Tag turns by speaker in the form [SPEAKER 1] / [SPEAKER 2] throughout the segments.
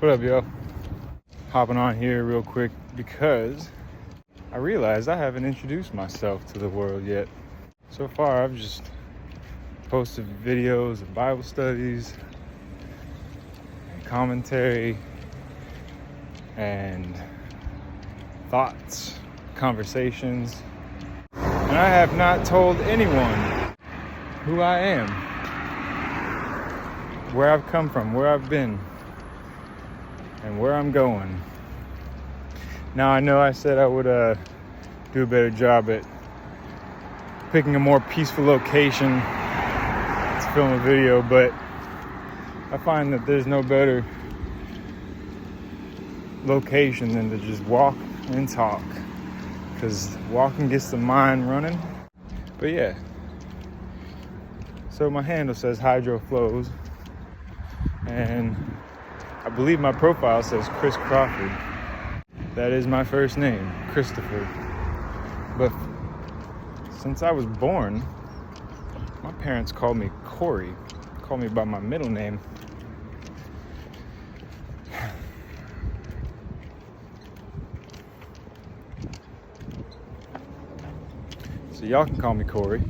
[SPEAKER 1] What up, y'all? Hopping on here real quick because I realized I haven't introduced myself to the world yet. So far, I've just posted videos of Bible studies, and commentary, and thoughts, conversations, and I have not told anyone who I am, where I've come from, where I've been, and where I'm going. Now, I know I said I would do a better job at picking a more peaceful location to film a video, but I find that there's no better location than to just walk and talk, because walking gets the mind running. But yeah, so my handle says Hydro Flows, and I believe my profile says Chris Crawford. That is my first name, Christopher. But since I was born, my parents called me Correy, called me by my middle name. So y'all can call me Correy.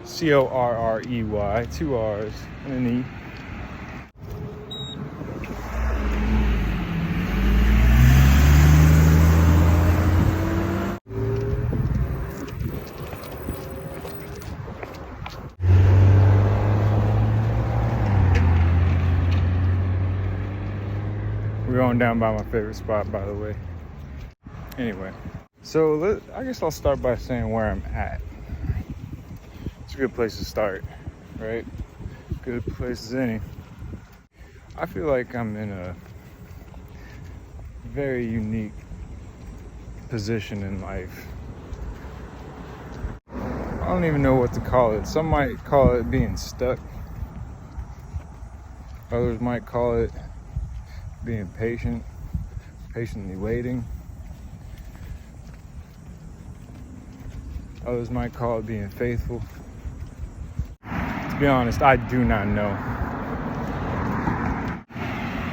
[SPEAKER 1] Correy, 2 R's and an E. We're going down by my favorite spot, by the way. Anyway, so I guess I'll start by saying where I'm at. It's a good place to start, right? Good place as any. I feel like I'm in a very unique position in life. I don't even know what to call it. Some might call it being stuck. Others might call it being patient, patiently waiting. Others might call it being faithful. To be honest, I do not know.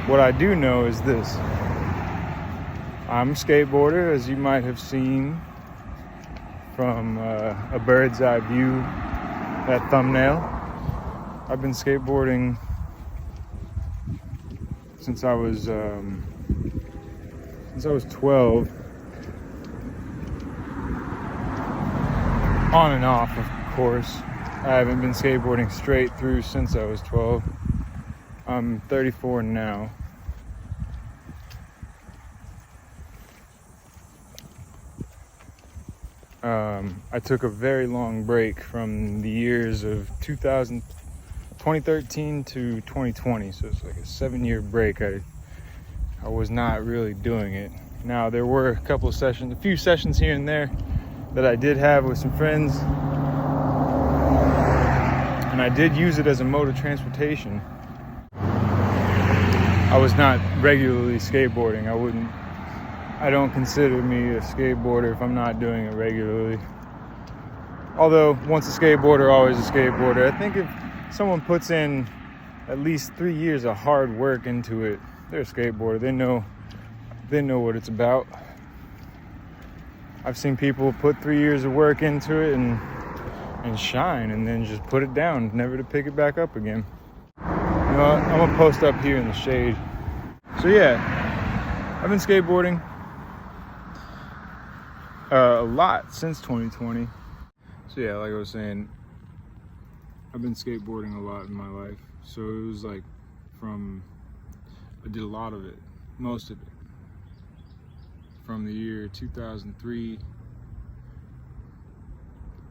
[SPEAKER 1] What I do know is this. I'm a skateboarder, as you might have seen from a bird's eye view, that thumbnail. I've been skateboarding since I was 12, on and off, of course. I haven't been skateboarding straight through since I was 12. I'm 34 now. I took a very long break from the years of 2013 to 2020, so it's like a 7-year break. I was not really doing it. Now, there were a few sessions here and there that I did have with some friends, and I did use it as a mode of transportation. I was not regularly skateboarding. I don't consider me a skateboarder if I'm not doing it regularly. Although, once a skateboarder, always a skateboarder. I think if someone puts in at least 3 years of hard work into it, they're a skateboarder. They know what it's about. I've seen people put 3 years of work into it and shine, and then just put it down, never to pick it back up again. You know what? I'm gonna post up here in the shade. So yeah, I've been skateboarding a lot since 2020. So yeah, like I was saying, I've been skateboarding a lot in my life. So it was like I did a lot of it, most of it, from the year 2003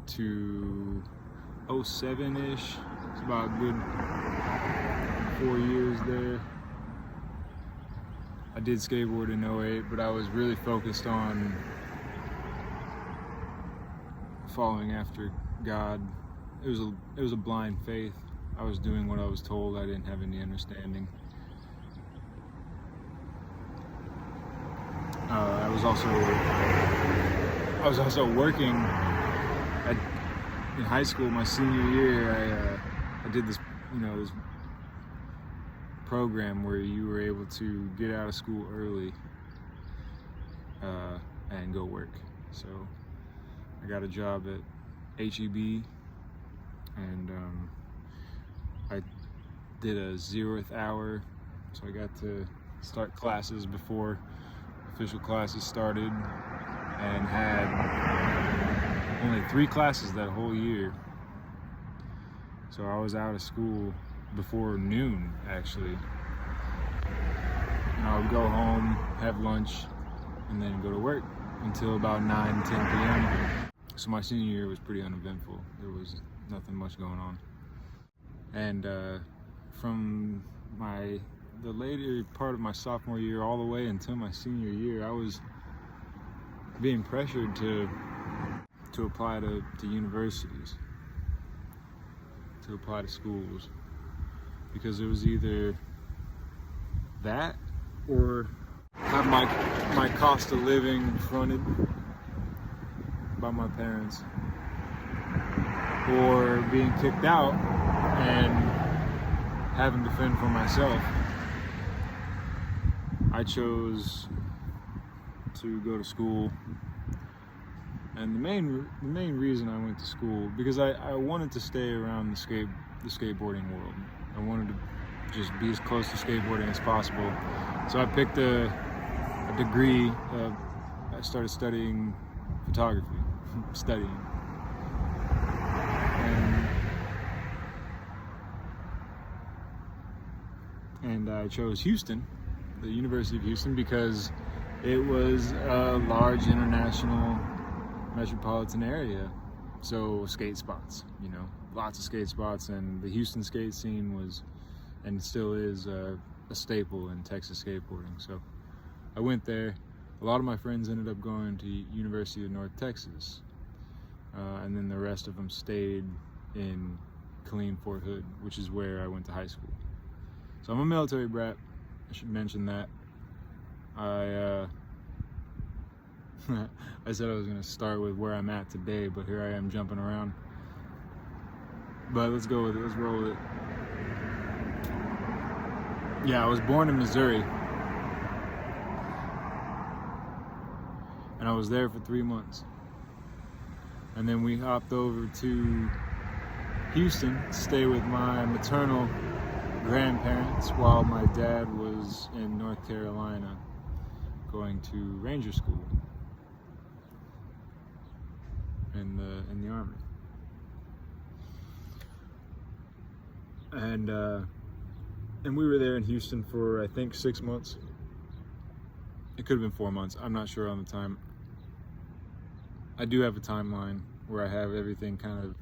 [SPEAKER 1] to 07-ish. It's about a good 4 years there. I did skateboard in 08, but I was really focused on following after God. It was a blind faith. I was doing what I was told. I didn't have any understanding. I was also working in high school. My senior year, I did this, this program where you were able to get out of school early and go work. So I got a job at HEB, and I did a 0th hour, so I got to start classes before official classes started, and had only 3 classes that whole year. So I was out of school before noon, actually. And I would go home, have lunch, and then go to work until about 9, 10 p.m. So my senior year was pretty uneventful. There was nothing much going on. And from the later part of my sophomore year all the way until my senior year, I was being pressured to apply to universities, to apply to schools, because it was either that or have my cost of living fronted by my parents, or being kicked out and having to fend for myself. I chose to go to school, and the main reason I went to school, because I wanted to stay around the skateboarding world. I wanted to just be as close to skateboarding as possible. So I picked a degree. I started studying photography, and I chose Houston, the University of Houston, because it was a large international metropolitan area. So skate spots, lots of skate spots, and the Houston skate scene was, and still is, a staple in Texas skateboarding. So I went there. A lot of my friends ended up going to University of North Texas, and then the rest of them stayed in Killeen, Fort Hood, which is where I went to high school. So I'm a military brat, I should mention that. I said I was going to start with where I'm at today, but here I am jumping around. But let's go with it, let's roll with it. Yeah, I was born in Missouri, and I was there for 3 months. And then we hopped over to Houston to stay with my maternal grandparents while my dad was in North Carolina going to Ranger School in the Army. And we were there in Houston for, I think, 6 months. It could have been 4 months. I'm not sure on the time. I do have a timeline where I have everything kind of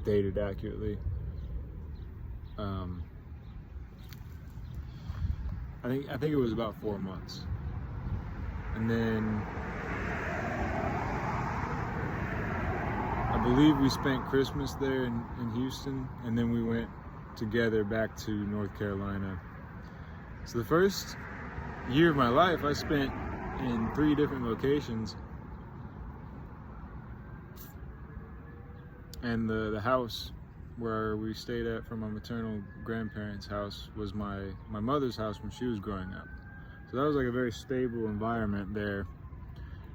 [SPEAKER 1] dated accurately. I think it was about 4 months. And then I believe we spent Christmas there in Houston, and then we went together back to North Carolina. So the first year of my life I spent in 3 different locations, and the house where we stayed at from my maternal grandparents' house was my mother's house when she was growing up. So that was like a very stable environment there.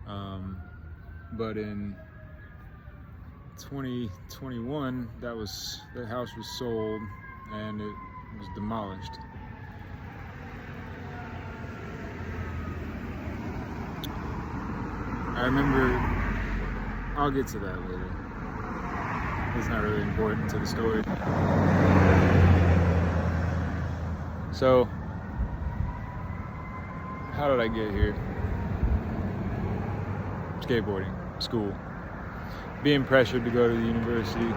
[SPEAKER 1] But in 2021, that house was sold and it was demolished. I remember, I'll get to that later. It's not really important to the story. So, how did I get here? Skateboarding, school, being pressured to go to the university.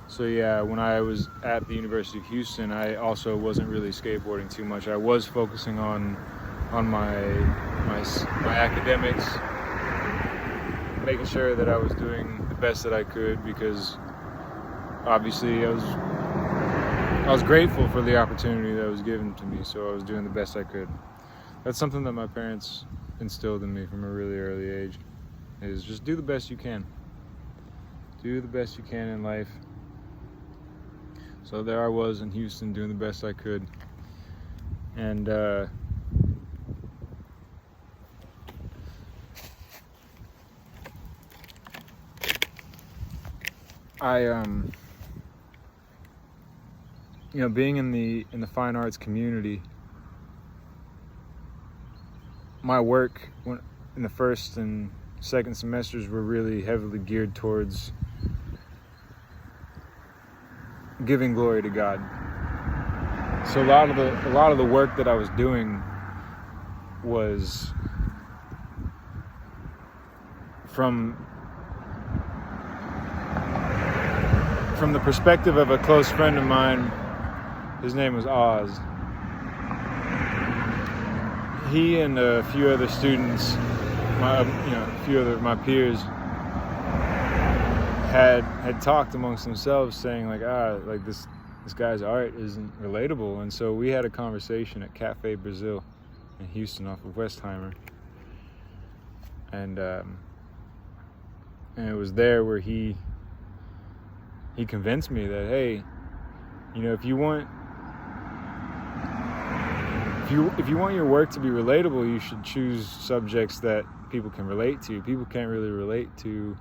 [SPEAKER 1] So yeah, when I was at the University of Houston, I also wasn't really skateboarding too much. I was focusing on my academics, making sure that I was doing the best that I could, because obviously I was grateful for the opportunity that was given to me, so I was doing the best I could. That's something that my parents instilled in me from a really early age, is just do the best you can. Do the best you can in life. So there I was in Houston doing the best I could. And being in the fine arts community, my work in the first and second semesters were really heavily geared towards giving glory to God. So a lot of the work that I was doing was from the perspective of a close friend of mine. His name was Oz. He and a few other students, a few other of my peers, had talked amongst themselves, saying like this guy's art isn't relatable. And so we had a conversation at Cafe Brazil in Houston off of Westheimer, and it was there where he convinced me that, hey, if you want your work to be relatable, you should choose subjects that people can relate to. People can't really relate to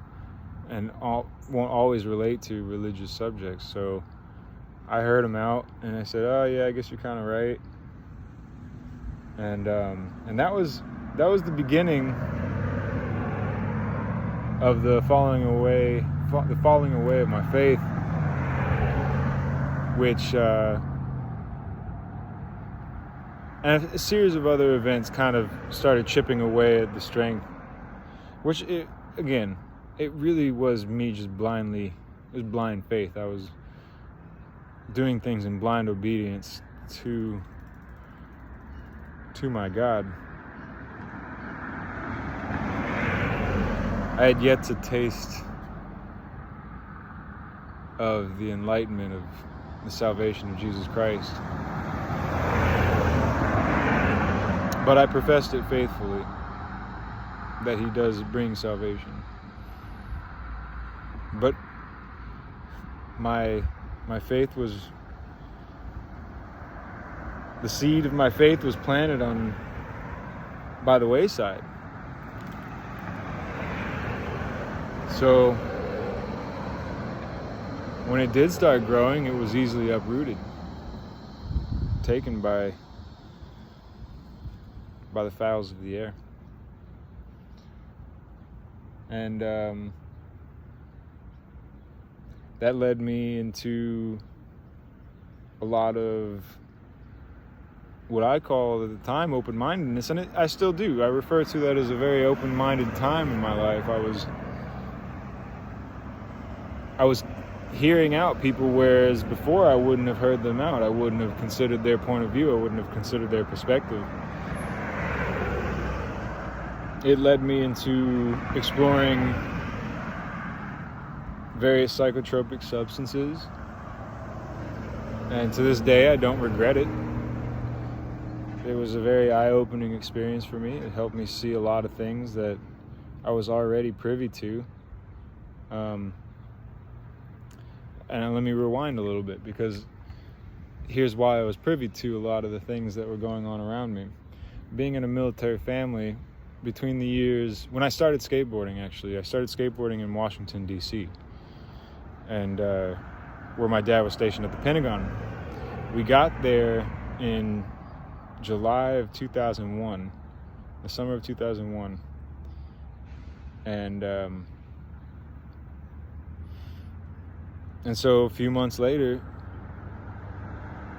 [SPEAKER 1] and won't always relate to religious subjects. So I heard him out and I said, oh yeah, I guess you're kind of right. And that was the beginning of the falling away of my faith, which and a series of other events kind of started chipping away at the strength, which it really was me just blind faith. I was doing things in blind obedience to my God. I had yet to taste of the enlightenment of the salvation of Jesus Christ, but I professed it faithfully, that he does bring salvation. But my faith was, the seed of my faith was planted by the wayside. So when it did start growing, it was easily uprooted, taken by the fowls of the air. And that led me into a lot of what I call at the time open-mindedness, and I still do. I refer to that as a very open-minded time in my life. I was hearing out people, whereas before I wouldn't have heard them out. I wouldn't have considered their point of view. I wouldn't have considered their perspective. It led me into exploring various psychotropic substances, and to this day I don't regret it. It was a very eye-opening experience for me. It helped me see a lot of things that I was already privy to. And let me rewind a little bit, because here's why I was privy to a lot of the things that were going on around me. Being in a military family, between the years, when I started skateboarding, I started skateboarding in Washington, D.C., and where my dad was stationed at the Pentagon. We got there in July of 2001, the summer of 2001, and so a few months later,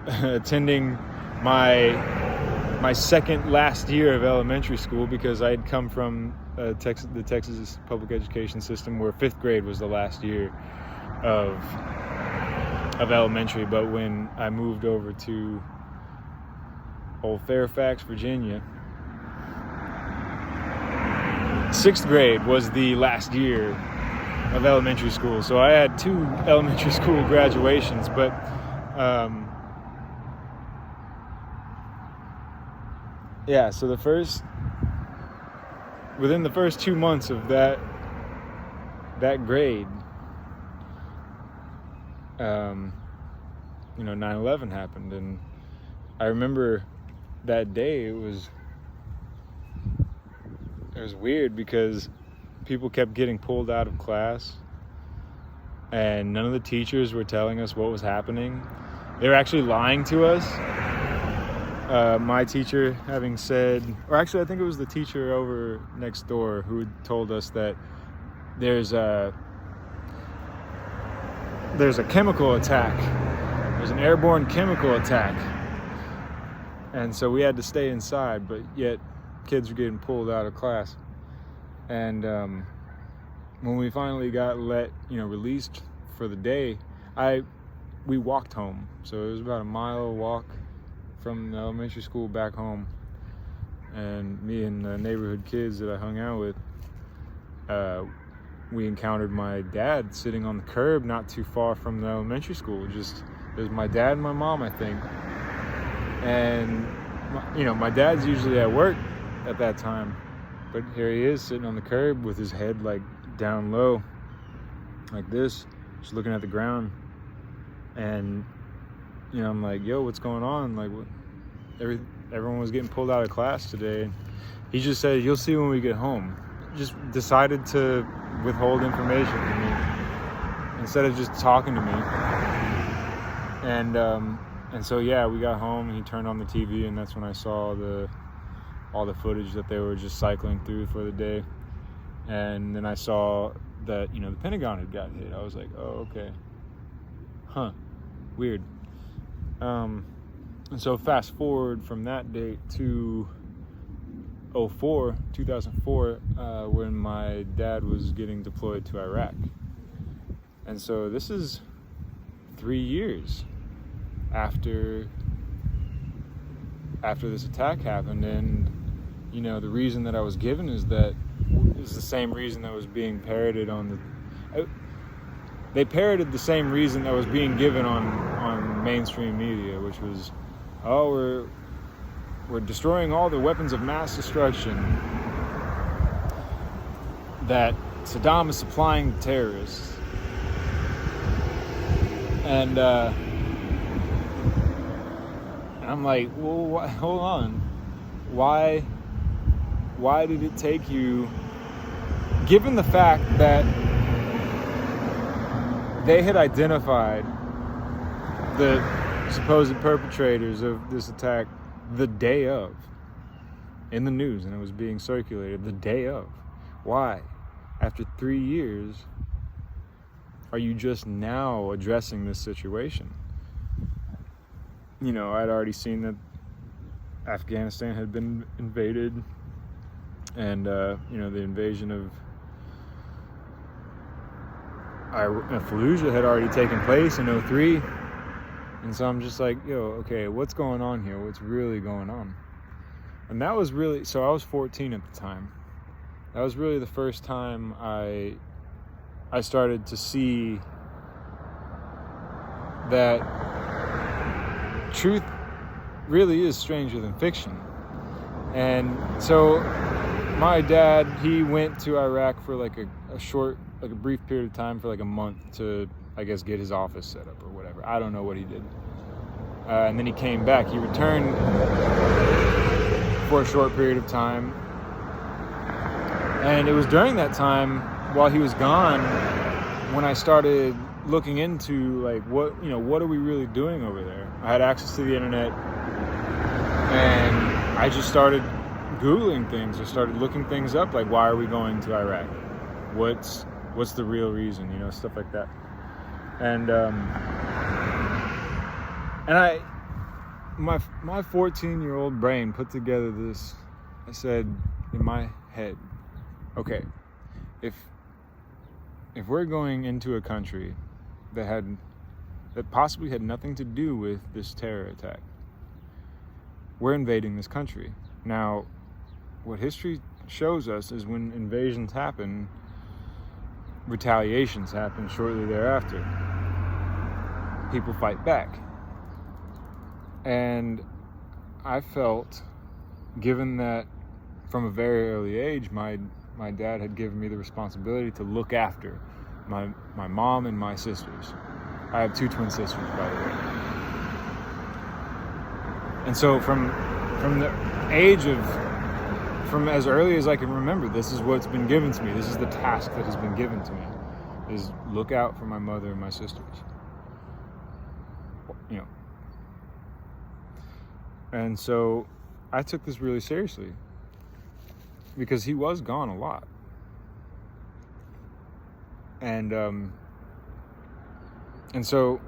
[SPEAKER 1] attending my second last year of elementary school, because I had come from the Texas public education system where 5th grade was the last year of elementary. But when I moved over to old Fairfax, Virginia, 6th grade was the last year of elementary school. So I had 2 elementary school graduations, but so within the first 2 months of that grade, 9/11 happened, and I remember that day. It was weird because people kept getting pulled out of class, and none of the teachers were telling us what was happening. They were actually lying to us. My teacher having said, or actually I think it was the teacher over next door who had told us that there's a chemical attack. There's an airborne chemical attack. And so we had to stay inside, but yet kids were getting pulled out of class. And when we finally got released for the day, we walked home. So it was about a mile walk from the elementary school back home. And me and the neighborhood kids that I hung out with, we encountered my dad sitting on the curb not too far from the elementary school. It was my dad and my mom, I think. And my dad's usually at work at that time, but here he is sitting on the curb with his head like down low like this, just looking at the ground. And I'm like, yo, what's going on? Like, everyone was getting pulled out of class today. And he just said, you'll see when we get home. Just decided to withhold information from me instead of just talking to me. And so we got home, and he turned on the TV, and that's when I saw all the footage that they were just cycling through for the day. And then I saw that the Pentagon had got hit. I was like, oh, okay, weird. And so fast forward from that date to 2004, when my dad was getting deployed to Iraq. And so this is 3 years after this attack happened. And the reason that I was given is the same reason that was being parroted they parroted the same reason that was being given on mainstream media, which was, oh, we're destroying all the weapons of mass destruction that Saddam is supplying to terrorists. And I'm like, well, hold on. Why did it take you, given the fact that they had identified the supposed perpetrators of this attack the day of, in the news, and it was being circulated the day of? Why, after 3 years, are you just now addressing this situation? I'd already seen that Afghanistan had been invaded, and the invasion of Fallujah had already taken place in 2003. And so I'm just like, yo, okay, what's going on here? What's really going on? And that was really, so I was 14 at the time. That was really the first time I started to see that truth really is stranger than fiction. And so my dad, he went to Iraq for like a brief period of time, for like a month, to, I guess, get his office set up or whatever. I don't know what he did. And then he came back. He returned for a short period of time. And it was during that time, while he was gone, when I started looking into like what are we really doing over there. I had access to the internet, and I just started Googling things. I started looking things up, like, why are we going to Iraq? What's the real reason? Stuff like that. And my 14-year-old brain put together this. I said in my head, okay, if we're going into a country that possibly had nothing to do with this terror attack, we're invading this country. Now, what history shows us is when invasions happen, retaliations happen shortly thereafter. People fight back. And I felt, given that from a very early age, my dad had given me the responsibility to look after my mom and my sisters. I have 2 twin sisters, by the way. And so from the age of, from as early as I can remember, this is what's been given to me. This is the task that has been given to me, is look out for my mother and my sisters. You know. And so I took this really seriously, because he was gone a lot. And so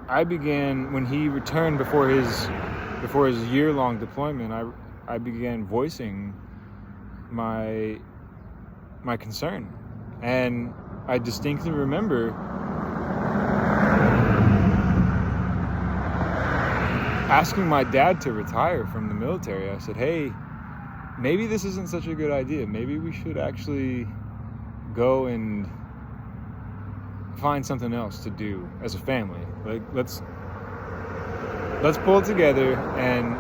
[SPEAKER 1] I began, when he returned before his year-long deployment, I began voicing my concern. And I distinctly remember asking my dad to retire from the military. I said, hey, maybe this isn't such a good idea. Maybe we should actually go and find something else to do as a family. Like, let's pull it together and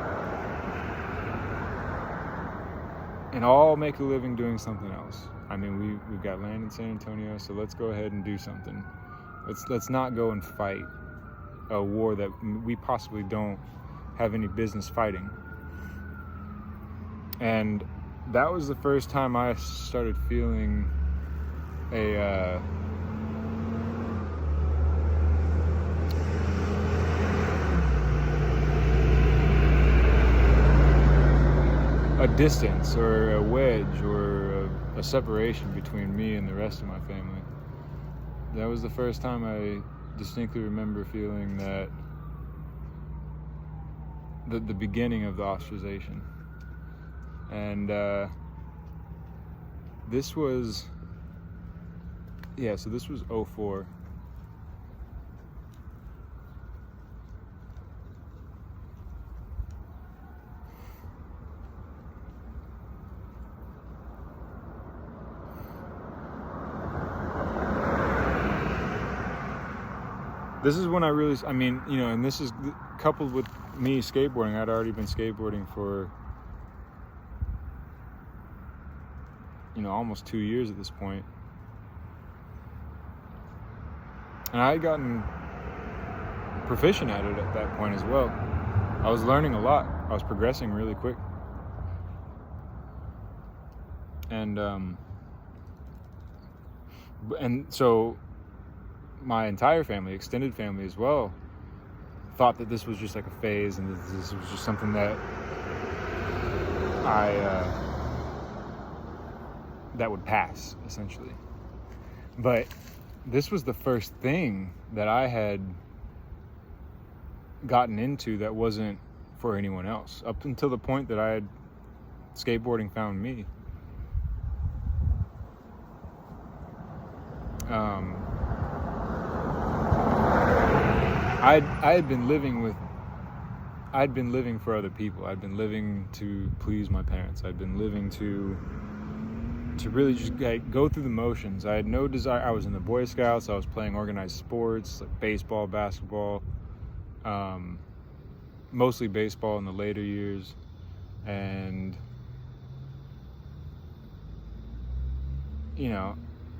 [SPEAKER 1] all make a living doing something else. I mean, we've got land in San Antonio, so let's go ahead and do something. Let's not go and fight a war that we possibly don't have any business fighting. And that was the first time I started feeling a distance or a wedge or a separation between me and the rest of my family. That was the first time I distinctly remember feeling that the beginning of the ostracization. And this was this was 2004. This is when I really, and this is coupled with me skateboarding. I'd already been skateboarding for, almost 2 years at this point. And I had gotten proficient at it at that point as well. I was learning a lot. I was progressing really quick. And so my entire family, extended family as well, thought that this was just like a phase, and this was just something that that would pass, essentially. But this was the first thing that I had gotten into that wasn't for anyone else, up until the point that skateboarding found me. I'd been living for other people. I'd been living to please my parents. I'd been living to really just go through the motions. I had no desire. I was in the Boy Scouts. I was playing organized sports like baseball, basketball, mostly baseball in the later years. And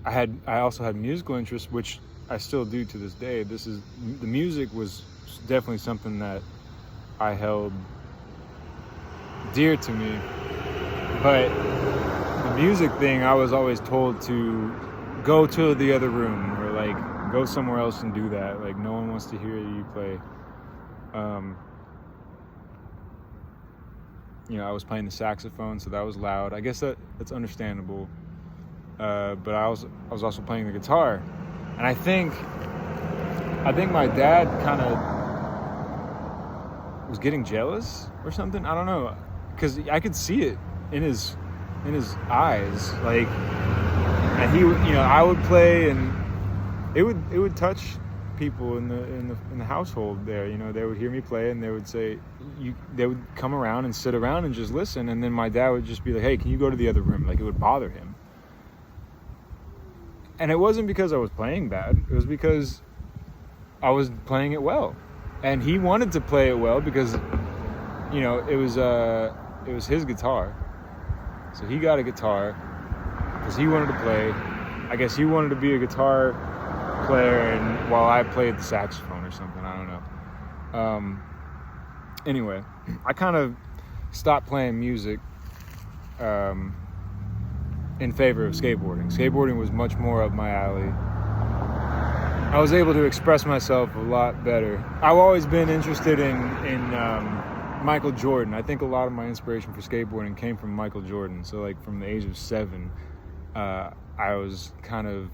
[SPEAKER 1] I also had musical interests, which I still do to this day. The music was definitely something that I held dear to me. But the music thing, I was always told to go to the other room, or like go somewhere else and do that. Like, no one wants to hear you play. I was playing the saxophone, so that was loud. I guess that's understandable. But I was also playing the guitar. And I think my dad kind of was getting jealous or something. I don't know, because I could see it in his eyes. Like, and he, I would play, and it would touch people in the household there. They would hear me play, and they would say, they would come around and sit around and just listen. And then my dad would just be like, "Hey, can you go to the other room?" Like, it would bother him. And it wasn't because I was playing bad. It was because I was playing it well. And he wanted to play it well because, it was his guitar. So he got a guitar because he wanted to play. I guess he wanted to be a guitar player and while I played the saxophone or something. I don't know. Anyway, I kind of stopped playing music in favor of skateboarding. Skateboarding was much more up my alley. I was able to express myself a lot better. I've always been interested in Michael Jordan. I think a lot of my inspiration for skateboarding came from Michael Jordan. So like from the age of 7, I was kind of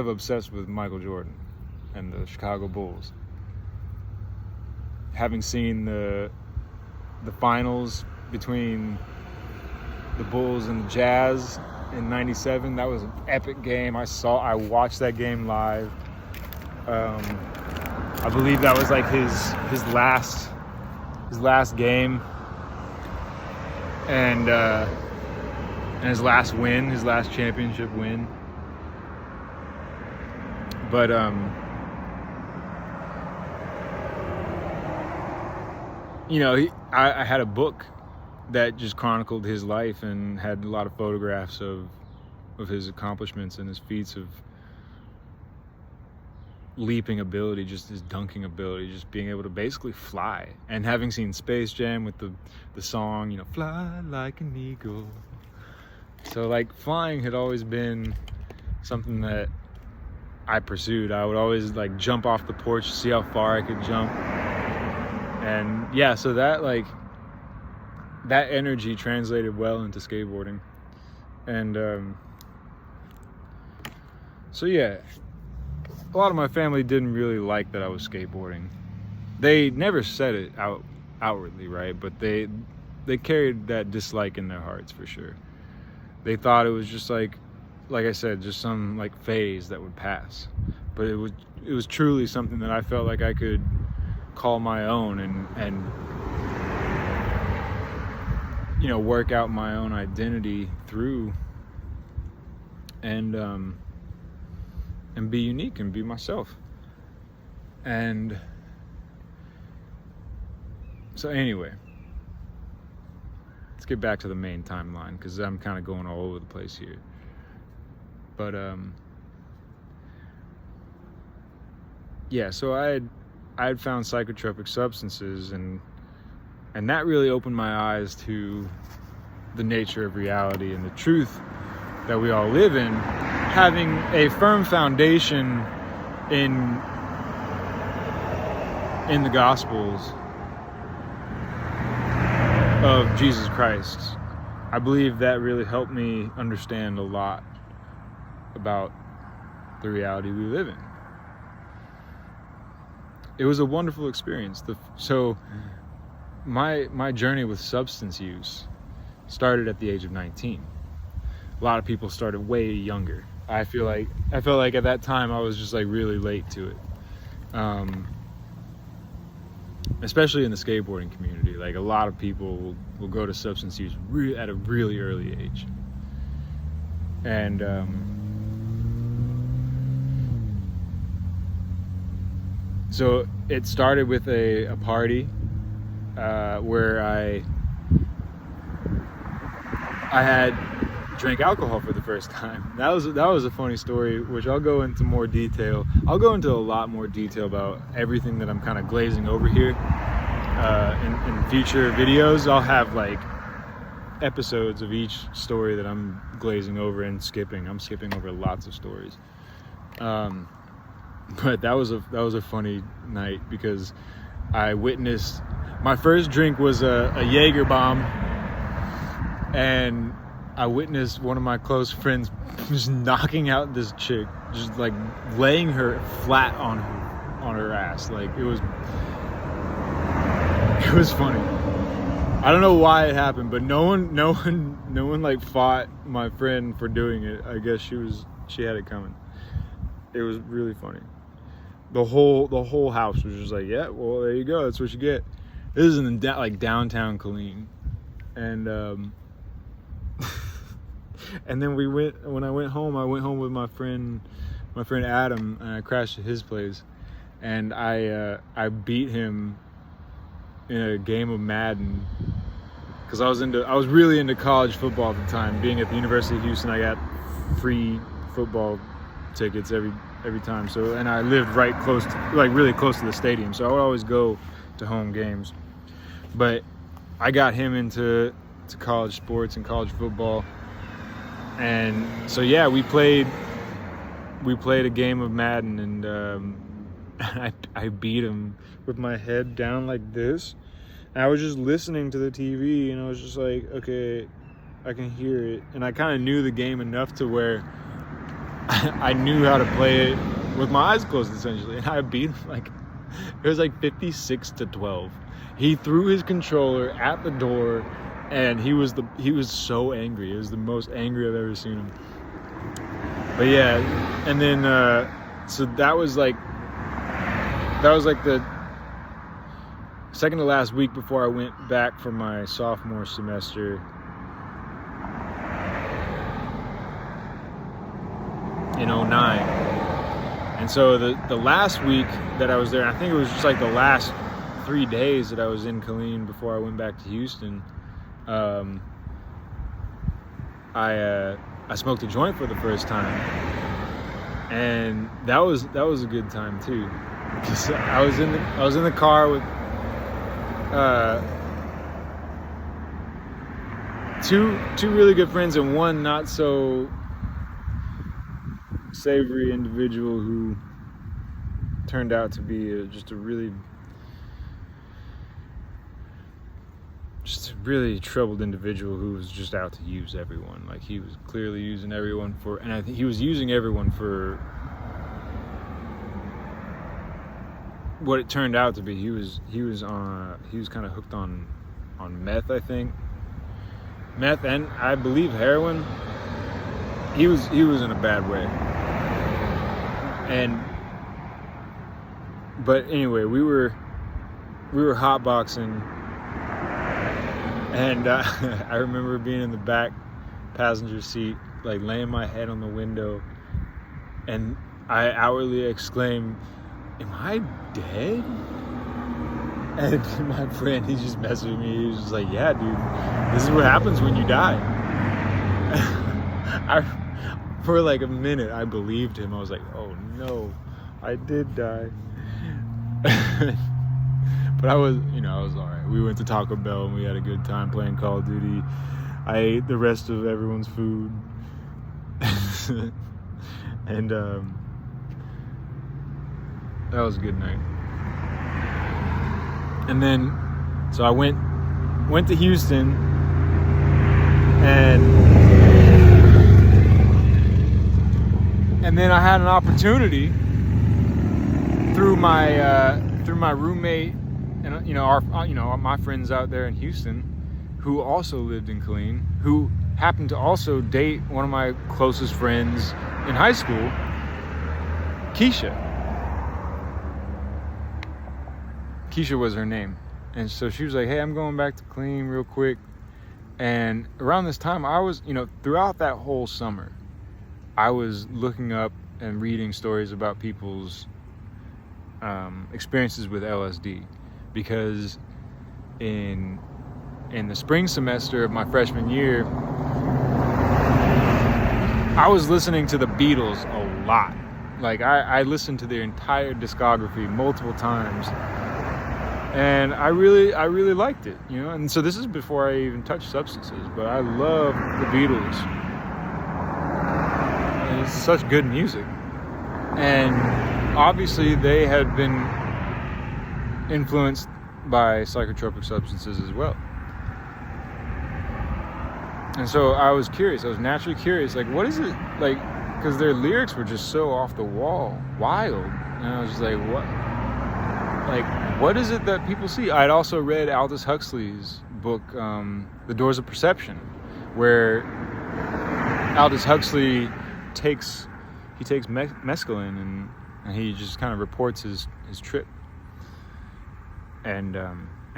[SPEAKER 1] obsessed with Michael Jordan and the Chicago Bulls. Having seen the finals between the Bulls and the Jazz in '97, that was an epic game. I watched that game live. I believe that was like his last game, and his last win, his last championship win. But I had a book that just chronicled his life and had a lot of photographs of his accomplishments and his feats of leaping ability, just his dunking ability, just being able to basically fly. And having seen Space Jam with the song, fly like an eagle. So like flying had always been something that I pursued. I would always like jump off the porch, see how far I could jump. And yeah, so that energy translated well into skateboarding. And so yeah, a lot of my family didn't really like that I was skateboarding. They never said it outwardly, right? But they carried that dislike in their hearts for sure. They thought it was just like I said, just some like phase that would pass. But it was truly something that I felt like I could call my own and work out my own identity through, and be unique and be myself. And so anyway, let's get back to the main timeline, because I'm kind of going all over the place here. But yeah, so I had found psychotropic substances, and that really opened my eyes to the nature of reality and the truth that we all live in. Having a firm foundation in the Gospels of Jesus Christ, I believe that really helped me understand a lot about the reality we live in. It was a wonderful experience. So my journey with substance use started at the age of 19. A lot of people started way younger. I felt like at that time I was just like really late to it. Especially in the skateboarding community. Like a lot of people will go to substance use at a really early age. And so it started with a party where I had drank alcohol for the first time. That was a funny story, which I'll go into more detail. I'll go into a lot more detail about everything that I'm kind of glazing over here in future videos. I'll have like episodes of each story that I'm glazing over and skipping. I'm skipping over lots of stories. But that was a funny night, because I witnessed, my first drink was a Jaeger bomb, and I witnessed one of my close friends just knocking out this chick, just like laying her flat on her ass. Like it was funny. I don't know why it happened, but no one like fought my friend for doing it. I guess she had it coming. It was really funny. The whole house was just like, yeah, well, there you go. That's what you get. This is in like downtown Killeen, and and then when I went home with my friend Adam, and I crashed at his place, and I beat him in a game of Madden, because I was really into college football at the time. Being at the University of Houston, I got free football tickets every time. So, and I lived right close to, like really close to the stadium, so I would always go to home games. But I got him into college sports and college football, and so yeah, we played a game of Madden, and I beat him with my head down like this. And I was just listening to the TV, and I was just like, okay, I can hear it, and I kind of knew the game enough to where I knew how to play it with my eyes closed, essentially. And I beat him it was like 56-12. He threw his controller at the door, and he was so angry. It was the most angry I've ever seen him. But yeah, and then so that was like the second to last week before I went back for my sophomore semester in 2009. And so the last week that I was there, I think it was just like the last 3 days that I was in Killeen before I went back to Houston, I smoked a joint for the first time, and that was a good time too, because I was in the car with two really good friends and one not so savory individual who turned out to be just a really troubled individual who was just out to use everyone. Like, he was clearly using everyone and I think he was using everyone for what it turned out to be. He was kind of hooked on meth, I think. Meth, and I believe heroin. He was in a bad way. But anyway, we were hotboxing, and I remember being in the back passenger seat, like laying my head on the window, and I outwardly exclaimed, "Am I dead?" And my friend, he just messed with me. He was just like, "Yeah, dude, this is what happens when you die." For like a minute, I believed him. I was like, "Oh no, I did die." But I was all right. We went to Taco Bell and we had a good time playing Call of Duty. I ate the rest of everyone's food, and that was a good night. And then, so I went to Houston, and then I had an opportunity through my roommate and my friends out there in Houston, who also lived in Killeen, who happened to also date one of my closest friends in high school, Keisha. Keisha was her name. And so she was like, "Hey, I'm going back to Killeen real quick." And around this time, I was, throughout that whole summer, I was looking up and reading stories about people's experiences with LSD, because in the spring semester of my freshman year, I was listening to the Beatles a lot. Like, I listened to their entire discography multiple times, and I really liked it, And so this is before I even touched substances, but I love the Beatles. And it's such good music. And obviously they had been influenced by psychotropic substances as well. And so I was curious. I was naturally curious. Like, what is it like? Because their lyrics were just so off the wall, wild. And I was just like, what? Like, what is it that people see? I'd also read Aldous Huxley's book, The Doors of Perception, where Aldous Huxley takes mescaline and he just kind of reports his trip. And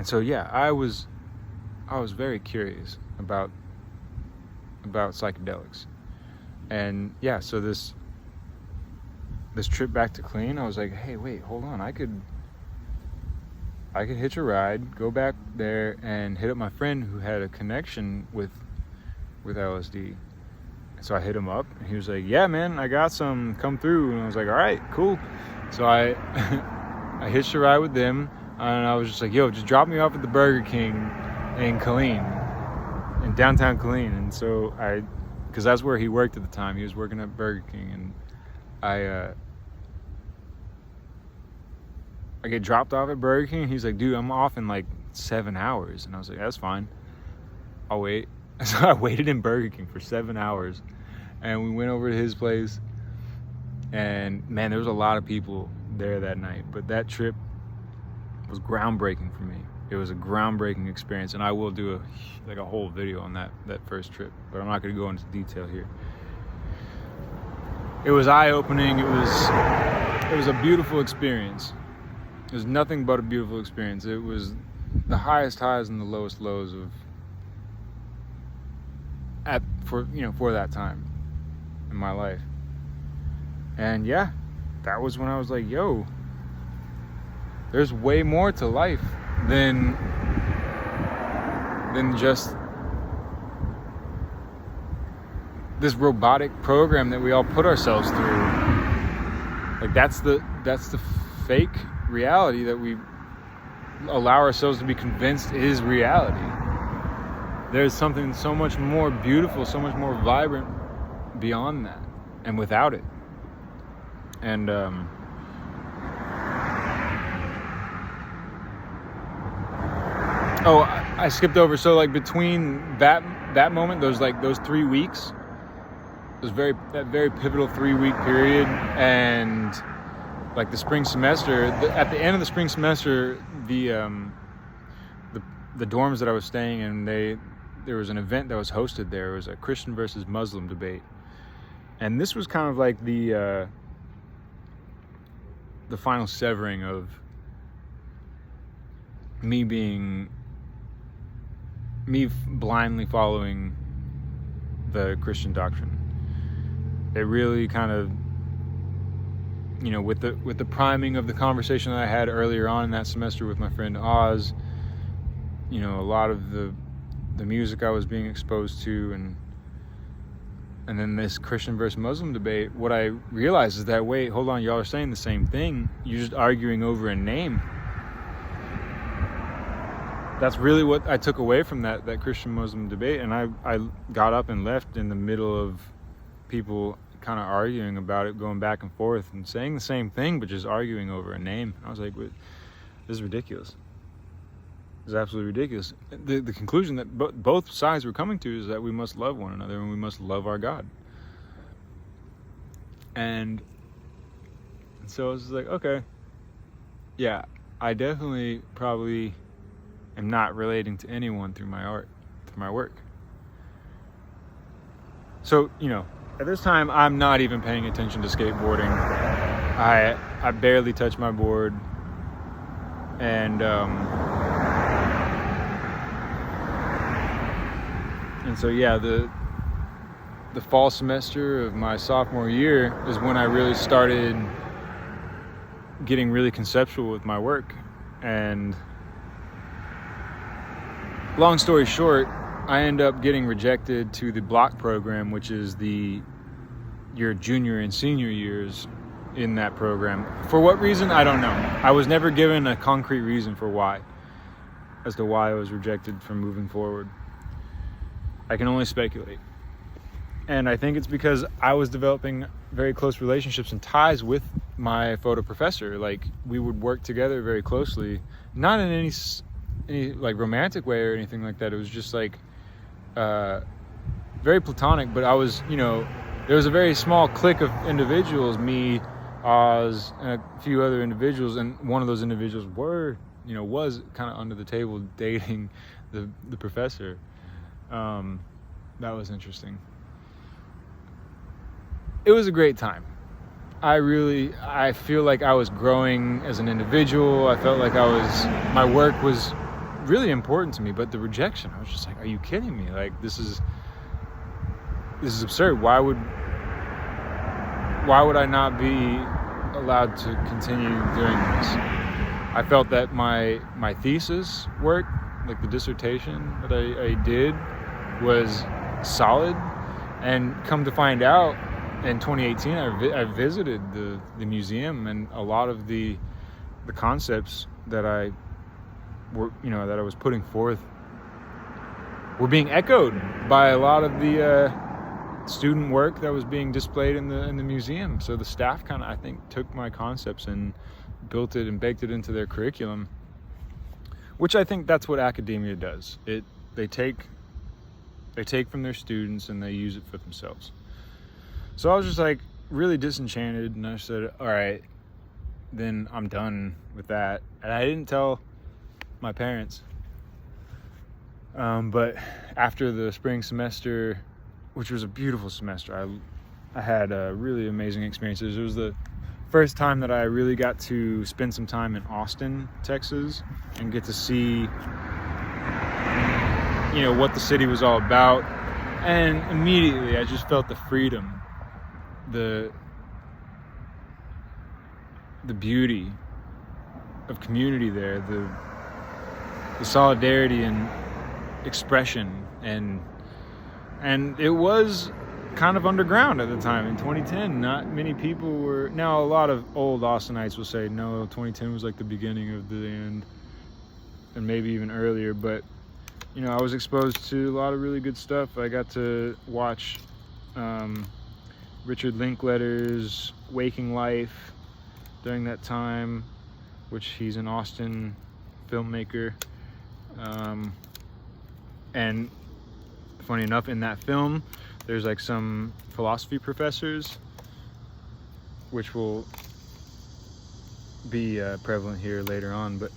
[SPEAKER 1] so yeah, I was very curious about psychedelics. And yeah, so this trip back to Killeen, I was like, hey, wait, hold on, I could hitch a ride, go back there and hit up my friend who had a connection with LSD. So I hit him up, and he was like, yeah, man, I got some, come through. And I was like, all right, cool. So I I hitched a ride with them, and I was just like, yo, just drop me off at the Burger King in Killeen, in downtown Killeen. And so because that's where he worked at the time. He was working at Burger King, and I get dropped off at Burger King. He's like, dude, I'm off in like 7 hours. And I was like, that's fine, I'll wait. So I waited in Burger King for 7 hours, and we went over to his place, and man, there was a lot of people there that night, but that trip was groundbreaking for me. It was a groundbreaking experience, and I will do a whole video on that first trip, but I'm not going to go into detail here. It was eye-opening. It was a beautiful experience. It was nothing but a beautiful experience. It was the highest highs and the lowest lows for that time in my life. And yeah, that was when I was like, yo, there's way more to life than just this robotic program that we all put ourselves through. Like that's the fake reality that we allow ourselves to be convinced is reality. There's something so much more beautiful, so much more vibrant beyond that, and without it. And I skipped over. So like between that moment, those 3 weeks, that very pivotal 3-week period, and like the spring semester. At the end of the spring semester, the dorms that I was staying in, there was an event that was hosted there. It was a Christian versus Muslim debate, and this was kind of like the final severing of me blindly following the Christian doctrine. It really kind of, with the priming of the conversation that I had earlier on in that semester with my friend Oz, a lot of the music I was being exposed to, and then this Christian versus Muslim debate, what I realized is that, wait, hold on, y'all are saying the same thing. You're just arguing over a name. That's really what I took away from that Christian Muslim debate. And I got up and left in the middle of people kind of arguing about it, going back and forth and saying the same thing, but just arguing over a name. I was like, this is ridiculous. It's absolutely ridiculous. The conclusion that both sides were coming to is that we must love one another and we must love our God. And so I was like, okay, yeah, I definitely probably am not relating to anyone through my art, through my work. So, at this time, I'm not even paying attention to skateboarding. I barely touch my board. And so, yeah, the fall semester of my sophomore year is when I really started getting really conceptual with my work. And long story short, I end up getting rejected to the block program, which is your junior and senior years in that program. For what reason, I don't know. I was never given a concrete reason as to why I was rejected from moving forward. I can only speculate. And I think it's because I was developing very close relationships and ties with my photo professor. Like, we would work together very closely, not in any like romantic way or anything like that. It was just like very platonic, but I was, there was a very small clique of individuals, me, Oz, and a few other individuals, and one of those individuals was kind of under the table dating the professor. That was interesting. It was a great time. I feel like I was growing as an individual. I felt like my work was really important to me, but the rejection, I was just like, are you kidding me? Like, this is absurd. Why would I not be allowed to continue doing this? I felt that my thesis work, like the dissertation that I did, was solid, And come to find out, in 2018, I visited the museum, and a lot of the concepts that I was putting forth were being echoed by a lot of the student work that was being displayed in the museum. So the staff kind of, I think, took my concepts and built it and baked it into their curriculum, which I think that's what academia does. They take from their students and they use it for themselves. So I was just like really disenchanted, and I said, all right, then I'm done with that. And I didn't tell my parents. But after the spring semester, which was a beautiful semester, I had really amazing experiences. It was the first time that I really got to spend some time in Austin, Texas, and get to see, what the city was all about. And immediately I just felt the freedom, the beauty of community there, the solidarity and expression, and it was kind of underground at the time. In 2010, not many people were. Now a lot of old Austinites will say no, 2010 was like the beginning of the end, and maybe even earlier. But I was exposed to a lot of really good stuff. I got to watch Richard Linklater's Waking Life during that time, which he's an Austin filmmaker. And funny enough, in that film, there's like some philosophy professors, which will be prevalent here later on. But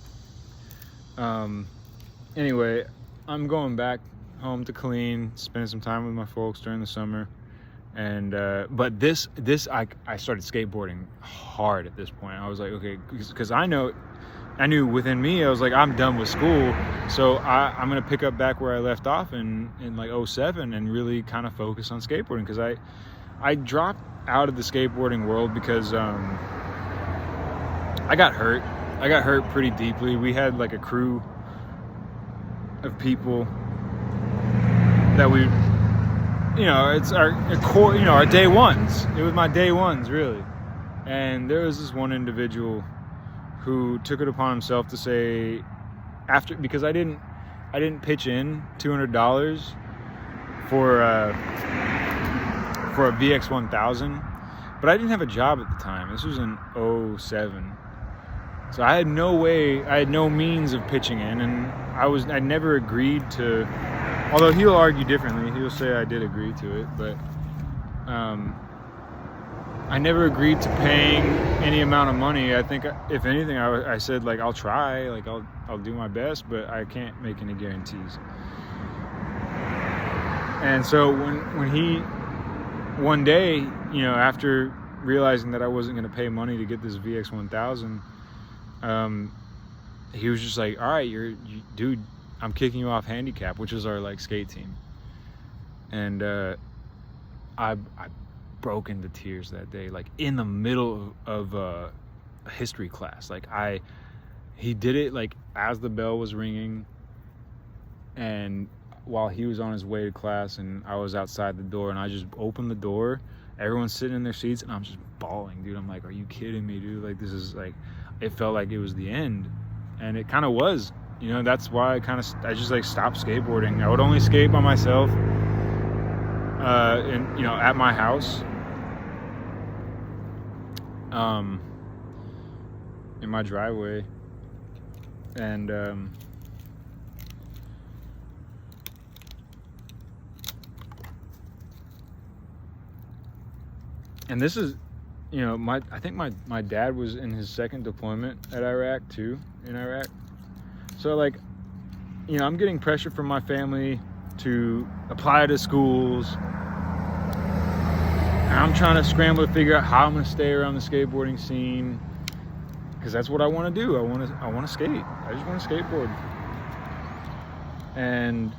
[SPEAKER 1] anyway, I'm going back home to Killeen, spending some time with my folks during the summer. And but this I started skateboarding hard at this point. I was like, okay, because I knew within me, I was like, I'm done with school, so I'm gonna pick up back where I left off in like 2007 and really kind of focus on skateboarding, because I dropped out of the skateboarding world because I got hurt. I got hurt pretty deeply. We had like a crew of people that we, it's our core, our day ones. It was my day ones, really. And there was this one individual who took it upon himself to say, because I didn't pitch in $200 for a VX 1000, but I didn't have a job at the time. This was in 2007. So I had no means of pitching in, and I never agreed to, although he'll argue differently. He'll say I did agree to it, but I never agreed to paying any amount of money. I think, if anything, I said, like, I'll try, like, I'll do my best, but I can't make any guarantees. And so when he, one day, after realizing that I wasn't going to pay money to get this VX 1000, he was just like, all right, dude, I'm kicking you off handicap, which is our like skate team. And I broke into tears that day, like in the middle of a history class. Like he did it like as the bell was ringing, and while he was on his way to class, and I was outside the door, and I just opened the door, everyone's sitting in their seats, and I'm just bawling, dude. I'm like, are you kidding me, dude? Like, this is like, it felt like it was the end, and it kind of was. That's why I just like stopped skateboarding. I would only skate by myself, at my house, in my driveway, and this is, I think my dad was in his second deployment in Iraq. So like, I'm getting pressure from my family to apply to schools. And I'm trying to scramble to figure out how I'm going to stay around the skateboarding scene, because that's what I want to do. I want to skate. I just want to skateboard. And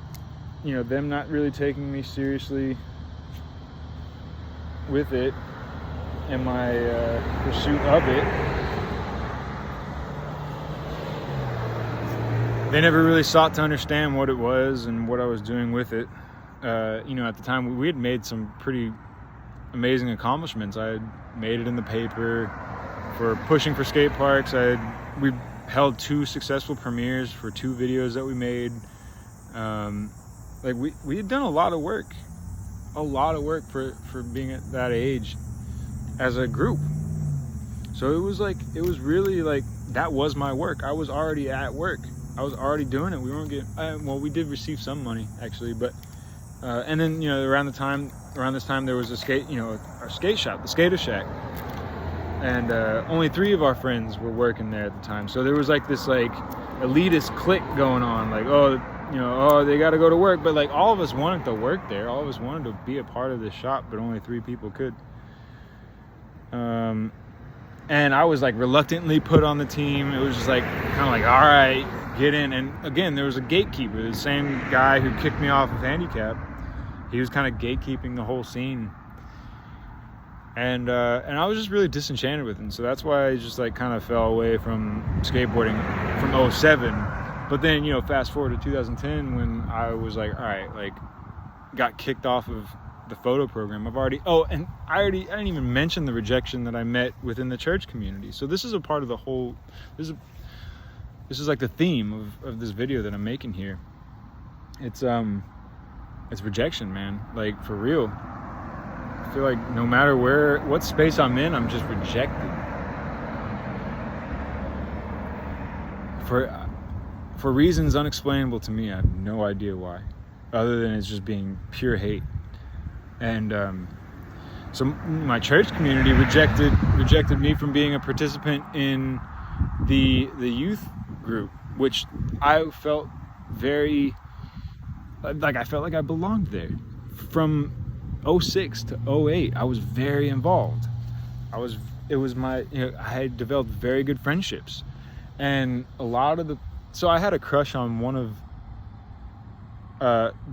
[SPEAKER 1] them not really taking me seriously with it and my pursuit of it. They never really sought to understand what it was and what I was doing with it. at the time we had made some pretty amazing accomplishments. I had made it in the paper for pushing for skate parks. We held 2 successful premieres for 2 videos that we made. We had done a lot of work for being at that age as a group. So it was really like, that was my work. I was already at work. I was already doing it. We weren't getting, we did receive some money actually, but, and then, around this time there was a our skate shop, the Skater Shack. And, only 3 of our friends were working there at the time. So there was like this like elitist clique going on, like, they got to go to work. But like all of us wanted to work there. All of us wanted to be a part of this shop, but only 3 people could. And I was like reluctantly put on the team. It was just like, kind of like, all right, get in. And again, there was a gatekeeper, the same guy who kicked me off of handicap. He was kind of gatekeeping the whole scene. And I was just really disenchanted with him. So that's why I just like kind of fell away from skateboarding from 2007. But then, fast forward to 2010 when I was like, all right, like got kicked off of the photo program. I didn't even mention the rejection that I met within the church community. So this is a part of the whole, this is like the theme of this video that I'm making here. It's rejection, man. Like for real. I feel like no matter what space I'm in, I'm just rejected. For reasons unexplainable to me. I have no idea why, other than it's just being pure hate. And so my church community rejected me from being a participant in the youth group, which I felt I felt like I belonged there. From 2006 to 2008, I was very involved. I had developed very good friendships, and so I had a crush on one of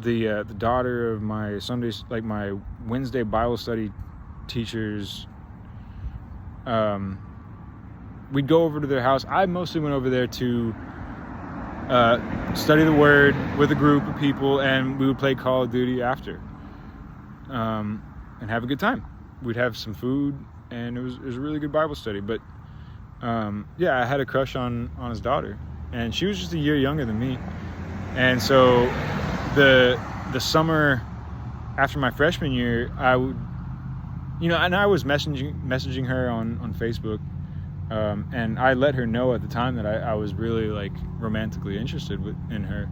[SPEAKER 1] the daughter of my Sundays, like my Wednesday Bible study teachers. We'd go over to their house. I mostly went over there to study the Word with a group of people, and we would play Call of Duty after, and have a good time. We'd have some food, and it was a really good Bible study. But I had a crush on his daughter, and she was just a year younger than me. And so the summer after my freshman year, I would, and I was messaging her on Facebook, and I let her know at the time that I was really like romantically interested in her.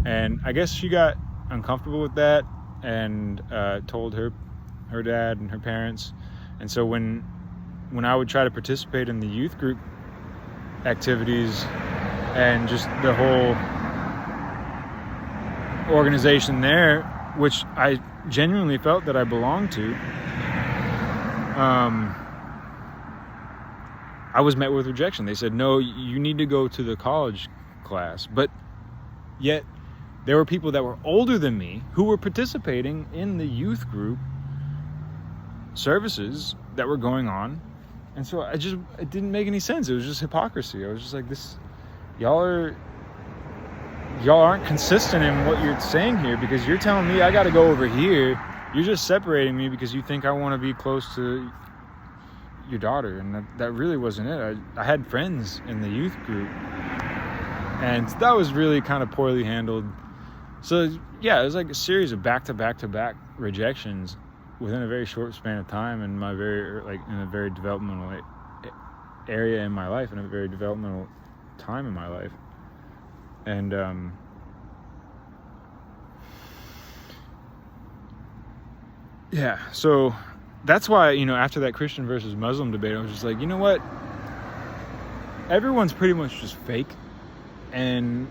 [SPEAKER 1] And I guess she got uncomfortable with that and told her dad and her parents. And so when I would try to participate in the youth group activities and just the whole organization there, which I genuinely felt that I belonged to, I was met with rejection. They said, no, you need to go to the college class. But yet there were people that were older than me who were participating in the youth group services that were going on. And so it didn't make any sense. It was just hypocrisy. I was just like, y'all aren't consistent in what you're saying here, because you're telling me I got to go over here. You're just separating me because you think I want to be close to your daughter. And that really wasn't it. I had friends in the youth group, and that was really kind of poorly handled. So yeah, it was like a series of back-to-back rejections within a very short span of time, in in a very developmental area in my life, in a very developmental time in my life. And so that's why, after that Christian versus Muslim debate, I was just like, you know what? Everyone's pretty much just fake, and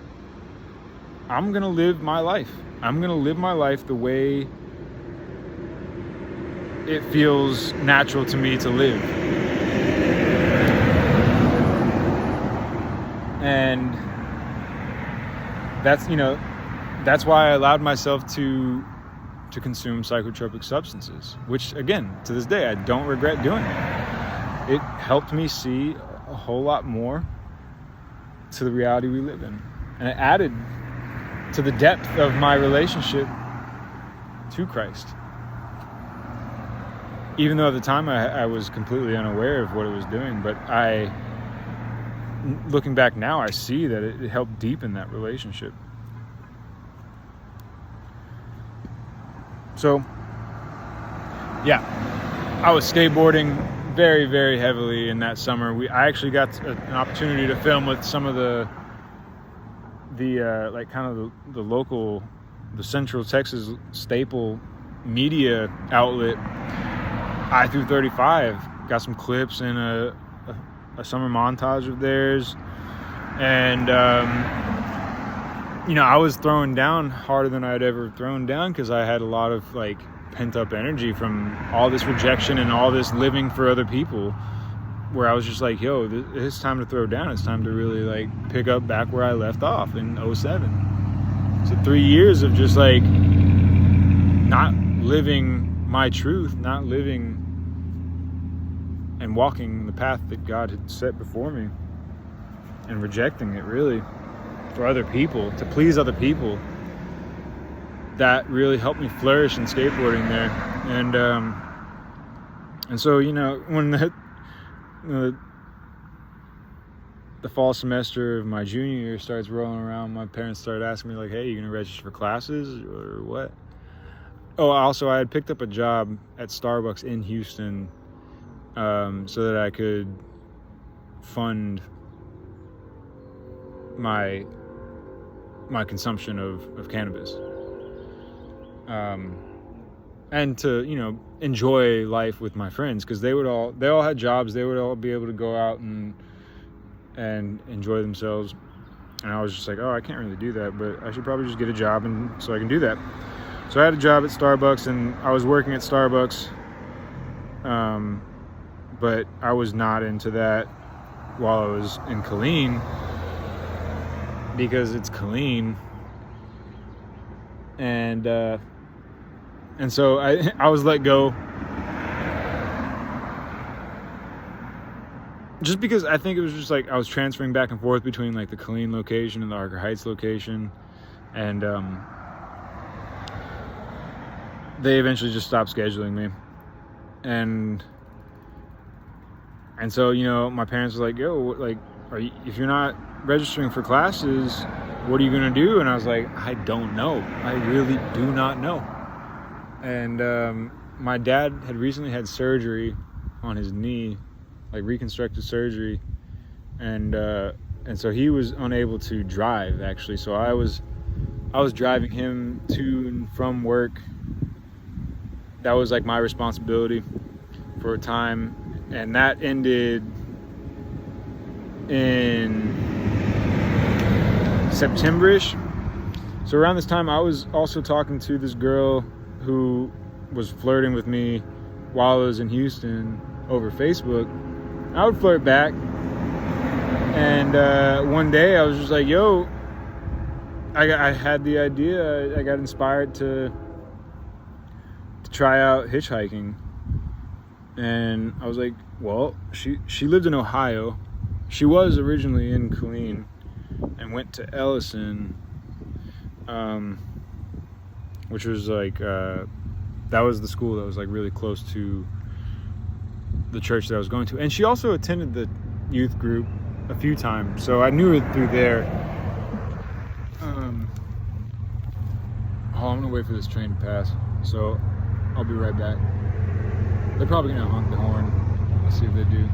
[SPEAKER 1] I'm going to live my life. I'm going to live my life the way it feels natural to me to live. And that's why I allowed myself to consume psychotropic substances, which again, to this day, I don't regret doing it. It helped me see a whole lot more to the reality we live in. And it added to the depth of my relationship to Christ. Even though at the time I was completely unaware of what it was doing, but looking back now, I see that it helped deepen that relationship. So, yeah, I was skateboarding very, very heavily in that summer. I actually got an opportunity to film with some of the local, the Central Texas staple media outlet, I-35. Got some clips in a summer montage of theirs, and I was throwing down harder than I'd ever thrown down because I had a lot of like pent up energy from all this rejection and all this living for other people, where I was just like, yo, it's time to throw down. It's time to really like pick up back where I left off in 2007. So 3 years of just like not living my truth, not living and walking the path that God had set before me, and rejecting it really for other people, to please other people. That really helped me flourish in skateboarding there. And so, when the fall semester of my junior year starts rolling around, my parents started asking me like, hey, you gonna register for classes or what? Oh, also I had picked up a job at Starbucks in Houston, so that I could fund my consumption of cannabis, and to enjoy life with my friends, because they all had jobs. They would all be able to go out and enjoy themselves, and I was just like, oh, I can't really do that, but I should probably just get a job and so I can do that. So I had a job at Starbucks, and I was working at Starbucks, but I was not into that while I was in Killeen, because it's Killeen, and so I was let go, just because I think it was just like I was transferring back and forth between like the Killeen location and the Archer Heights location, and they eventually just stopped scheduling me, and so my parents were like, yo, like, if you're not registering for classes, what are you gonna do? And I was like, I don't know. I really do not know. And my dad had recently had surgery on his knee, like reconstructive surgery, and so he was unable to drive, actually. So I was driving him to and from work. That was like my responsibility for a time, and that ended in September-ish. So around this time, I was also talking to this girl who was flirting with me while I was in Houston over Facebook. I would flirt back, and one day I was just like, yo, I had the idea, I got inspired to try out hitchhiking. And I was like, well, she lived in Ohio. She was originally in Killeen and went to Ellison, which was like, that was the school that was like really close to the church that I was going to. And she also attended the youth group a few times, so I knew her through there. I'm gonna wait for this train to pass, so I'll be right back. They're probably gonna honk the horn. Let's see if they do.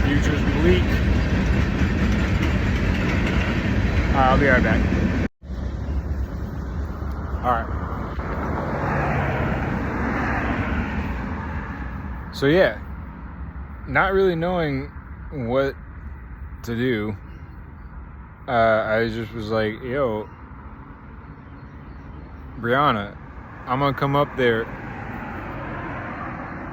[SPEAKER 1] Future's bleak. I'll be right back. Alright. So yeah, not really knowing what to do, I just was like, yo, Brianna, I'm gonna come up there.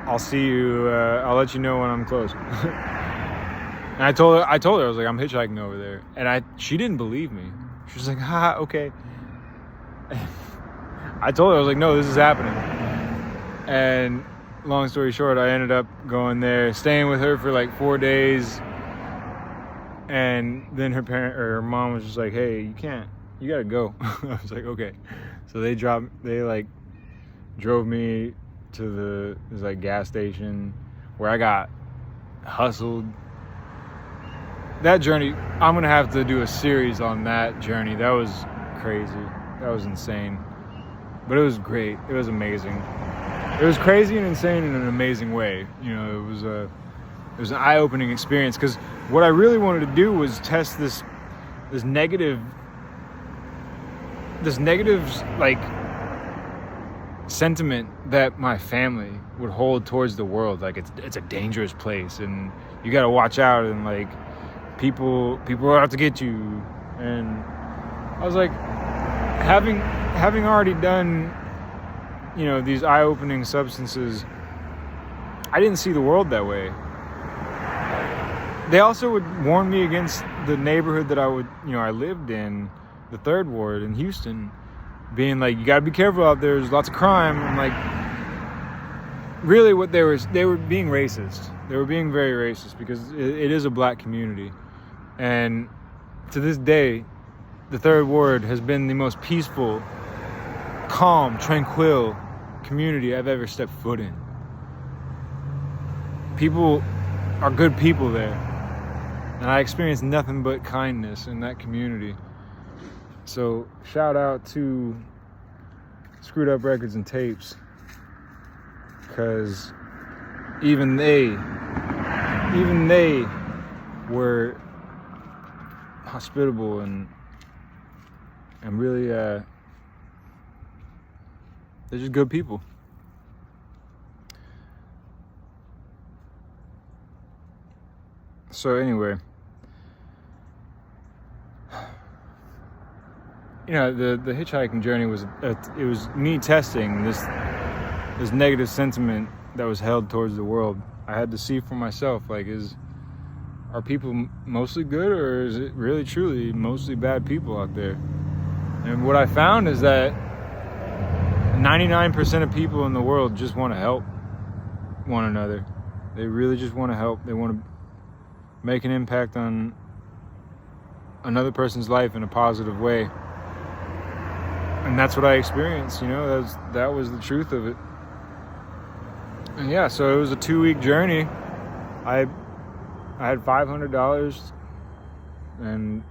[SPEAKER 1] I'll see you. I'll let you know when I'm close. And I told her, I was like, I'm hitchhiking over there, and she didn't believe me. She was like, ha, okay. I told her, I was like, no, this is happening. And long story short, I ended up going there, staying with her for like 4 days. And then her mom was just like, hey, you gotta go. I was like, okay. So they drove me to this like gas station where I got hustled. That journey, I'm gonna have to do a series on that journey. That was crazy. That was insane. But it was great. It was amazing. It was crazy and insane in an amazing way. You know, it was an eye-opening experience, because what I really wanted to do was test this negative like sentiment that my family would hold towards the world. Like it's a dangerous place and you got to watch out, and like people are out to get you. And I was like, having already done, you know, these eye-opening substances, I didn't see the world that way. They also would warn me against the neighborhood that I lived in, the 3rd Ward in Houston, being like, you gotta be careful out there, there's lots of crime. And like, really what they were being racist. They were being very racist, because it is a black community. And to this day, the 3rd Ward has been the most peaceful, calm, tranquil community I've ever stepped foot in. People are good people there. And I experienced nothing but kindness in that community. So shout out to Screwed Up Records and Tapes, because even they were hospitable and really they're just good people. So anyway, you know, the hitchhiking journey was me testing this negative sentiment that was held towards the world. I had to see for myself, like, are people mostly good, or is it really truly mostly bad people out there? And what I found is that 99% of people in the world just want to help one another. They really just want to help. They want to make an impact on another person's life in a positive way. And that's what I experienced, you know, that was the truth of it. And yeah, so it was a 2-week journey. I had $500 and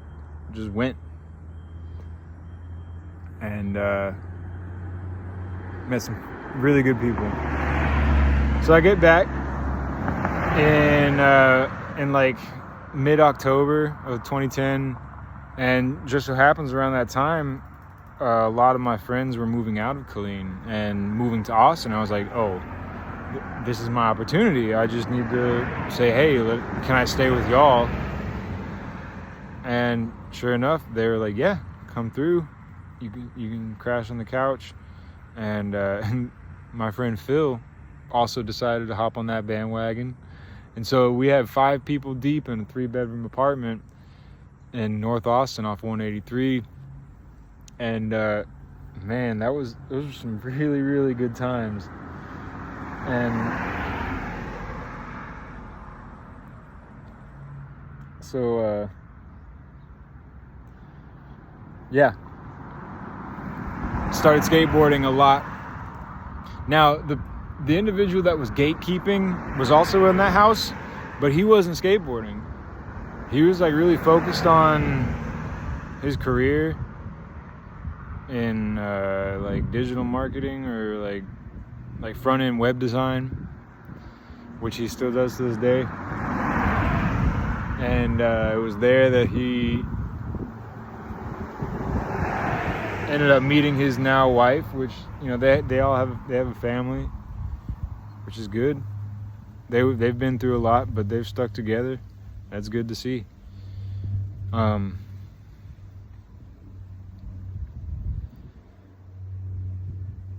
[SPEAKER 1] just went. And met some really good people. So I get back in like mid-October of 2010, and just so happens around that time, a lot of my friends were moving out of Killeen and moving to Austin. I was like, oh, this is my opportunity. I just need to say, hey, can I stay with y'all? And sure enough, they were like, yeah, come through. You can crash on the couch. And my friend Phil also decided to hop on that bandwagon. And so we had 5 people deep in a 3-bedroom apartment in North Austin off 183. And man, those were some really, really good times. And so yeah, started skateboarding a lot. Now the individual that was gatekeeping was also in that house, but he wasn't skateboarding. He was like really focused on his career in like digital marketing, or like front-end web design, which he still does to this day. And it was there that he ended up meeting his now wife, which, you know, they have a family, which is good. They've been through a lot, but they've stuck together. That's good to see.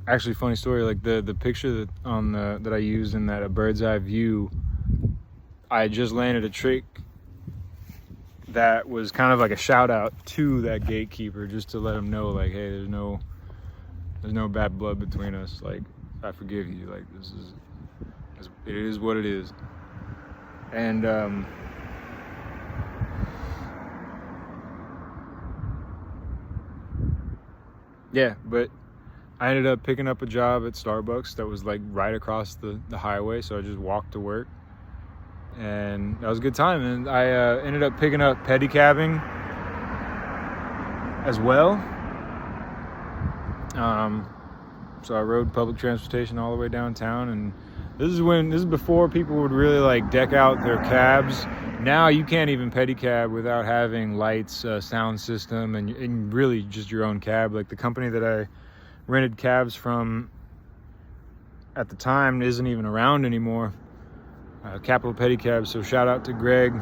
[SPEAKER 1] Actually, funny story, like the picture that I used in that a bird's eye view, I just landed a trick that was kind of like a shout out to that gatekeeper, just to let him know, like, hey, there's no bad blood between us. Like, I forgive you. Like, it is what it is. And yeah, but I ended up picking up a job at Starbucks that was like right across the highway, so I just walked to work, and that was a good time. And I ended up picking up pedicabbing as well. So I rode public transportation all the way downtown, and this is before people would really like deck out their cabs. Now you can't even pedicab without having lights, sound system, and really just your own cab. Like the company that I rented cabs from at the time isn't even around anymore. Capital Pedicab, so shout out to Greg.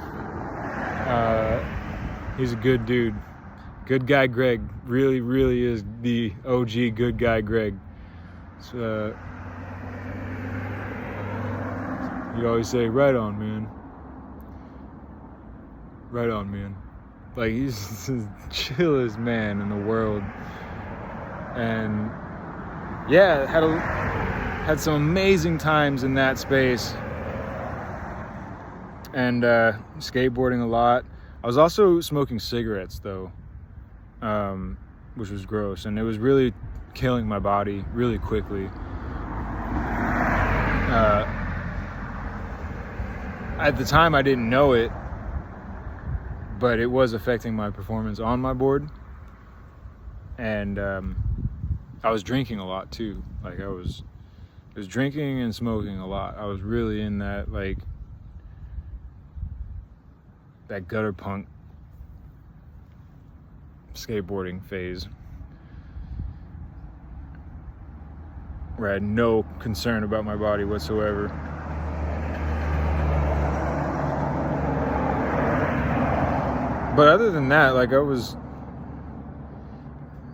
[SPEAKER 1] He's a good dude. Good guy Greg. Really, really is the OG good guy Greg. So, you always say, right on, man. Right on, man. Like, he's the chillest man in the world. And yeah, had some amazing times in that space. And skateboarding a lot. I was also smoking cigarettes though, which was gross, and it was really killing my body really quickly. At the time I didn't know it, but it was affecting my performance on my board. And I was drinking a lot too. Like I was drinking and smoking a lot. I was really in that like that gutter punk skateboarding phase where I had no concern about my body whatsoever. But other than that, like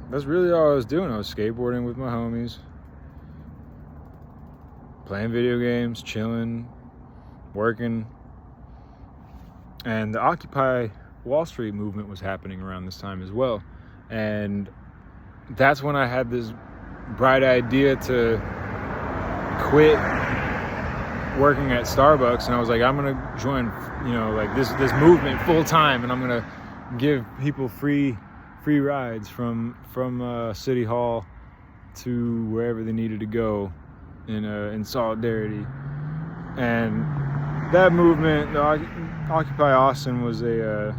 [SPEAKER 1] that's really all I was doing. I was skateboarding with my homies, playing video games, chilling, working. And the Occupy Wall Street movement was happening around this time as well. And that's when I had this bright idea to quit working at Starbucks. And I was like, I'm going to join, like this movement full time. And I'm going to give people free rides from City Hall to wherever they needed to go in solidarity. And that movement, the Occupy Austin, was it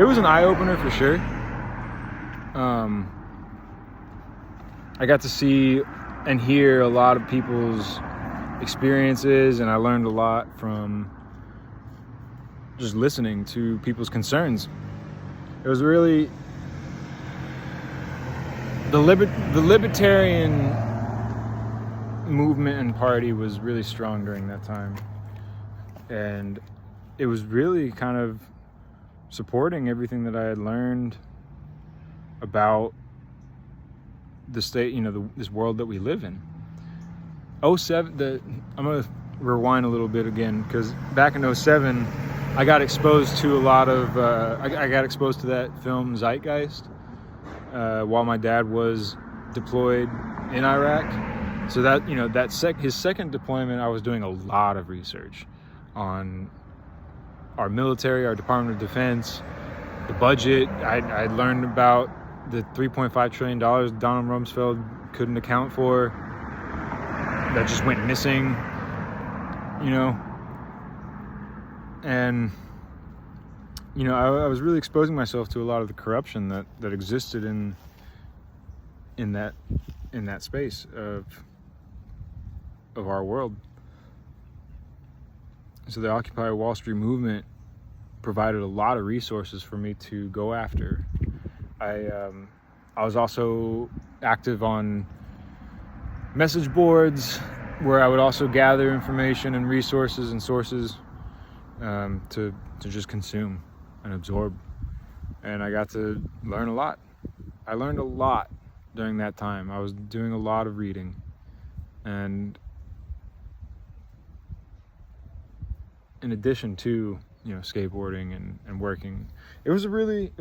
[SPEAKER 1] was an eye-opener for sure. I got to see and hear a lot of people's experiences, and I learned a lot from just listening to people's concerns. It was really the libertarian movement and party was really strong during that time, and it was really kind of supporting everything that I had learned about the state, this world that we live in. 07, I'm gonna rewind a little bit again, because back in 07 I got exposed to a lot of I got exposed to that film Zeitgeist while my dad was deployed in Iraq. So that his second deployment, I was doing a lot of research on our military, our Department of Defense, the budget. I learned about the $3.5 trillion Donald Rumsfeld couldn't account for, that just went missing, and I was really exposing myself to a lot of the corruption that existed in that space of our world. So the Occupy Wall Street movement provided a lot of resources for me to go after. I was also active on message boards where I would also gather information and resources and sources to just consume and absorb. And I got to learn a lot. I learned a lot during that time. I was doing a lot of reading, and in addition to, you know, skateboarding and working, it was a really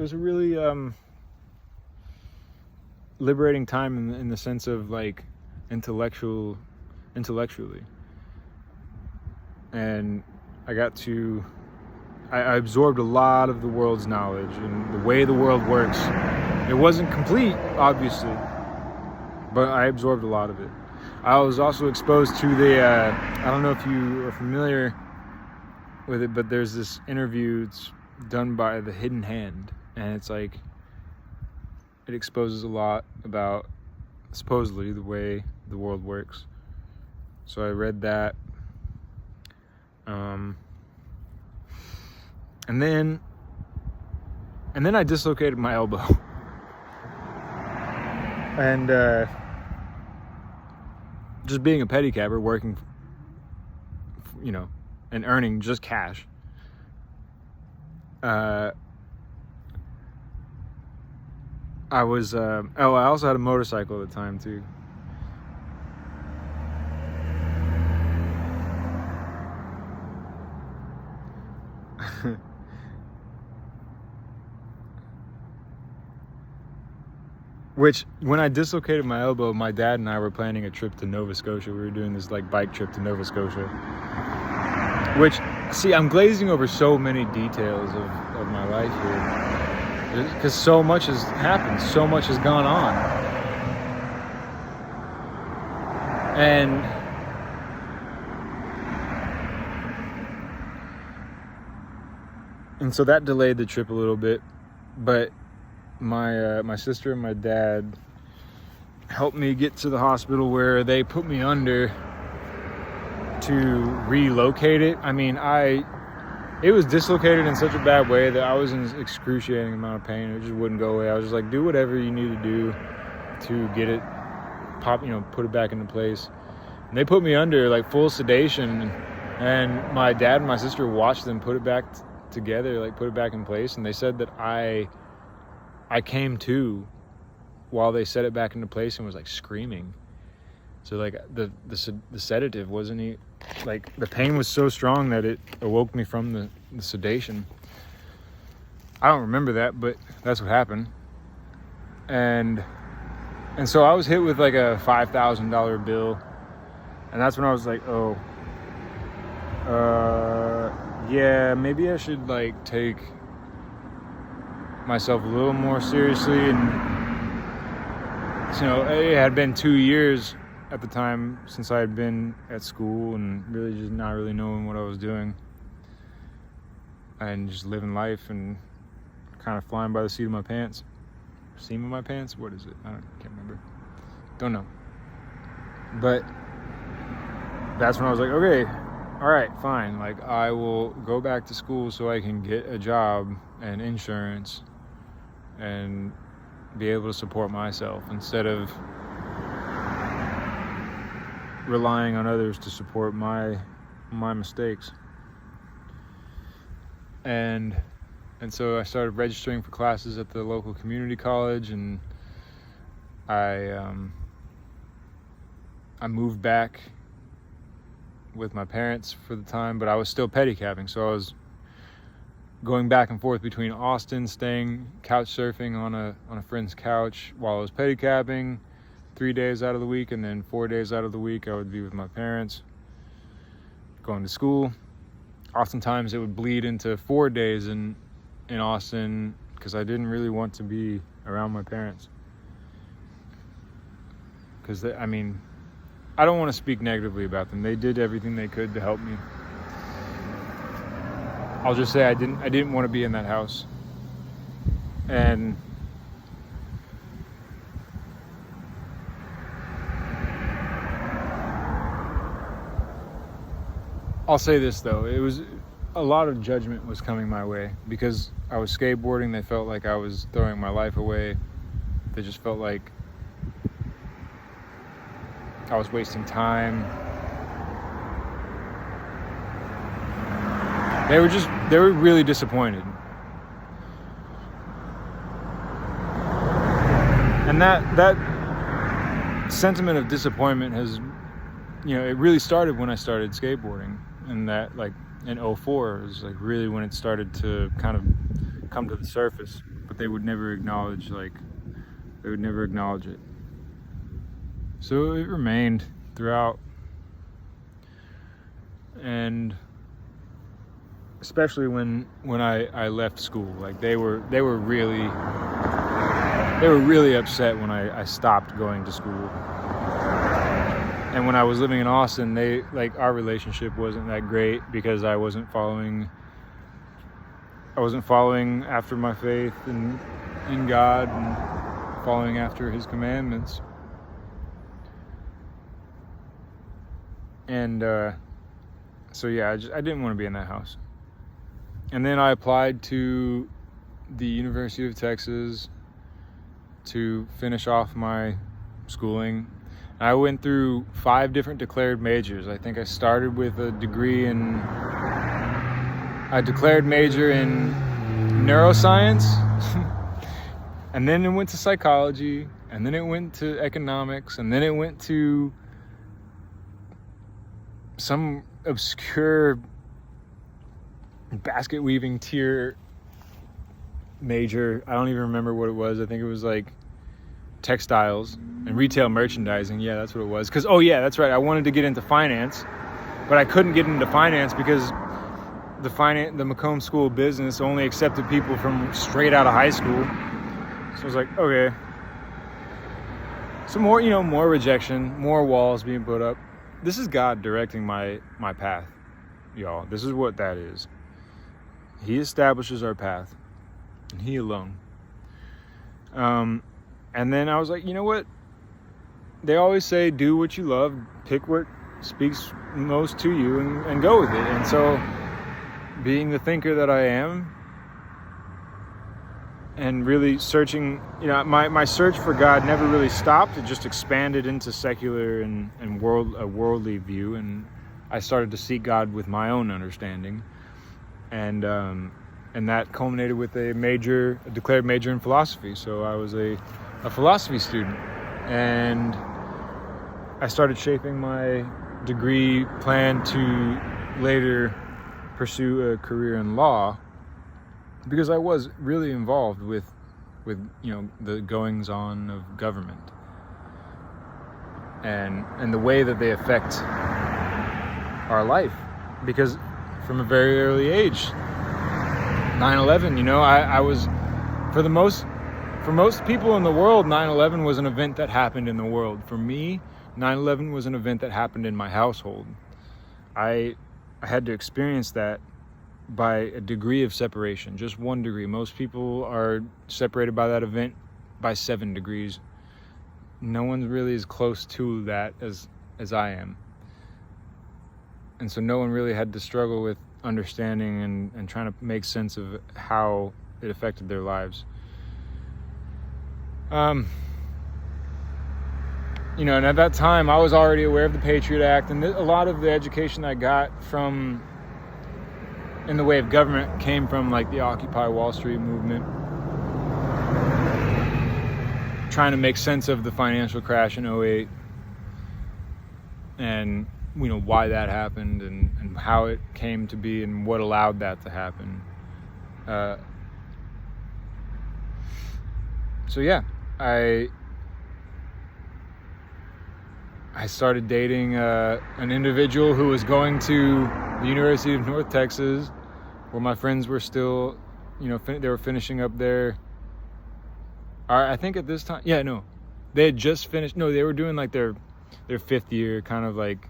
[SPEAKER 1] liberating time in the sense of like intellectually, and I absorbed a lot of the world's knowledge and the way the world works. It wasn't complete, obviously, but I absorbed a lot of it. I was also exposed to I don't know if you are familiar with it, but there's this interview, it's done by The Hidden Hand, and it's like, it exposes a lot about supposedly the way the world works. So I read that, and then I dislocated my elbow. And just being a pedicabber, working, you know, and earning just cash, I also had a motorcycle at the time too. Which, when I dislocated my elbow, my dad and I were planning a trip to Nova Scotia. We were doing this like bike trip to Nova Scotia. Which, see, I'm glazing over so many details of my life here, because so much has happened, so much has gone on. And so that delayed the trip a little bit, but my sister and my dad helped me get to the hospital, where they put me under to relocate it. I mean, it was dislocated in such a bad way that I was in excruciating amount of pain. It just wouldn't go away. I was just like, do whatever you need to do to get it put it back into place. And they put me under like full sedation, and my dad and my sister watched them put it back together, like put it back in place. And they said that I came to while they set it back into place and was like screaming. So like the sedative wasn't like, the pain was so strong that it awoke me from the sedation. I don't remember that, but that's what happened. And so I was hit with like a $5,000 bill, and that's when I was like, oh, yeah, maybe I should like take myself a little more seriously. And it had been 2 years at the time since I had been at school, and really just not really knowing what I was doing, and just living life and kind of flying by the seat of my pants. Seam of my pants? What is it? I can't remember. Don't know. But that's when I was like, okay, all right, fine. Like, I will go back to school so I can get a job and insurance and be able to support myself, instead of relying on others to support my mistakes. And so I started registering for classes at the local community college, and I moved back with my parents for the time, but I was still pedicabbing, so I was going back and forth between Austin, staying couch surfing on a friend's couch while I was pedicabbing 3 days out of the week, and then 4 days out of the week I would be with my parents going to school. Oftentimes it would bleed into 4 days in Austin, because I didn't really want to be around my parents, because I don't want to speak negatively about them. They did everything they could to help me. I'll just say I didn't want to be in that house. And I'll say this though, it was a lot of judgment was coming my way, because I was skateboarding. They felt like I was throwing my life away. They just felt like I was wasting time. They were really disappointed. And that sentiment of disappointment has, it really started when I started skateboarding, and that like in 04 was like really when it started to kind of come to the surface, but they would never acknowledge it. So it remained throughout, and especially when I left school, like they were really upset when I stopped going to school. And when I was living in Austin, our relationship wasn't that great because I wasn't following after my faith in God and following after His commandments. And so yeah, I didn't want to be in that house. And then I applied to the University of Texas to finish off my schooling. I went through 5 different declared majors. I think I started with a declared major in neuroscience, and then it went to psychology, and then it went to economics, and then it went to some obscure basket weaving tier major. I don't even remember what it was. I think it was like textiles and retail merchandising. Yeah, that's what it was. Because, oh yeah, that's right. I wanted to get into finance, but I couldn't get into finance because the Macomb School of Business only accepted people from straight out of high school. So I was like, okay. So more rejection, more walls being put up. This is God directing my path, y'all. This is what that is. He establishes our path, and He alone. And then I was like, you know what? They always say, do what you love, pick what speaks most to you, and go with it. And so, being the thinker that I am, and really searching, my search for God never really stopped. It just expanded into secular and a worldly view, and I started to seek God with my own understanding, and that culminated with a declared major in philosophy. So I was a philosophy student, and I started shaping my degree plan to later pursue a career in law, because I was really involved with the goings on of government and the way that they affect our life. Because from a very early age, 9/11, I was, for most people in the world, 9/11 was an event that happened in the world. For me, 9/11 was an event that happened in my household. I had to experience that by a degree of separation, just 1 degree. Most people are separated by that event by 7 degrees. No one's really as close to that as I am. And so no one really had to struggle with understanding and trying to make sense of how it affected their lives. And at that time, I was already aware of the Patriot Act, and a lot of the education I got in the way of government came from like the Occupy Wall Street movement, trying to make sense of the financial crash in 2008, and why that happened and how it came to be and what allowed that to happen. So yeah, I started dating an individual who was going to the University of North Texas, where my friends were still, they were finishing up I think at this time, they had just finished, they were doing like their 5th year, kind of like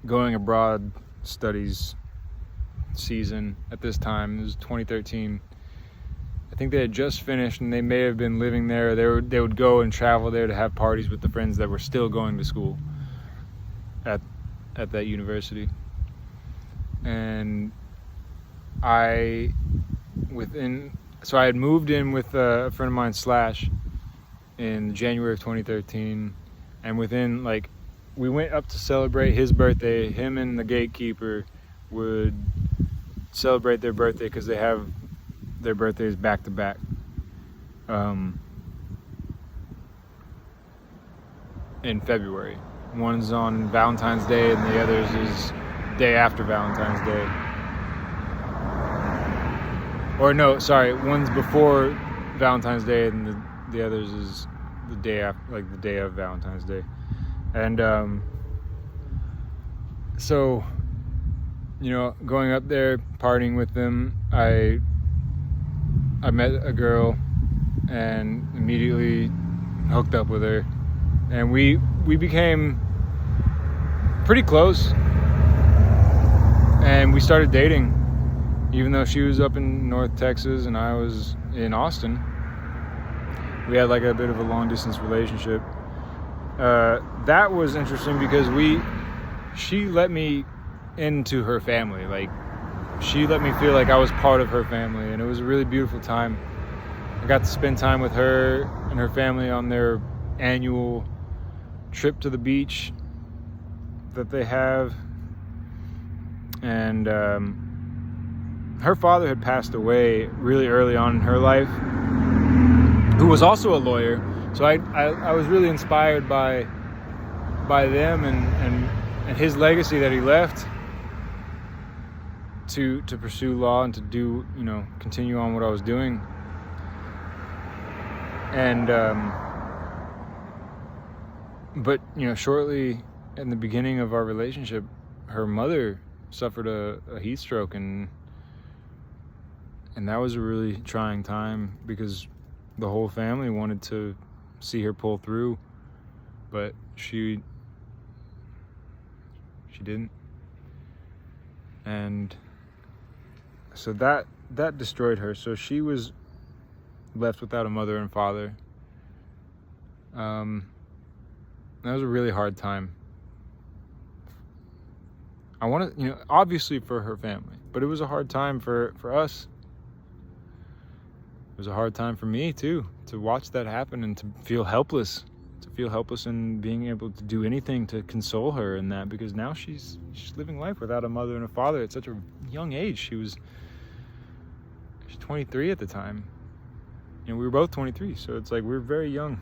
[SPEAKER 1] going abroad studies season at this time. It was 2013. I think they had just finished, and they may have been living there. They would go and travel there to have parties with the friends that were still going to school at that university. And I had moved in with a friend of mine, Slash, in January of 2013, and we went up to celebrate his birthday. Him and the gatekeeper would celebrate their birthday because they have their birthdays back to back. in February. One's on Valentine's Day and the other's is day after Valentine's Day. Or no, sorry, one's before Valentine's Day and the other's is the day after, like the day of Valentine's Day. And so, you know, going up there, partying with them, I met a girl and immediately hooked up with her, and we became pretty close, and we started dating, even though she was up in North Texas and I was in Austin. We had like a bit of a long distance relationship. That was interesting because she let me into her family. Like, she let me feel like I was part of her family, and it was a really beautiful time. I got to spend time with her and her family on their annual trip to the beach that they have. And her father had passed away really early on in her life, who was also a lawyer. So I was really inspired by them and his legacy that he left to pursue law and to do, you know, continue on what I was doing. And but, you know, shortly in the beginning of our relationship, her mother suffered a heat stroke, and that was a really trying time because the whole family wanted to see her pull through, but she didn't. And so that destroyed her. So she was left without a mother and father. That was a really hard time. I want to, you know, obviously for her family, but it was a hard time for us. It was a hard time for me too, to watch that happen and to feel helpless in being able to do anything to console her in that, because now she's living life without a mother and a father at such a young age. She's 23 at the time, and we were both 23, so it's like we were very young.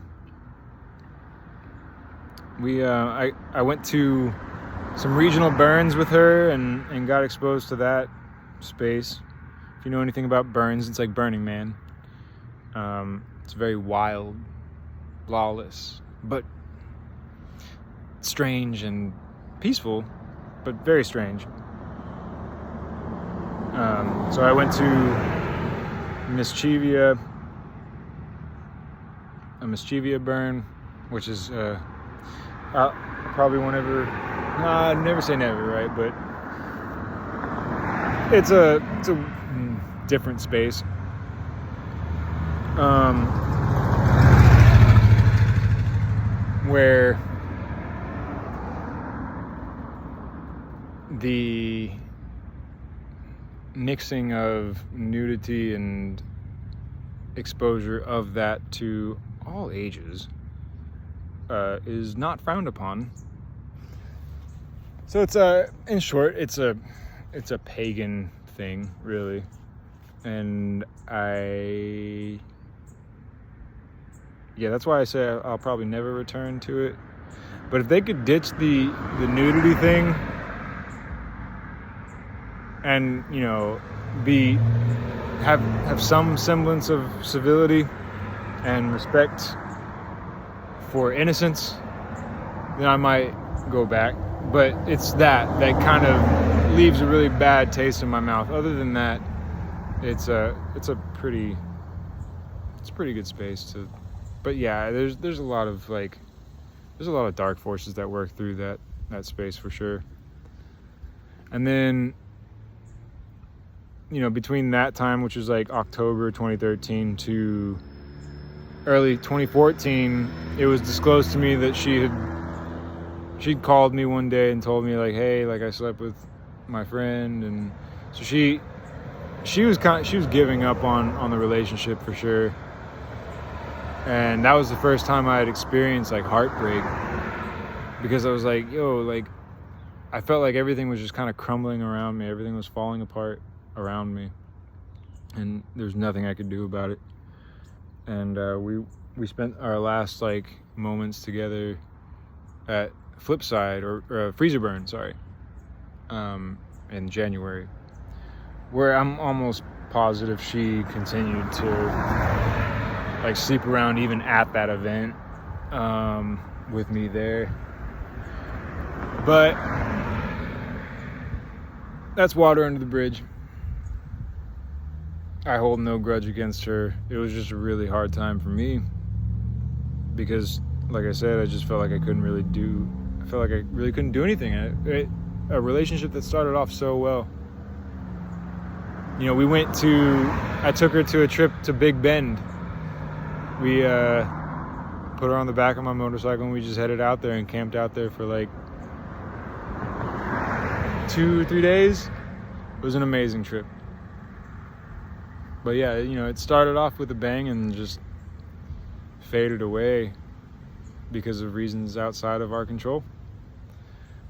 [SPEAKER 1] I went to some regional burns with her and got exposed to that space. If you know anything about burns, it's like Burning Man. It's very wild, lawless, but strange and peaceful, but very strange. So I went to a Mischivia burn, which is probably won't ever, never say never, right? But it's a different space. Where the mixing of nudity and exposure of that to all ages is not frowned upon. So it's in short, it's a pagan thing, really. And that's why I say I'll probably never return to it. But if they could ditch the nudity thing and, you know, have some semblance of civility and respect for innocence, then I might go back. But it's that kind of leaves a really bad taste in my mouth. Other than that, it's a pretty good space to. But yeah, there's a lot of dark forces that work through that space for sure. And then, you know, between that time, which was like October 2013 to early 2014, it was disclosed to me that she'd called me one day and told me like, hey, like I slept with my friend, and so she was giving up on the relationship for sure. And that was the first time I had experienced like heartbreak, because I was like, yo, like I felt like everything was just kind of crumbling around me. Everything was falling apart around me, and there's nothing I could do about it. And we spent our last like moments together at Flipside or Freezer Burn, sorry, in January, where I'm almost positive she continued to like sleep around even at that event with me there. But that's water under the bridge. I hold no grudge against her. It was just a really hard time for me because, like I said, I just felt like I really couldn't do anything. A relationship that started off so well. You know, I took her to a trip to Big Bend. We put her on the back of my motorcycle and we just headed out there and camped out there for like 2 or 3 days. It was an amazing trip. But yeah, you know, it started off with a bang and just faded away because of reasons outside of our control.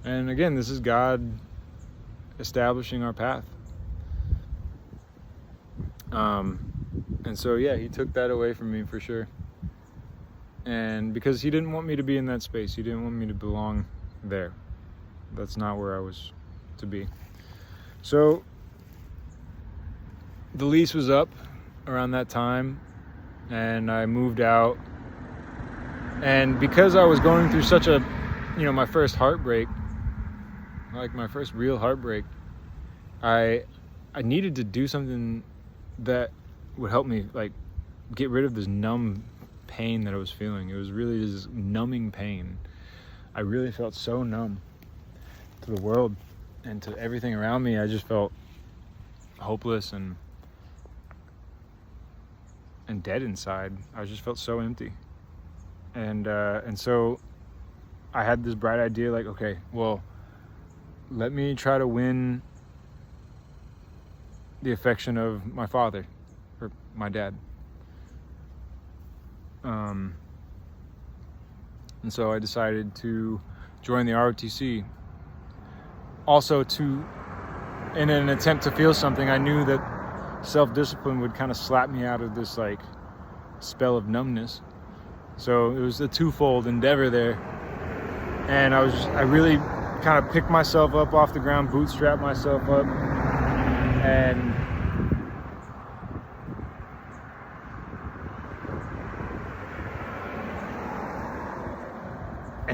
[SPEAKER 1] And again, this is God establishing our path. And so yeah, he took that away from me for sure. And because he didn't want me to be in that space, he didn't want me to belong there. That's not where I was to be. So the lease was up around that time and I moved out. And because I was going through such a, you know, my first heartbreak, like my first real heartbreak, I needed to do something that would help me like get rid of this numb pain that I was feeling. It was really this numbing pain. I really felt so numb to the world and to everything around me. I just felt hopeless and dead inside. I just felt so empty. And so I had this bright idea, like, okay, well, let me try to win the affection of my father, or my dad. And so I decided to join the ROTC. Also in an attempt to feel something, I knew that self-discipline would kind of slap me out of this like spell of numbness. So it was a twofold endeavor there. And I really kind of picked myself up off the ground, bootstrapped myself up, and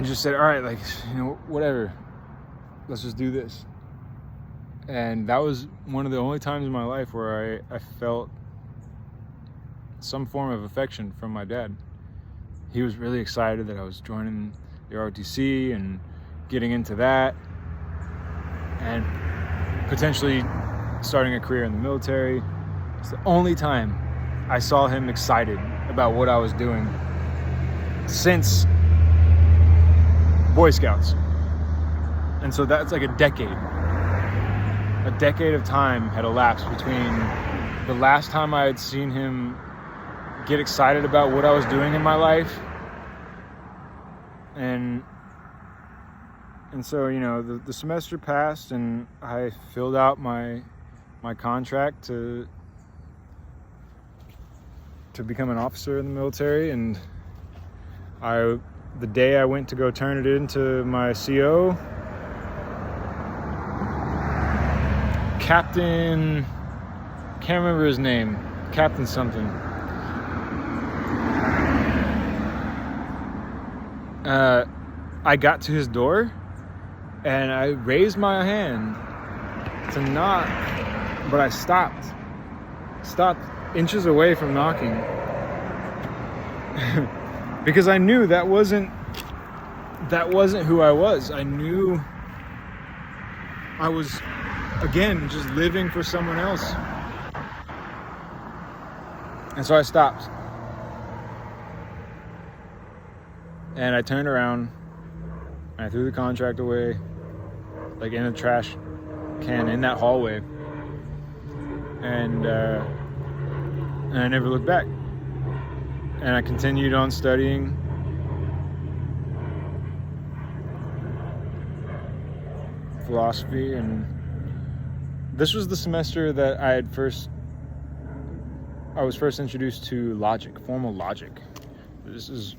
[SPEAKER 1] just said, all right, like, you know, whatever, let's just do this. And that was one of the only times in my life where I felt some form of affection from my dad. He was really excited that I was joining the ROTC and getting into that and potentially starting a career in the military. It's the only time I saw him excited about what I was doing since Boy Scouts. And so that's like a decade of time had elapsed between the last time I had seen him get excited about what I was doing in my life and so, you know, the semester passed and I filled out my contract to become an officer in the military. And the day I went to go turn it into my CO, Captain, can't remember his name, Captain something. I got to his door and I raised my hand to knock, but I stopped inches away from knocking because I knew that wasn't who I was. I knew I was, again, just living for someone else. And so I stopped. And I turned around and I threw the contract away, like in a trash can in that hallway. And I never looked back. And I continued on studying. Philosophy, and this was the semester that I was first introduced to logic, formal logic. This is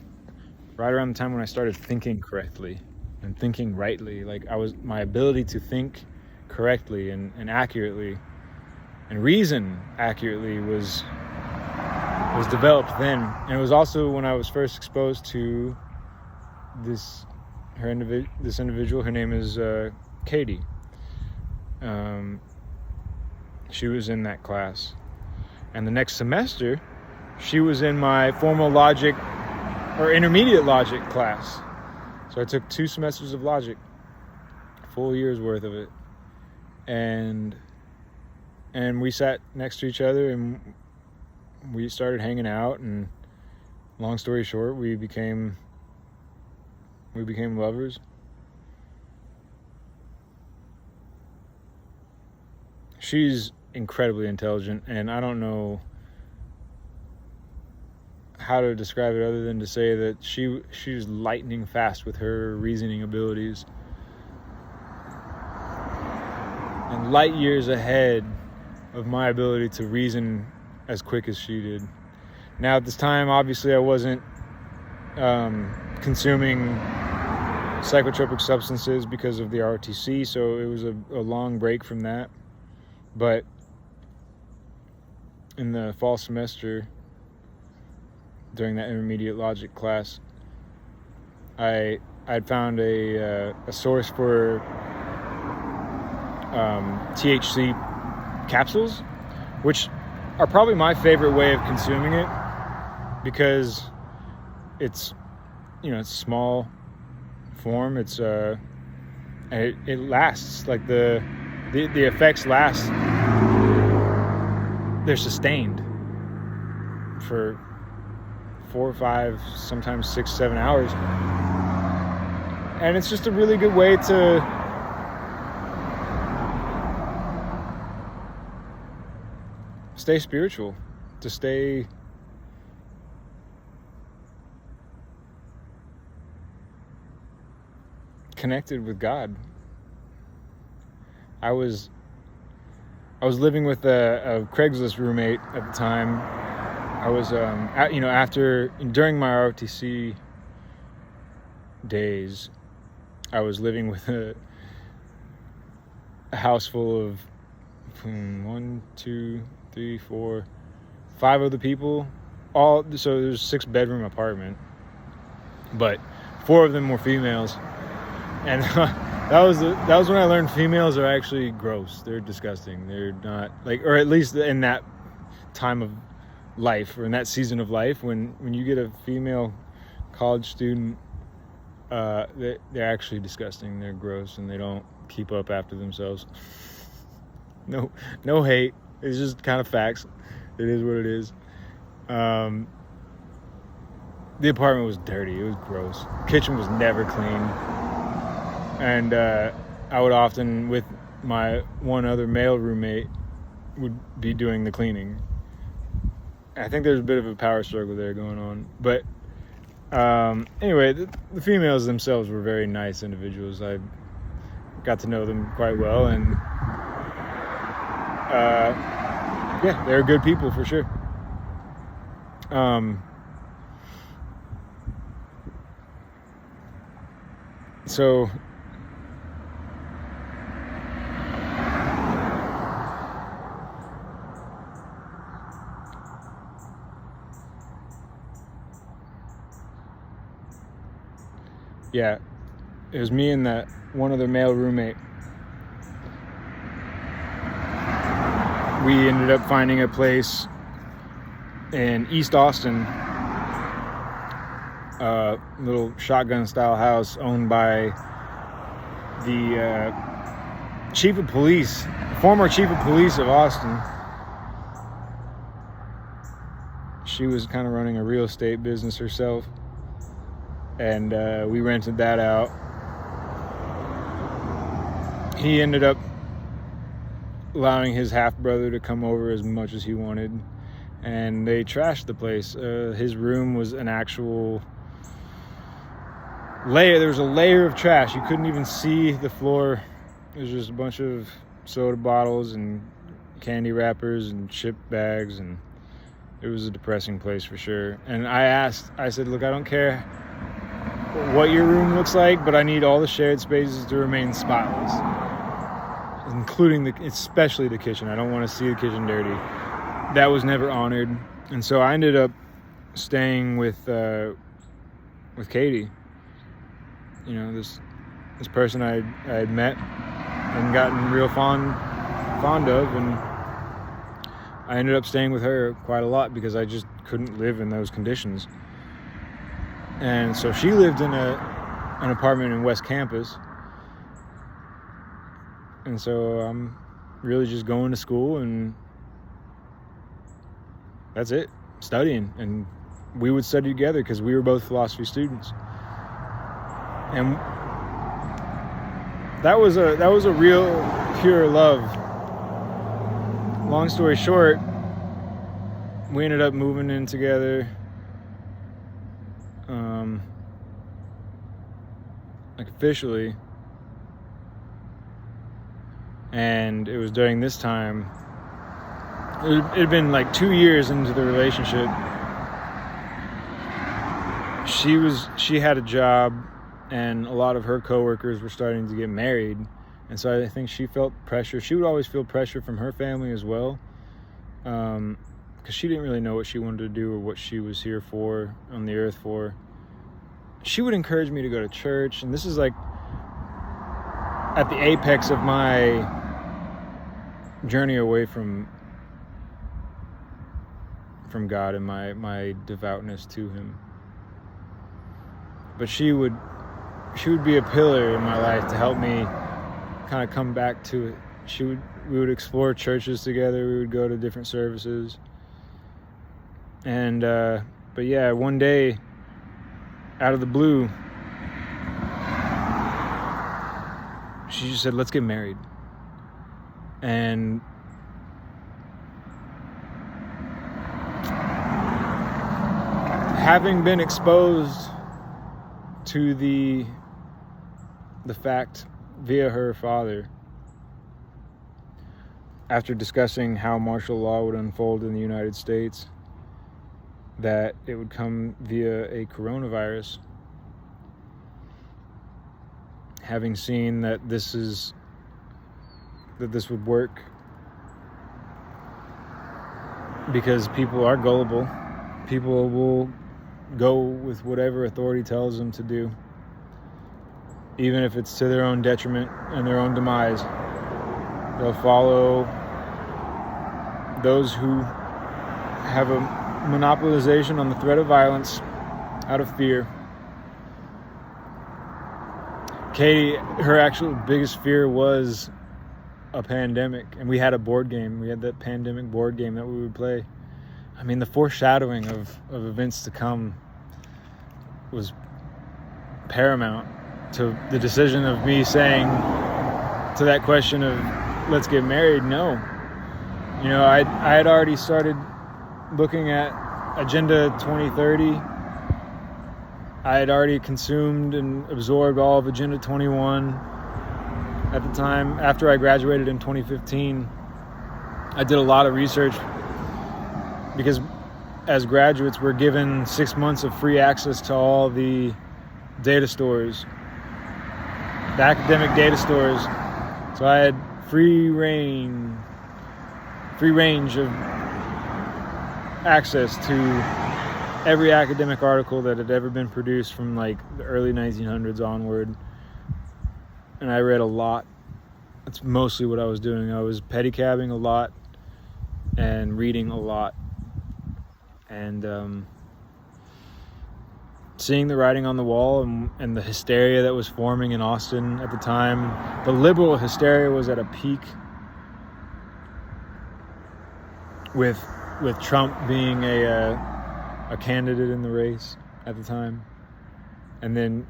[SPEAKER 1] right around the time when I started thinking correctly. and thinking rightly. Like my ability to think correctly and accurately and reason accurately was developed then. And it was also when I was first exposed to this individual. Her name is Katie. She was in that class, and the next semester she was in my formal logic or intermediate logic class. So I took 2 semesters of logic, full year's worth of it, and we sat next to each other and we started hanging out, and long story short, we became lovers. She's incredibly intelligent, and I don't know how to describe it other than to say that she's lightning fast with her reasoning abilities, and light years ahead of my ability to reason as quick as she did. Now at this time, obviously I wasn't consuming psychotropic substances because of the ROTC, so it was a long break from that. But in the fall semester, during that intermediate logic class, I'd found a source for THC capsules, which are probably my favorite way of consuming it, because it's small form. It's and it lasts, like the effects last. They're sustained for 4 or 5, sometimes 6, 7 hours, and it's just a really good way to stay spiritual, to stay connected with God. I was living with a Craigslist roommate at the time. I was during my ROTC days, I was living with a house full of 1, 2, 3, 4, 5 other people. So there's a 6-bedroom apartment, but 4 of them were females, and that was when I learned females are actually gross. They're disgusting. They're not or at least in that time of life, or in that season of life, when you get a female college student, they're actually disgusting. They're gross, and they don't keep up after themselves. No hate. It's just kind of facts. It is what it is. The apartment was dirty. It was gross. The kitchen was never clean. And I would often, with my one other male roommate, would be doing the cleaning. I think there's a bit of a power struggle there going on. But anyway, the females themselves were very nice individuals. I got to know them quite well, and they're good people for sure. So yeah, it was me and that one other male roommate. We ended up finding a place in East Austin, a little shotgun style house owned by the former chief of police of Austin. She was kind of running a real estate business herself, and we rented that out. He ended up allowing his half-brother to come over as much as he wanted, and they trashed the place. His room was an actual layer. There was a layer of trash. You couldn't even see the floor. It was just a bunch of soda bottles and candy wrappers and chip bags, and it was a depressing place for sure. And I said, look, I don't care what your room looks like, but I need all the shared spaces to remain spotless, including especially the kitchen. I don't want to see the kitchen dirty. That was never honored, and so I ended up staying with Katie. You know, this person I had met and gotten real fond of, and I ended up staying with her quite a lot because I just couldn't live in those conditions. And so she lived in an apartment in West Campus, and so I'm really just going to school, and that's it, studying. And we would study together because we were both philosophy students. And that was a real pure love. Long story short, we ended up moving in together, like officially. And it was during this time, it had been like 2 years into the relationship. She had a job, and a lot of her coworkers were starting to get married, and so I think she felt pressure. She would always feel pressure from her family as well, because she didn't really know what she wanted to do or what she was here for, on the earth for. She would encourage me to go to church, and this is like at the apex of my journey away from God and my devoutness to Him. But she would be a pillar in my life to help me kind of come back to it. We would explore churches together. We would go to different services. And but yeah, one day, out of the blue, she just said, "Let's get married." And having been exposed to the fact via her father, after discussing how martial law would unfold in the United States, that it would come via a coronavirus, having seen that this would work because people are gullible. People will go with whatever authority tells them to do, even if it's to their own detriment and their own demise. They'll follow those who have a monopolization on the threat of violence out of fear. Katie, her actual biggest fear was a pandemic, and we had a board game. We had that pandemic board game that we would play. I mean, the foreshadowing of events to come was paramount to the decision of me saying to that question of let's get married, no. You know, I had already started looking at Agenda 2030. I had already consumed and absorbed all of Agenda 21 at the time. After I graduated in 2015, I did a lot of research because as graduates, we're given 6 months of free access to all the data stores, the academic data stores. So I had free range of access to every academic article that had ever been produced from like the early 1900s onward. And I read a lot. That's mostly what I was doing. I was pedicabbing a lot and reading a lot. And seeing the writing on the wall and the hysteria that was forming in Austin at the time. The liberal hysteria was at a peak with Trump being a candidate in the race at the time, and then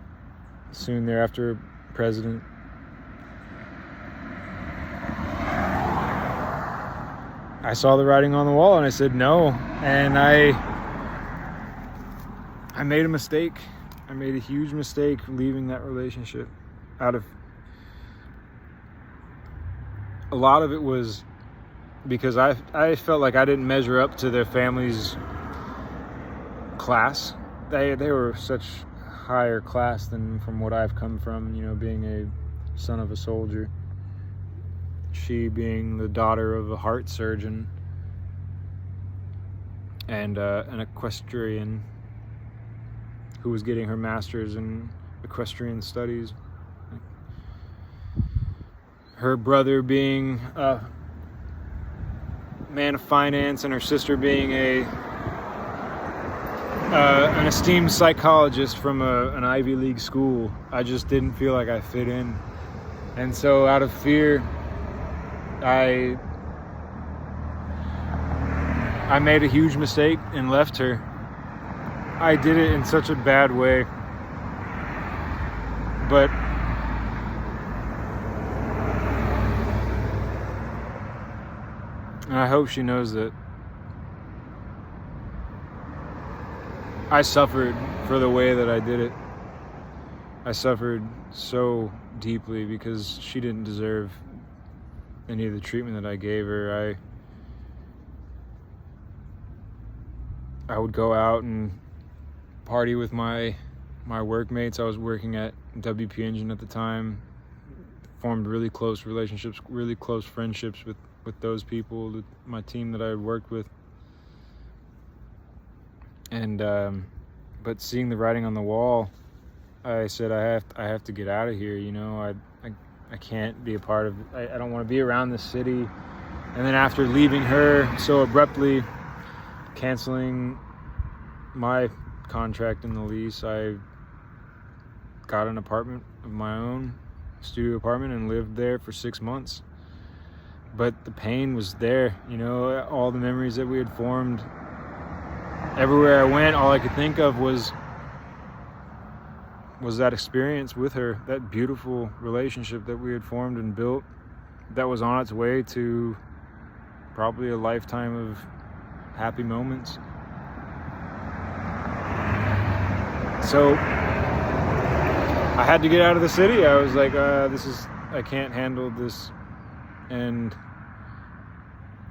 [SPEAKER 1] soon thereafter president. I saw the writing on the wall and I said no, and I made a mistake. I made a huge mistake leaving that relationship. A lot of it was because I felt like I didn't measure up to their family's class. They were such higher class than from what I've come from, being a son of a soldier. She being the daughter of a heart surgeon and an equestrian who was getting her master's in equestrian studies. Her brother being a man of finance, and her sister being an esteemed psychologist from an Ivy League school. I just didn't feel like I fit in. And so out of fear, I made a huge mistake and left her. I did it in such a bad way. But I hope she knows that I suffered for the way that I did it. I suffered so deeply because she didn't deserve any of the treatment that I gave her. I would go out and party with my workmates. I was working at WP Engine at the time. Formed really close relationships, really close friendships with those people, my team that I had worked with. And but seeing the writing on the wall, I said I have to get out of here. I can't be a part of. I don't want to be around this city. And then after leaving her so abruptly, canceling my contract in the lease, I got an apartment of my own, studio apartment, and lived there for 6 months. But the pain was there, all the memories that we had formed. Everywhere I went, all I could think of was that experience with her, that beautiful relationship that we had formed and built, that was on its way to probably a lifetime of happy moments. So I had to get out of the city. I was like, I can't handle this. And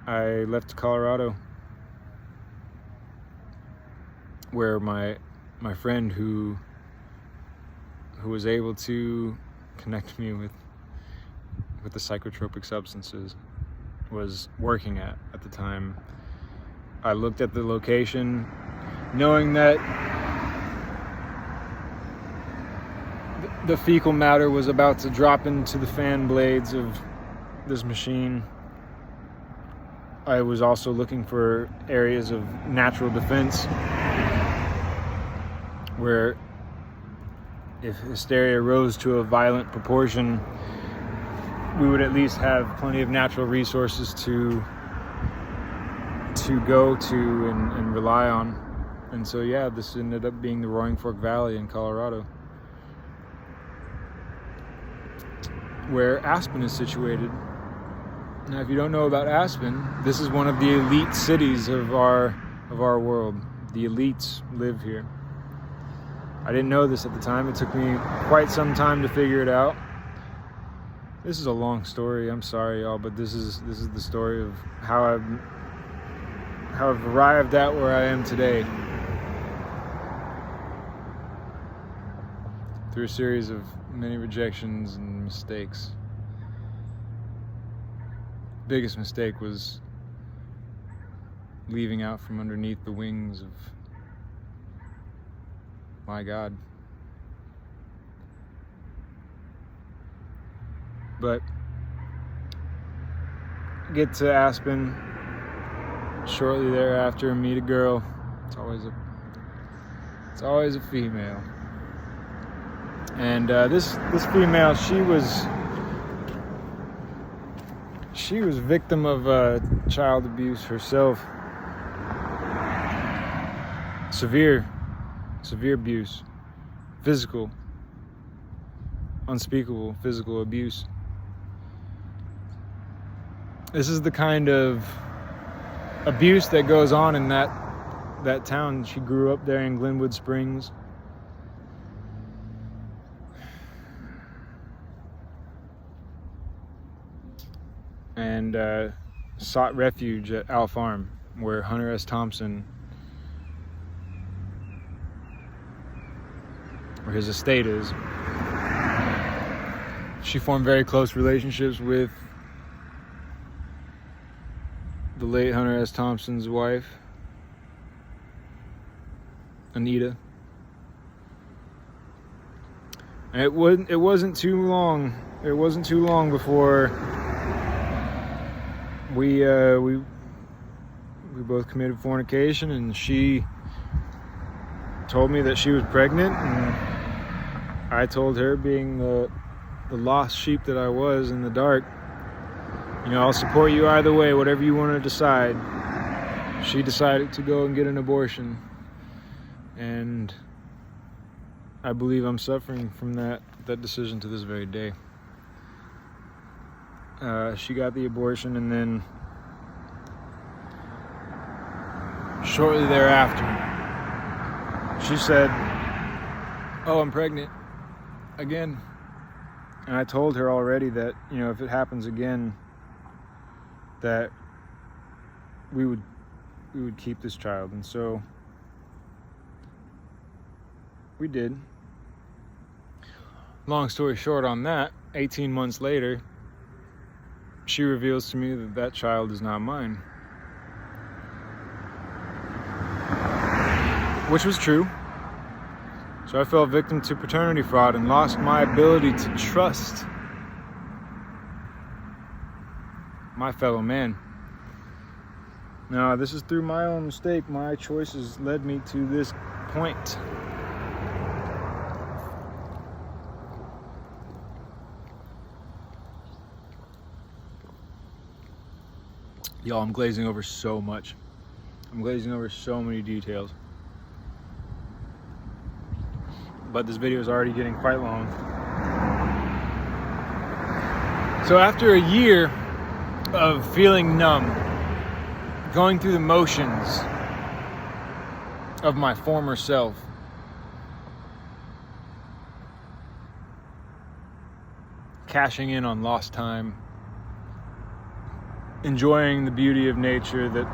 [SPEAKER 1] I left Colorado, where my friend who was able to connect me with the psychotropic substances was working at the time. I looked at the location, knowing that the fecal matter was about to drop into the fan blades of this machine. I was also looking for areas of natural defense where if hysteria rose to a violent proportion, we would at least have plenty of natural resources to go to and rely on. And so this ended up being the Roaring Fork Valley in Colorado, where Aspen is situated. Now, if you don't know about Aspen, this is one of the elite cities of our world. The elites live here. I didn't know this at the time. It took me quite some time to figure it out. This is a long story. I'm sorry, y'all, but this is the story of how I've arrived at where I am today, through a series of many rejections and mistakes. Biggest mistake was leaving out from underneath the wings of my God. But get to Aspen shortly thereafter and meet a girl. It's always a female. And this female, she was victim of child abuse herself. Severe abuse, physical, unspeakable physical abuse. This is the kind of abuse that goes on in that town. She grew up there in Glenwood Springs. And sought refuge at Owl Farm, where Hunter S. Thompson or his estate is. She formed very close relationships with the late Hunter S. Thompson's wife, Anita. And it wasn't too long. It wasn't too long before we both committed fornication, and she told me that she was pregnant, and I told her, being the lost sheep that I was in the dark, I'll support you either way, whatever you want to decide. She decided to go and get an abortion, and I believe I'm suffering from that decision to this very day. She got the abortion, and then shortly thereafter, she said, "Oh, I'm pregnant again." And I told her already that, if it happens again, that we would keep this child. And so we did. Long story short on that, 18 months later, she reveals to me that child is not mine. Which was true. So I fell victim to paternity fraud and lost my ability to trust my fellow man. Now, this is through my own mistake. My choices led me to this point. Y'all, I'm glazing over so much. I'm glazing over so many details. But this video is already getting quite long. So after a year of feeling numb, going through the motions of my former self, cashing in on lost time, enjoying the beauty of nature that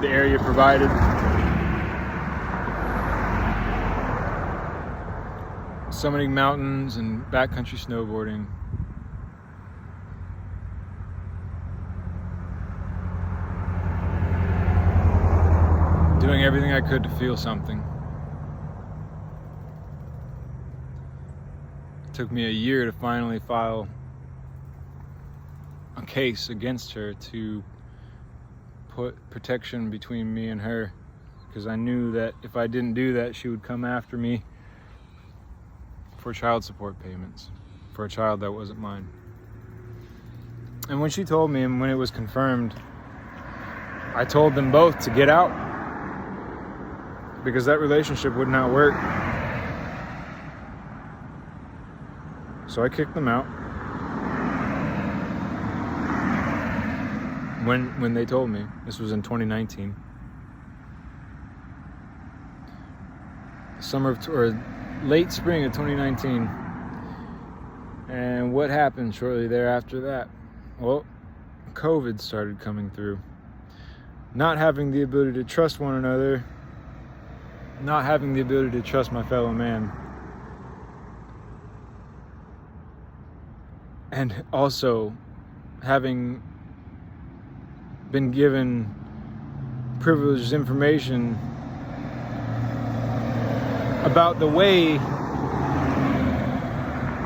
[SPEAKER 1] the area provided, summiting mountains and backcountry snowboarding, doing everything I could to feel something. It took me a year to finally file a case against her to put protection between me and her, because I knew that if I didn't do that, she would come after me for child support payments for a child that wasn't mine. And when she told me, and when it was confirmed, I told them both to get out, because that relationship would not work. So I kicked them out when they told me. This was in 2019. Late spring of 2019. And what happened shortly thereafter that? Well, COVID started coming through. Not having the ability to trust one another, not having the ability to trust my fellow man, and also having been given privileged information about the way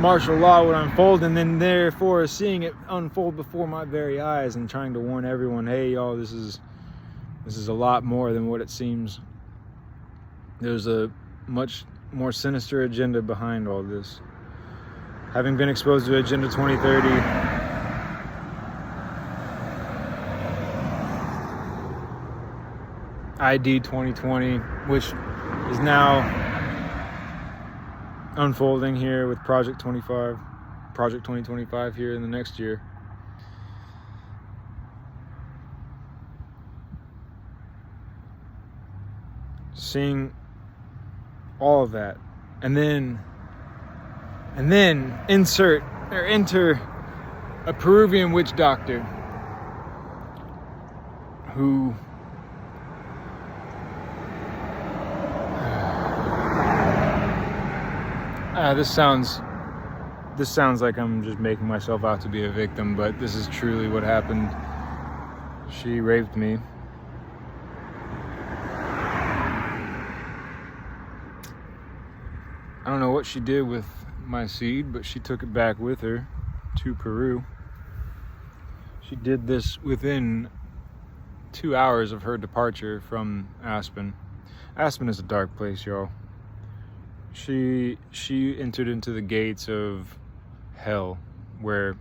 [SPEAKER 1] martial law would unfold, and then therefore seeing it unfold before my very eyes and trying to warn everyone, hey y'all, this is a lot more than what it seems. There's a much more sinister agenda behind all this. Having been exposed to Agenda 2030, ID 2020, which is now unfolding here with Project 2025 here in the next year. Seeing all of that, and then enter a Peruvian witch doctor who This sounds like I'm just making myself out to be a victim, but this is truly what happened. She raped me. I don't know what she did with my seed, but she took it back with her to Peru. She did this within 2 hours of her departure from Aspen. Aspen is a dark place, y'all. She entered into the gates of hell, where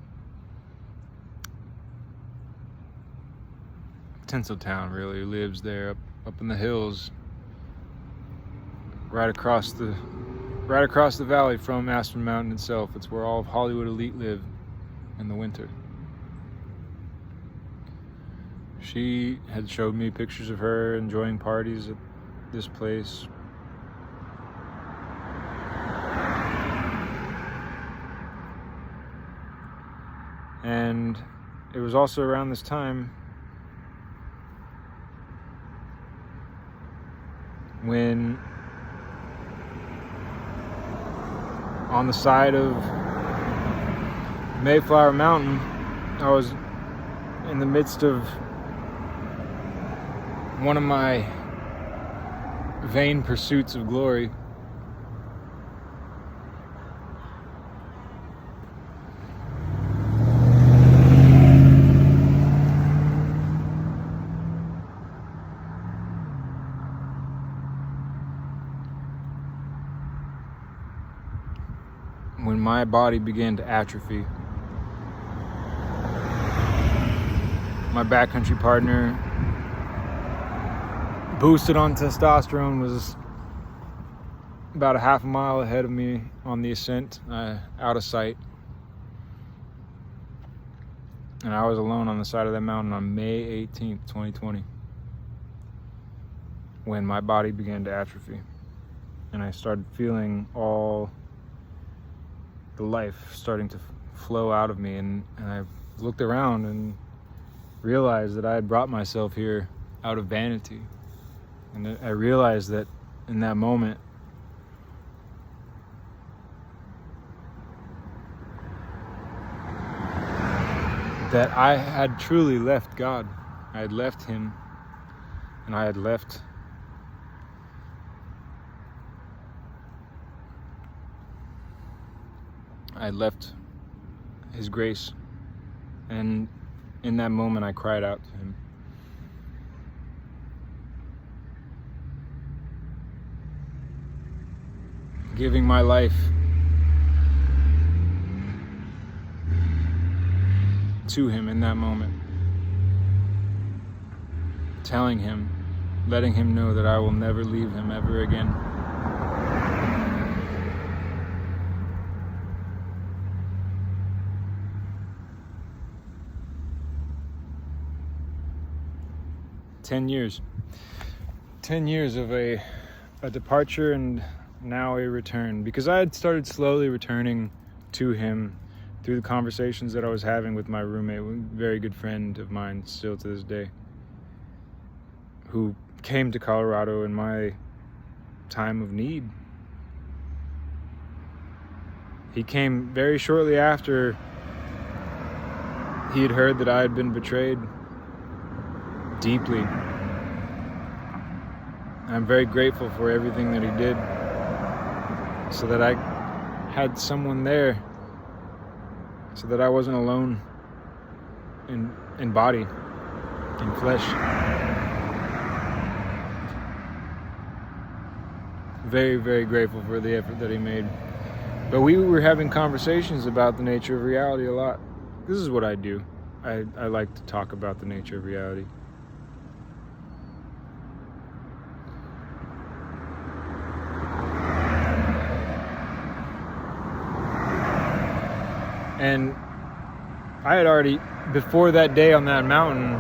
[SPEAKER 1] Tinseltown really lives there, up in the hills, right across the valley from Aspen Mountain itself. It's where all of Hollywood elite live in the winter. She had showed me pictures of her enjoying parties at this place. And it was also around this time when, on the side of Mayflower Mountain, I was in the midst of one of my vain pursuits of glory. When my body began to atrophy, my backcountry partner, boosted on testosterone, was about a half a mile ahead of me on the ascent, out of sight. And I was alone on the side of that mountain on May 18th, 2020, when my body began to atrophy. And I started feeling all the life starting to flow out of me, and I looked around and realized that I had brought myself here out of vanity. And I realized that in that moment, that I had truly left God. I had left Him, and I had left His grace. And in that moment, I cried out to Him. Giving my life to Him in that moment. Telling Him, letting Him know that I will never leave Him ever again. Ten years of a departure, and now a return, because I had started slowly returning to Him through the conversations that I was having with my roommate, a very good friend of mine still to this day, who came to Colorado in my time of need. He came very shortly after he had heard that I had been betrayed deeply. I'm very grateful for everything that he did, so that I had someone there, so that I wasn't alone in body, in flesh. Very, very grateful for the effort that he made. But we were having conversations about the nature of reality a lot. This is what I do. I like to talk about the nature of reality. And I had already, before that day on that mountain,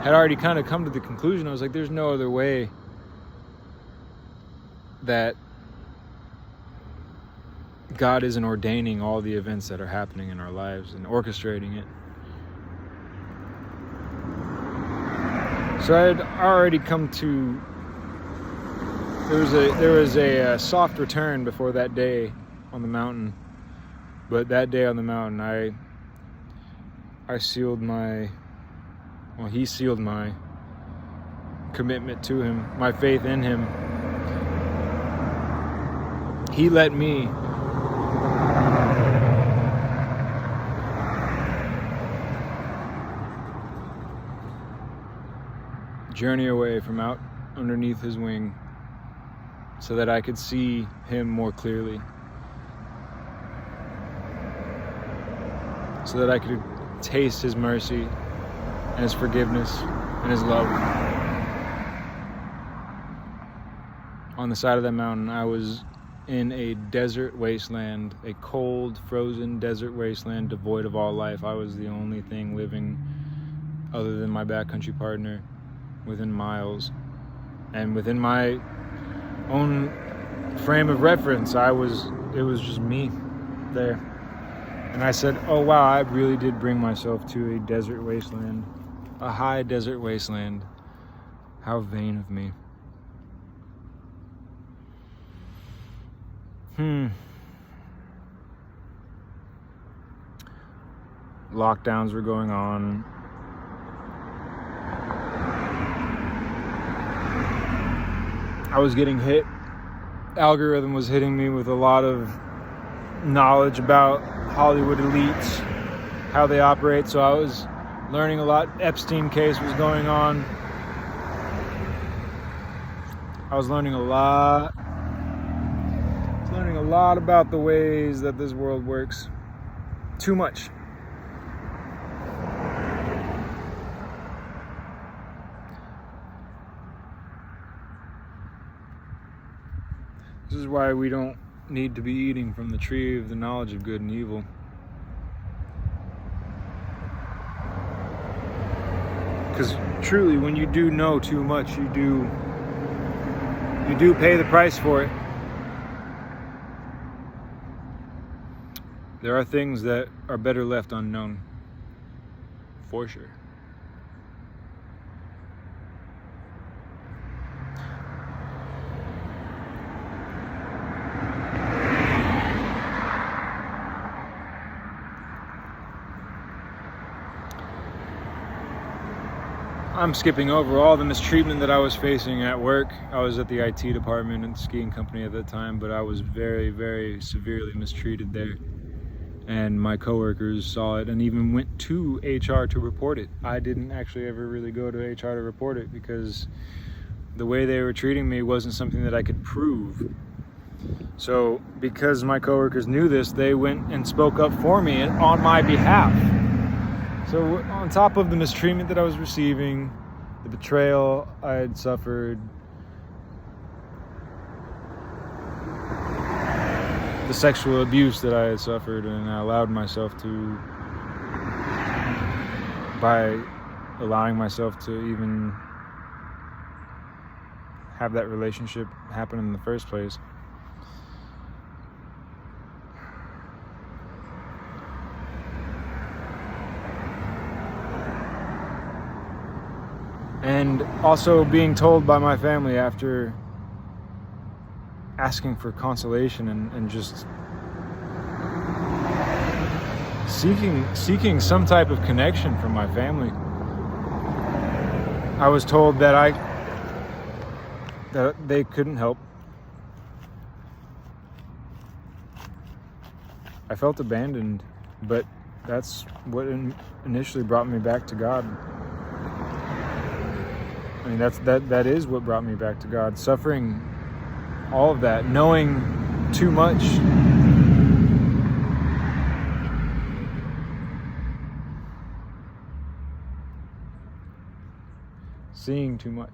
[SPEAKER 1] had already kind of come to the conclusion. I was like, there's no other way that God isn't ordaining all the events that are happening in our lives and orchestrating it. So I had already come to, there was a soft return before that day on the mountain. But that day on the mountain, I sealed he sealed my commitment to him, my faith in him. He let me journey away from out underneath his wing so that I could see him more clearly, so that I could taste his mercy and his forgiveness and his love. On the side of that mountain, I was in a desert wasteland, a cold, frozen desert wasteland devoid of all life. I was the only thing living other than my backcountry partner within miles. And within my own frame of reference, it was just me there. And I said, oh wow, I really did bring myself to a desert wasteland, a high desert wasteland. How vain of me. Lockdowns were going on. I was getting hit. Algorithm was hitting me with a lot of knowledge about Hollywood elites, how they operate. So I was learning a lot. Epstein case was going on. I was learning a lot. About the ways that this world works. Too much. This is why we don't need to be eating from the tree of the knowledge of good and evil. Because truly, when you do know too much, you do pay the price for it. There are things that are better left unknown, for sure. I'm skipping over all the mistreatment that I was facing at work. I was at the IT department at the skiing company at that time, but I was very, very severely mistreated there. And my coworkers saw it and even went to HR to report it. I didn't actually ever really go to HR to report it because the way they were treating me wasn't something that I could prove. So because my coworkers knew this, they went and spoke up for me on my behalf. So on top of the mistreatment that I was receiving, the betrayal I had suffered, the sexual abuse that I had suffered, and I allowed myself to, by allowing myself to even have that relationship happen in the first place. And also being told by my family after asking for consolation and just seeking some type of connection from my family. I was told that they couldn't help. I felt abandoned, but that's what initially brought me back to God. I mean, that is what brought me back to God. Suffering all of that, knowing too much. Seeing too much.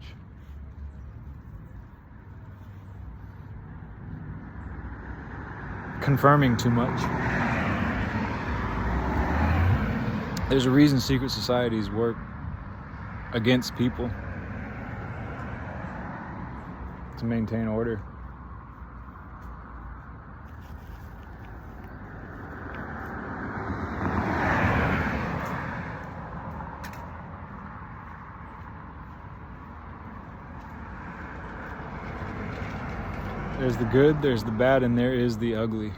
[SPEAKER 1] Confirming too much. There's a reason secret societies work against people. To maintain order. There's the good, there's the bad, and there is the ugly.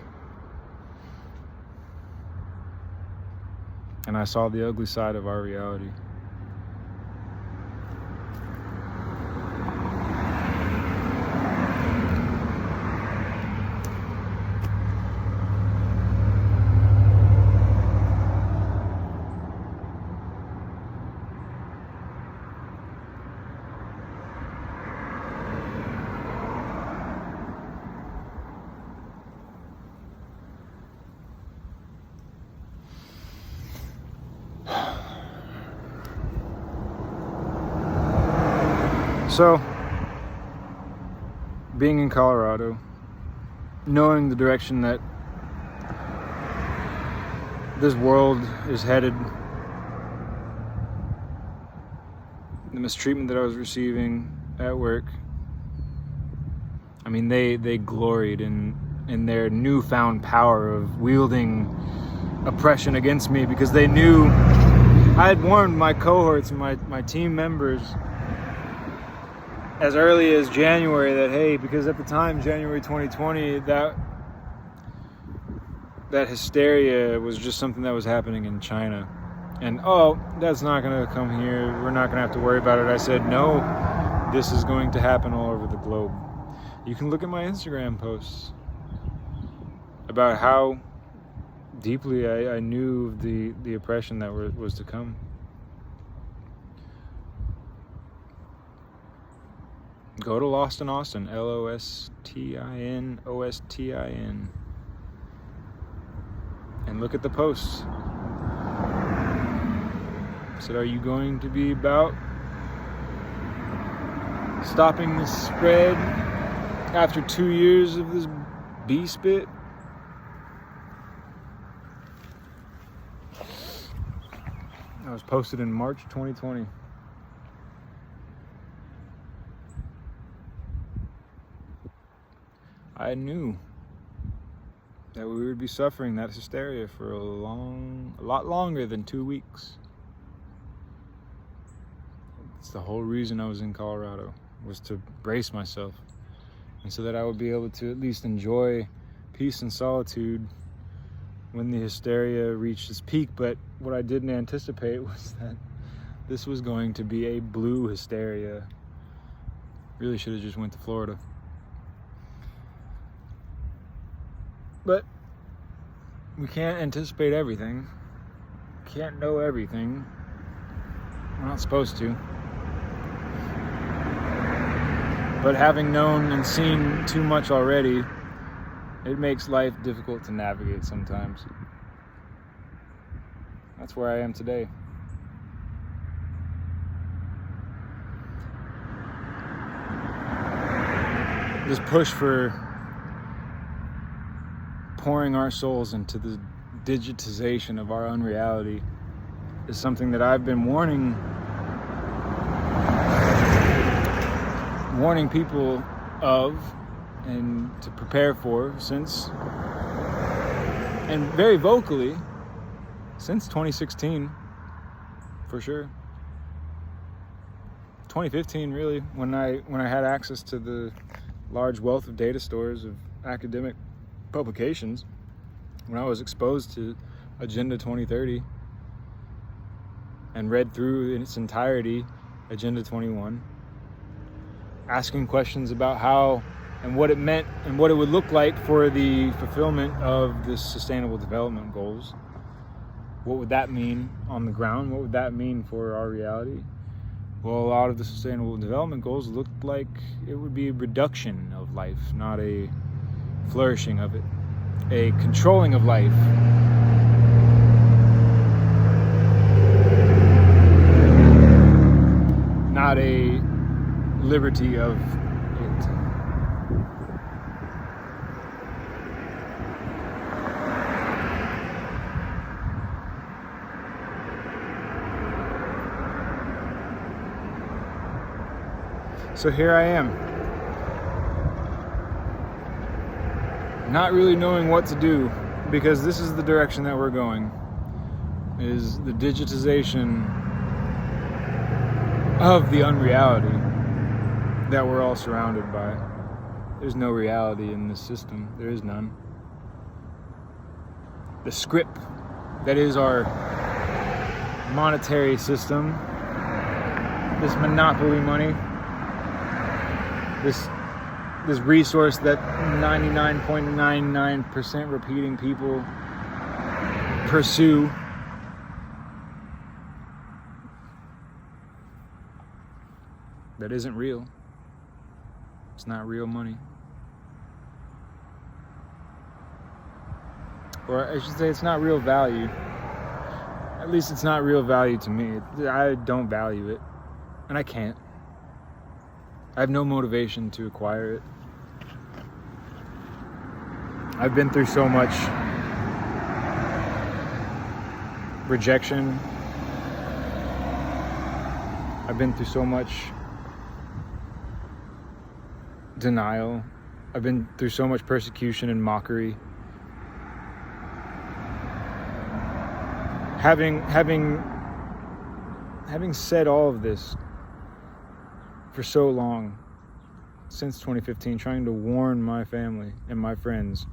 [SPEAKER 1] I saw the ugly side of our reality. So, being in Colorado, knowing the direction that this world is headed, the mistreatment that I was receiving at work, I mean, they gloried in their newfound power of wielding oppression against me, because they knew I had warned my cohorts and my team members as early as January that, hey, because at the time, January 2020, that hysteria was just something that was happening in China. And, oh, that's not going to come here. We're not going to have to worry about it. I said, no, this is going to happen all over the globe. You can look at my Instagram posts about how deeply I knew of the oppression that was to come. Go to Lost in Austin, LOSTINOSTIN, and look at the posts. I said, are you going to be about stopping the spread after 2 years of this bee spit? That was posted in March 2020. I knew that we would be suffering that hysteria for a lot longer than 2 weeks. It's the whole reason I was in Colorado, was to brace myself, and so that I would be able to at least enjoy peace and solitude when the hysteria reached its peak. But what I didn't anticipate was that this was going to be a blue hysteria. Really should have just went to Florida. But we can't anticipate everything. Can't know everything. We're not supposed to. But having known and seen too much already, it makes life difficult to navigate sometimes. That's where I am today. This push for pouring our souls into the digitization of our unreality is something that I've been warning people of and to prepare for since, and very vocally, since 2016, for sure. 2015, really, when I had access to the large wealth of data stores of academic publications, when I was exposed to Agenda 2030 and read through in its entirety Agenda 21, asking questions about how and what it meant and what it would look like for the fulfillment of the Sustainable Development Goals. What would that mean on the ground? What would that mean for our reality? Well, a lot of the Sustainable Development Goals looked like it would be a reduction of life, not a flourishing of it, a controlling of life. Not a liberty of it. So here I am, not really knowing what to do, because this is the direction that we're going, is the digitization of the unreality that we're all surrounded by. There's no reality in this system. There is none. The script that is our monetary system, this monopoly money, this resource that 99.99% repeating people pursue. That isn't real. It's not real money. Or I should say it's not real value. At least it's not real value to me. I don't value it. And I can't. I have no motivation to acquire it. I've been through so much rejection. I've been through so much denial. I've been through so much persecution and mockery. Having said all of this for so long, since 2015, trying to warn my family and my friends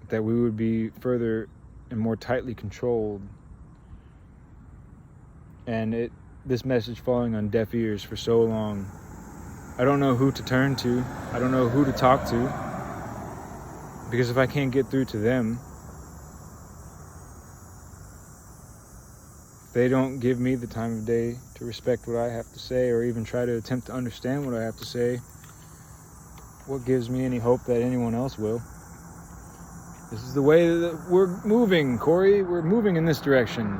[SPEAKER 1] that we would be further and more tightly controlled, and this message falling on deaf ears for so long. I don't know who to turn to. I don't know who to talk to. Because if I can't get through to them, if they don't give me the time of day to respect what I have to say, or even try to attempt to understand what I have to say, what gives me any hope that anyone else will? This is the way that we're moving, Corey. We're moving in this direction.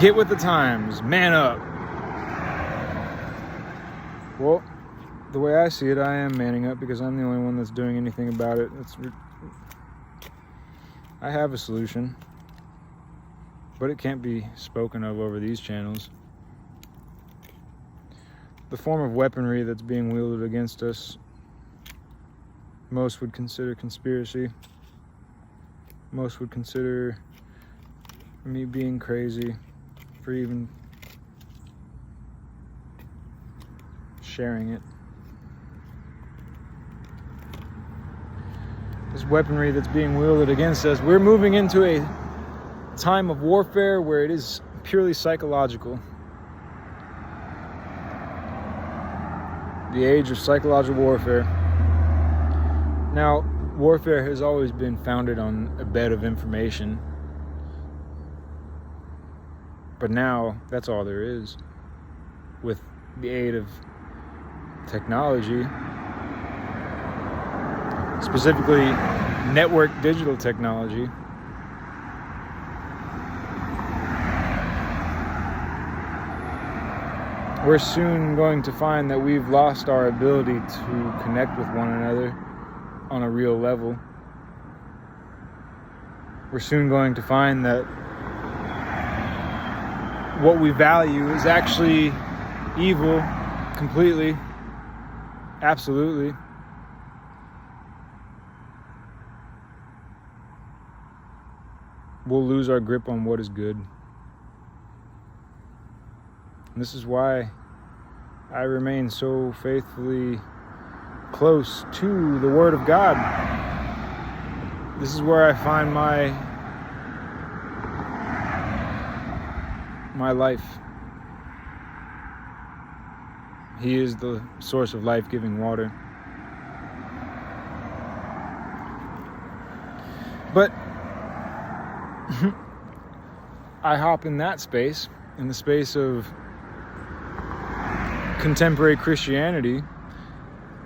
[SPEAKER 1] Get with the times. Man up. Well, the way I see it, I am manning up because I'm the only one that's doing anything about it. I have a solution, but it can't be spoken of over these channels. The form of weaponry that's being wielded against us, most would consider conspiracy. Most would consider me being crazy for even sharing it. This weaponry that's being wielded against us, we're moving into a time of warfare where it is purely psychological. The age of psychological warfare. Now, warfare has always been founded on a bed of information. But now, that's all there is. With the aid of technology, specifically network digital technology, we're soon going to find that we've lost our ability to connect with one another on a real level. We're soon going to find that what we value is actually evil, completely, absolutely. We'll lose our grip on what is good. And this is why I remain so faithfully close to the Word of God. This is where I find my life. He is the source of life-giving water. But I hop in that space, in the space of contemporary Christianity,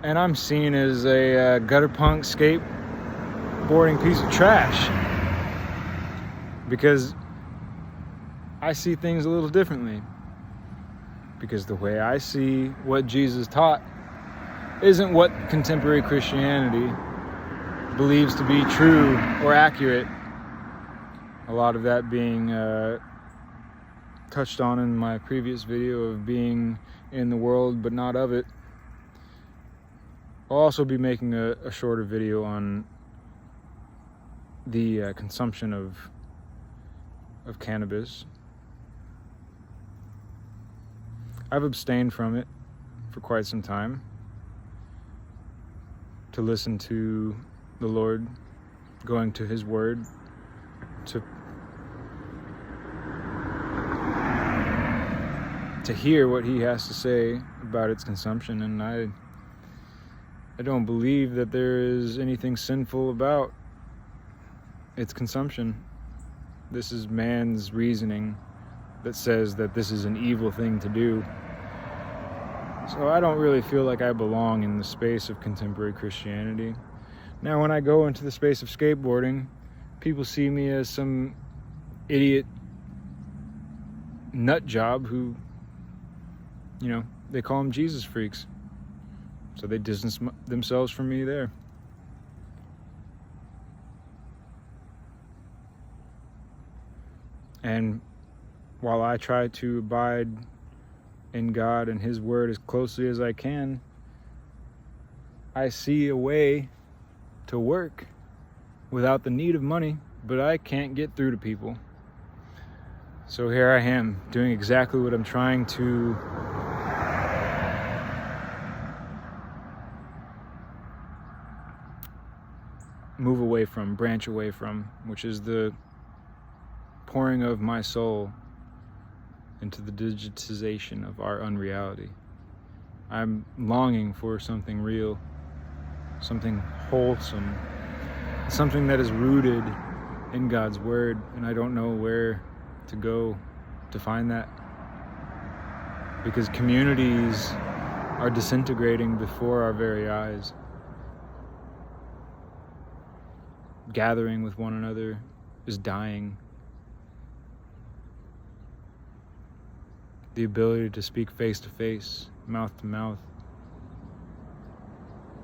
[SPEAKER 1] and I'm seen as a gutter punk skateboarding piece of trash because I see things a little differently. Because the way I see what Jesus taught isn't what contemporary Christianity believes to be true or accurate. A lot of that being touched on in my previous video of being in the world but not of it. I'll also be making a shorter video on the consumption of cannabis. I've abstained from it for quite some time to listen to the Lord going to his word to hear what he has to say about its consumption. And I don't believe that there is anything sinful about its consumption. This is man's reasoning that says that this is an evil thing to do. So I don't really feel like I belong in the space of contemporary Christianity. Now, when I go into the space of skateboarding, people see me as some idiot nut job who, they call them Jesus freaks. So they distance themselves from me there. And while I try to abide in God and his word as closely as I can, I see a way to work without the need of money, but I can't get through to people. So here I am doing exactly what I'm trying to move away from, branch away from, which is the pouring of my soul into the digitization of our unreality. I'm longing for something real, something wholesome, something that is rooted in God's word, and I don't know where to go to find that, because communities are disintegrating before our very eyes. Gathering with one another is dying. The ability to speak face to face, mouth to mouth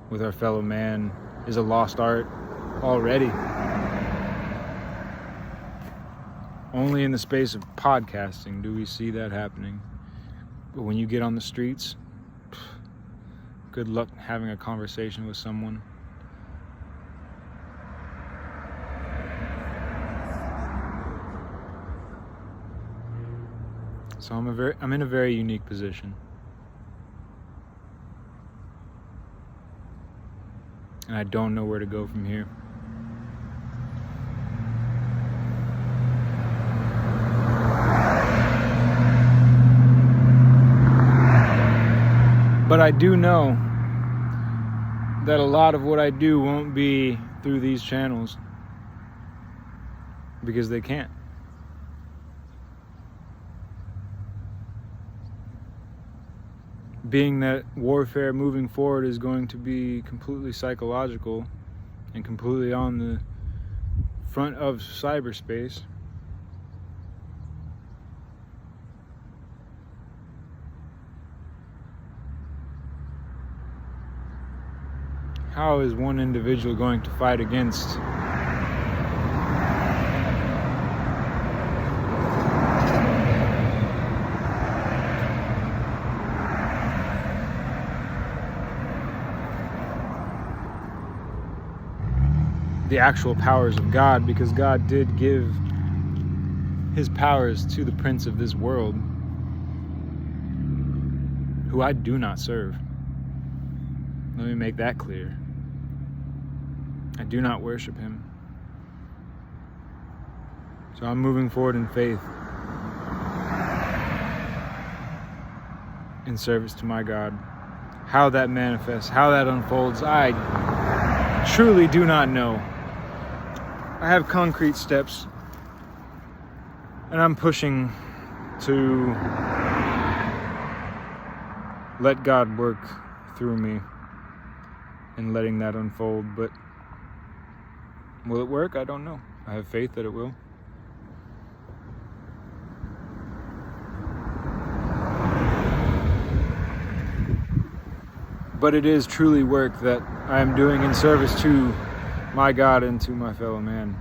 [SPEAKER 1] with our fellow man is a lost art already. Only in the space of podcasting do we see that happening. But when you get on the streets, good luck having a conversation with someone. So I'm in a very unique position. And I don't know where to go from here. But I do know that a lot of what I do won't be through these channels, because they can't. Being that warfare moving forward is going to be completely psychological and completely on the front of cyberspace, how is one individual going to fight against the actual powers of God? Because God did give his powers to the prince of this world, who I do not serve. Let me make that clear. I do not worship him. So I'm moving forward in faith, in service to my God. How that manifests, how that unfolds, I truly do not know. I have concrete steps, and I'm pushing to let God work through me and letting that unfold. But will it work? I don't know. I have faith that it will. But it is truly work that I am doing in service to my God and to my fellow man.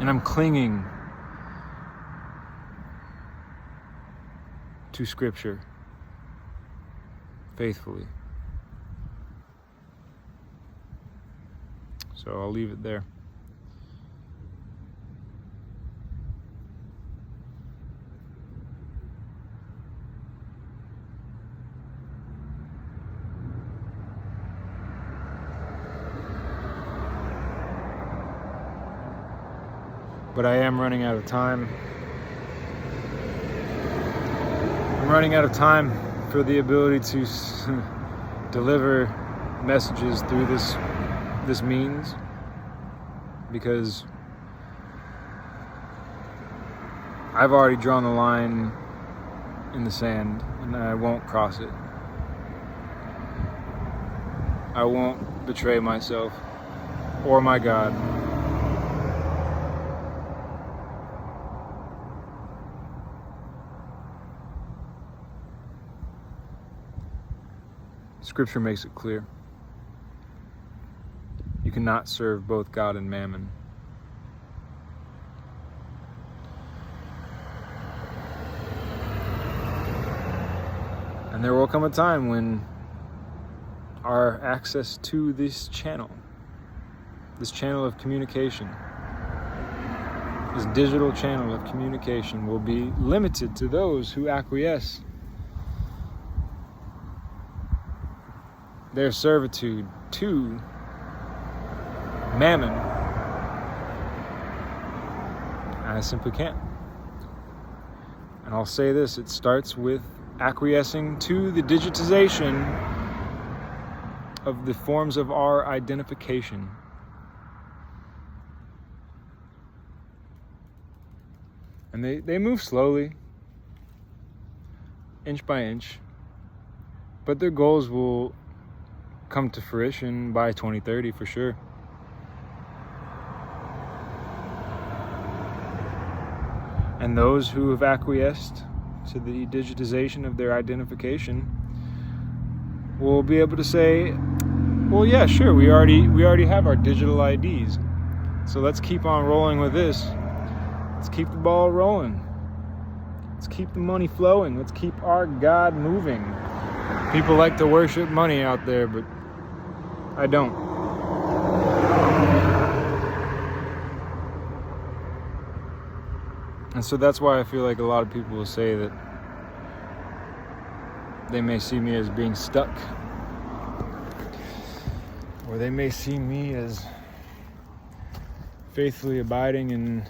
[SPEAKER 1] And I'm clinging to Scripture faithfully. So I'll leave it there. but I am running out of time. I'm running out of time for the ability to deliver messages through this means, because I've already drawn the line in the sand and I won't cross it. I won't betray myself or my God. Scripture makes it clear. You cannot serve both God and mammon. And there will come a time when our access to this channel of communication, this digital channel of communication, will be limited to those who acquiesce their servitude to mammon. I simply can't. And I'll say this, it starts with acquiescing to the digitization of the forms of our identification. And they move slowly, inch by inch, but their goals will come to fruition by 2030 for sure. And those who have acquiesced to the digitization of their identification will be able to say, well, yeah, sure, we already have our digital IDs, so let's keep on rolling with this. Let's keep the ball rolling. Let's keep the money flowing. Let's keep our God moving. People like to worship money out there, but I don't. And so that's why I feel like a lot of people will say that they may see me as being stuck, or they may see me as faithfully abiding in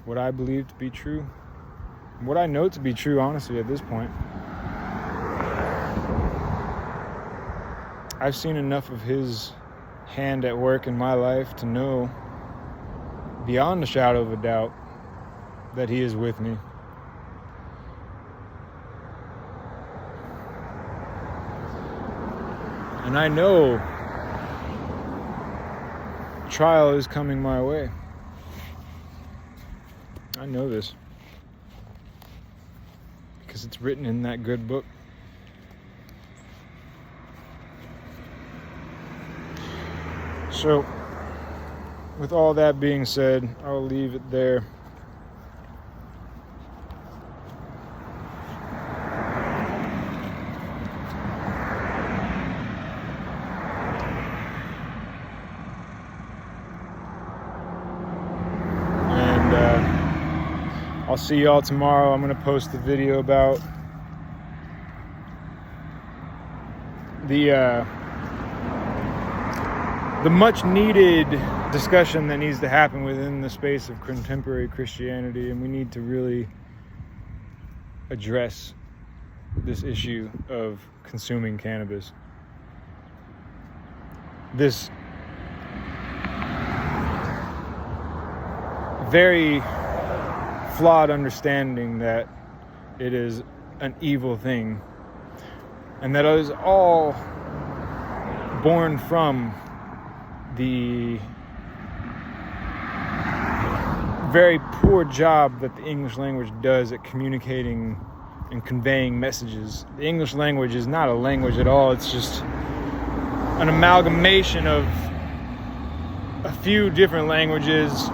[SPEAKER 1] what I believe to be true, what I know to be true, honestly, at this point. I've seen enough of His hand at work in my life to know, beyond a shadow of a doubt, that He is with me. And I know trial is coming my way. I know this because it's written in that good book. So, with all that being said, I'll leave it there. I'll see y'all tomorrow. I'm going to post the video about the much needed discussion that needs to happen within the space of contemporary Christianity, and we need to really address this issue of consuming cannabis. This very flawed understanding that it is an evil thing, and that it is all born from the very poor job that the English language does at communicating and conveying messages. The English language is not a language at all. It's just an amalgamation of a few different languages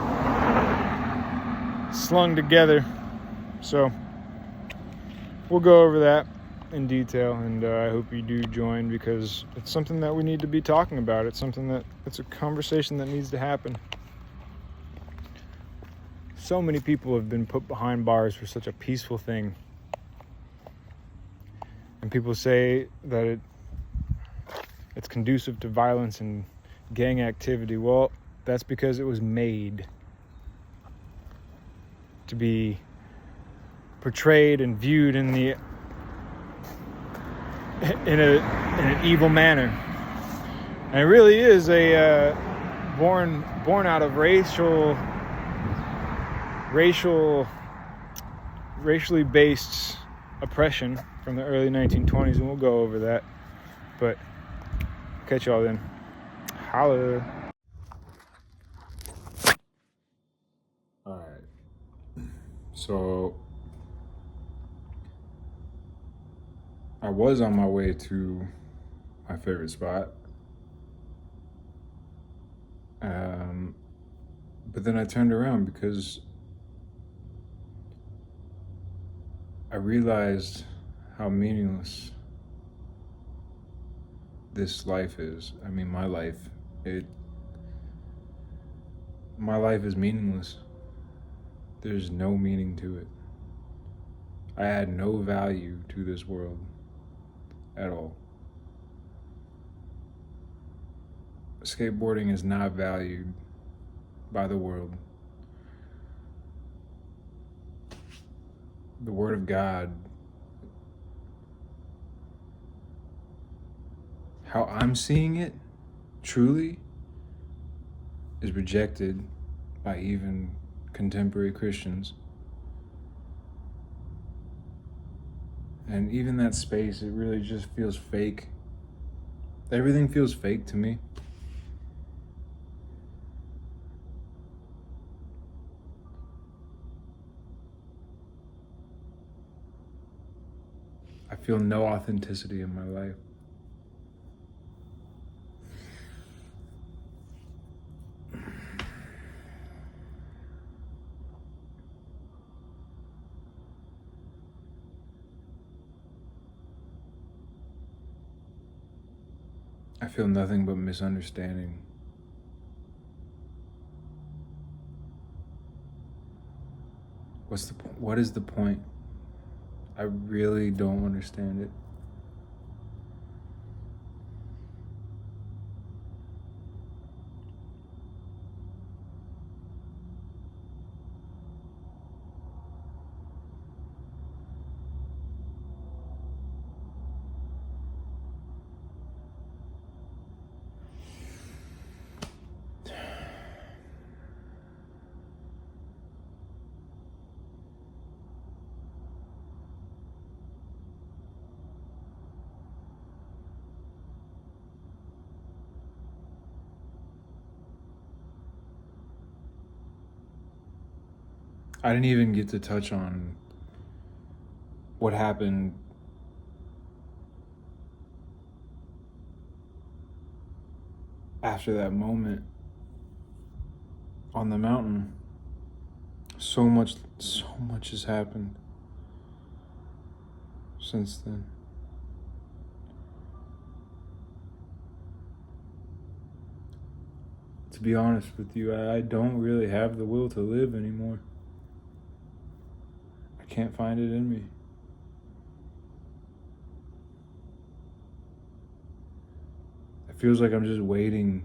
[SPEAKER 1] slung together. So we'll go over that in detail, and I hope you do join, because it's something that we need to be talking about. It's a conversation that needs to happen. So many people have been put behind bars for such a peaceful thing, and people say that it's conducive to violence and gang activity. Well, that's because it was made to be portrayed and viewed in an evil manner. And it really is a born out of racially based oppression from the early 1920s, and we'll go over that. But catch y'all then. Holla. All right. So I was on my way to my favorite spot. But then I turned around because I realized how meaningless this life is. I mean, my life is meaningless. There's no meaning to it. I add no value to this world at all. Skateboarding is not valued by the world. The Word of God, how I'm seeing it, truly, is rejected by even contemporary Christians. And even that space, it really just feels fake. Everything feels fake to me. I feel no authenticity in my life. I feel nothing but misunderstanding. What is the point? I really don't understand it. I didn't even get to touch on what happened after that moment on the mountain. So much has happened since then. To be honest with you, I don't really have the will to live anymore. I can't find it in me. It feels like I'm just waiting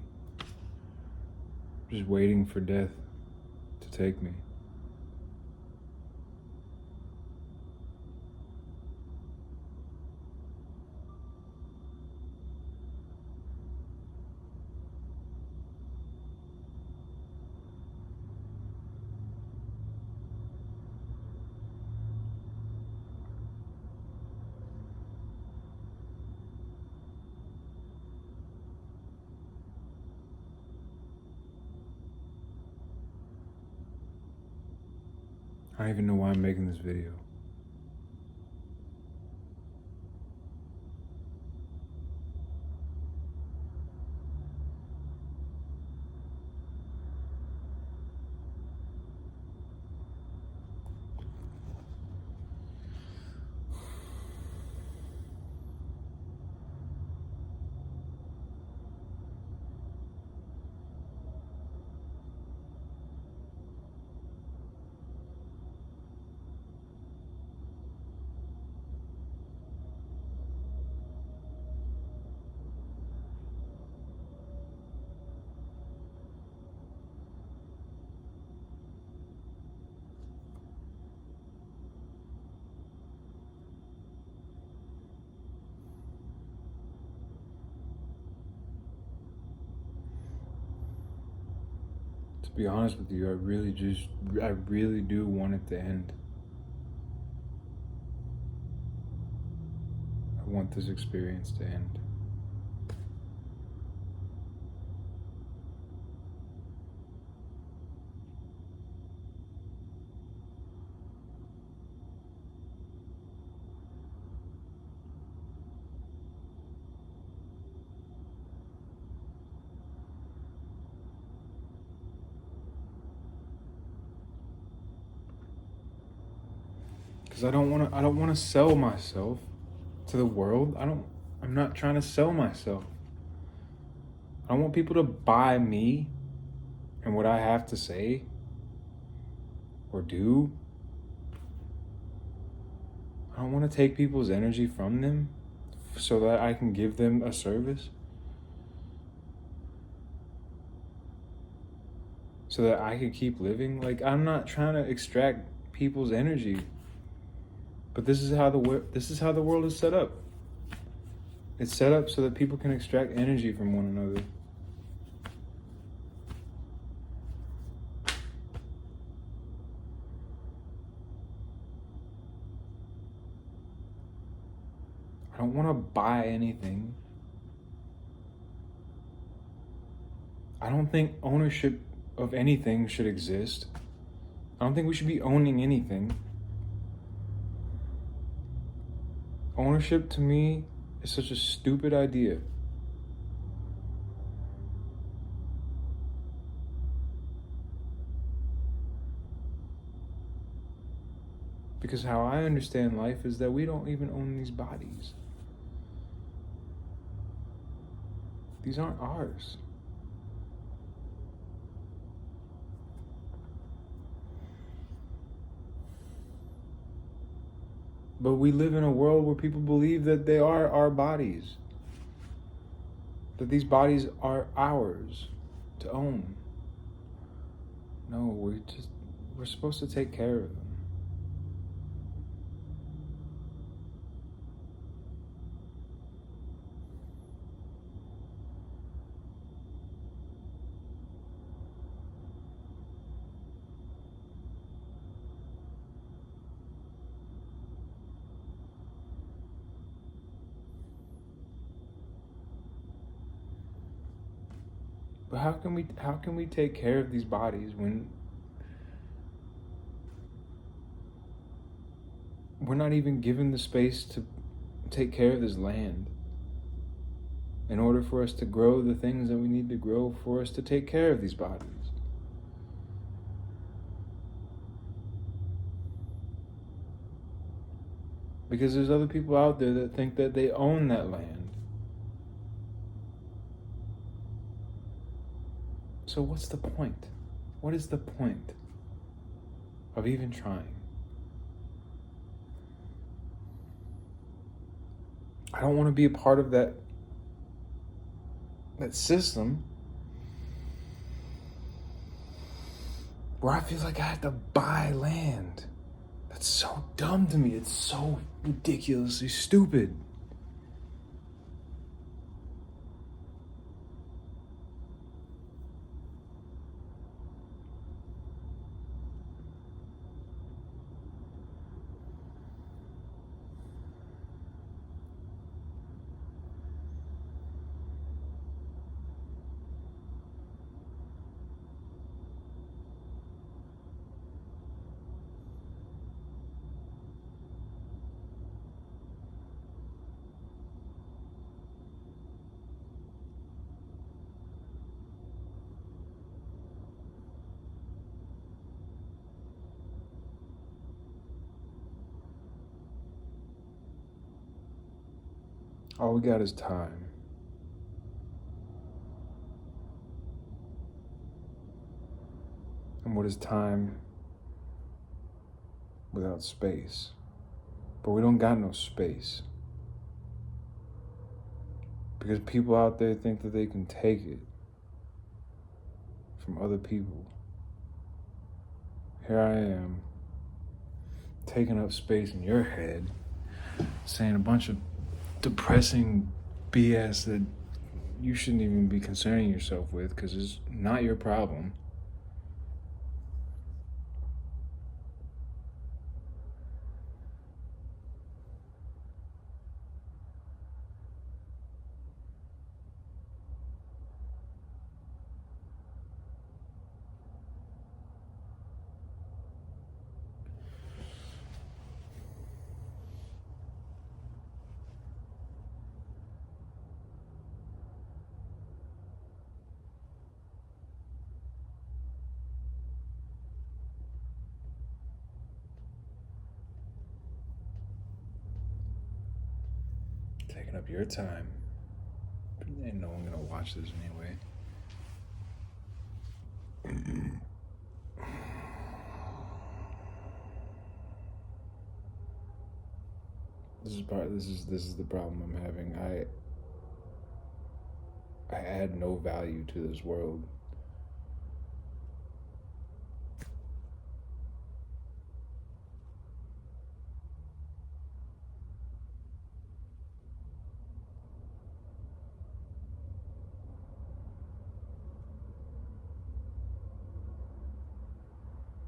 [SPEAKER 1] for death to take me. I don't even know why I'm making this video. be honest with you, I really do want it to end. I want this experience to end. Because I don't want to sell myself to the world. I'm not trying to sell myself. I don't want people to buy me and what I have to say or do. I don't want to take people's energy from them so that I can give them a service. So that I can keep living. Like, I'm not trying to extract people's energy. But this is how the world is set up. It's set up so that people can extract energy from one another. I don't want to buy anything. I don't think ownership of anything should exist. I don't think we should be owning anything. Ownership to me is such a stupid idea. Because how I understand life is that we don't even own these bodies. These aren't ours. But we live in a world where people believe that they are our bodies. That these bodies are ours to own. No, we're supposed to take care of them. But how can we take care of these bodies when we're not even given the space to take care of this land in order for us to grow the things that we need to grow for us to take care of these bodies? Because there's other people out there that think that they own that land. So what's the point? What is the point of even trying? I don't want to be a part of that system where I feel like I have to buy land. That's so dumb to me. It's so ridiculously stupid. All we got is time. And what is time without space? But we don't got no space. Because people out there think that they can take it from other people. Here I am, taking up space in your head, saying a bunch of depressing BS that you shouldn't even be concerning yourself with because it's not your problem. Taking up your time. Ain't no one gonna watch this anyway. This is the problem I'm having. I add no value to this world.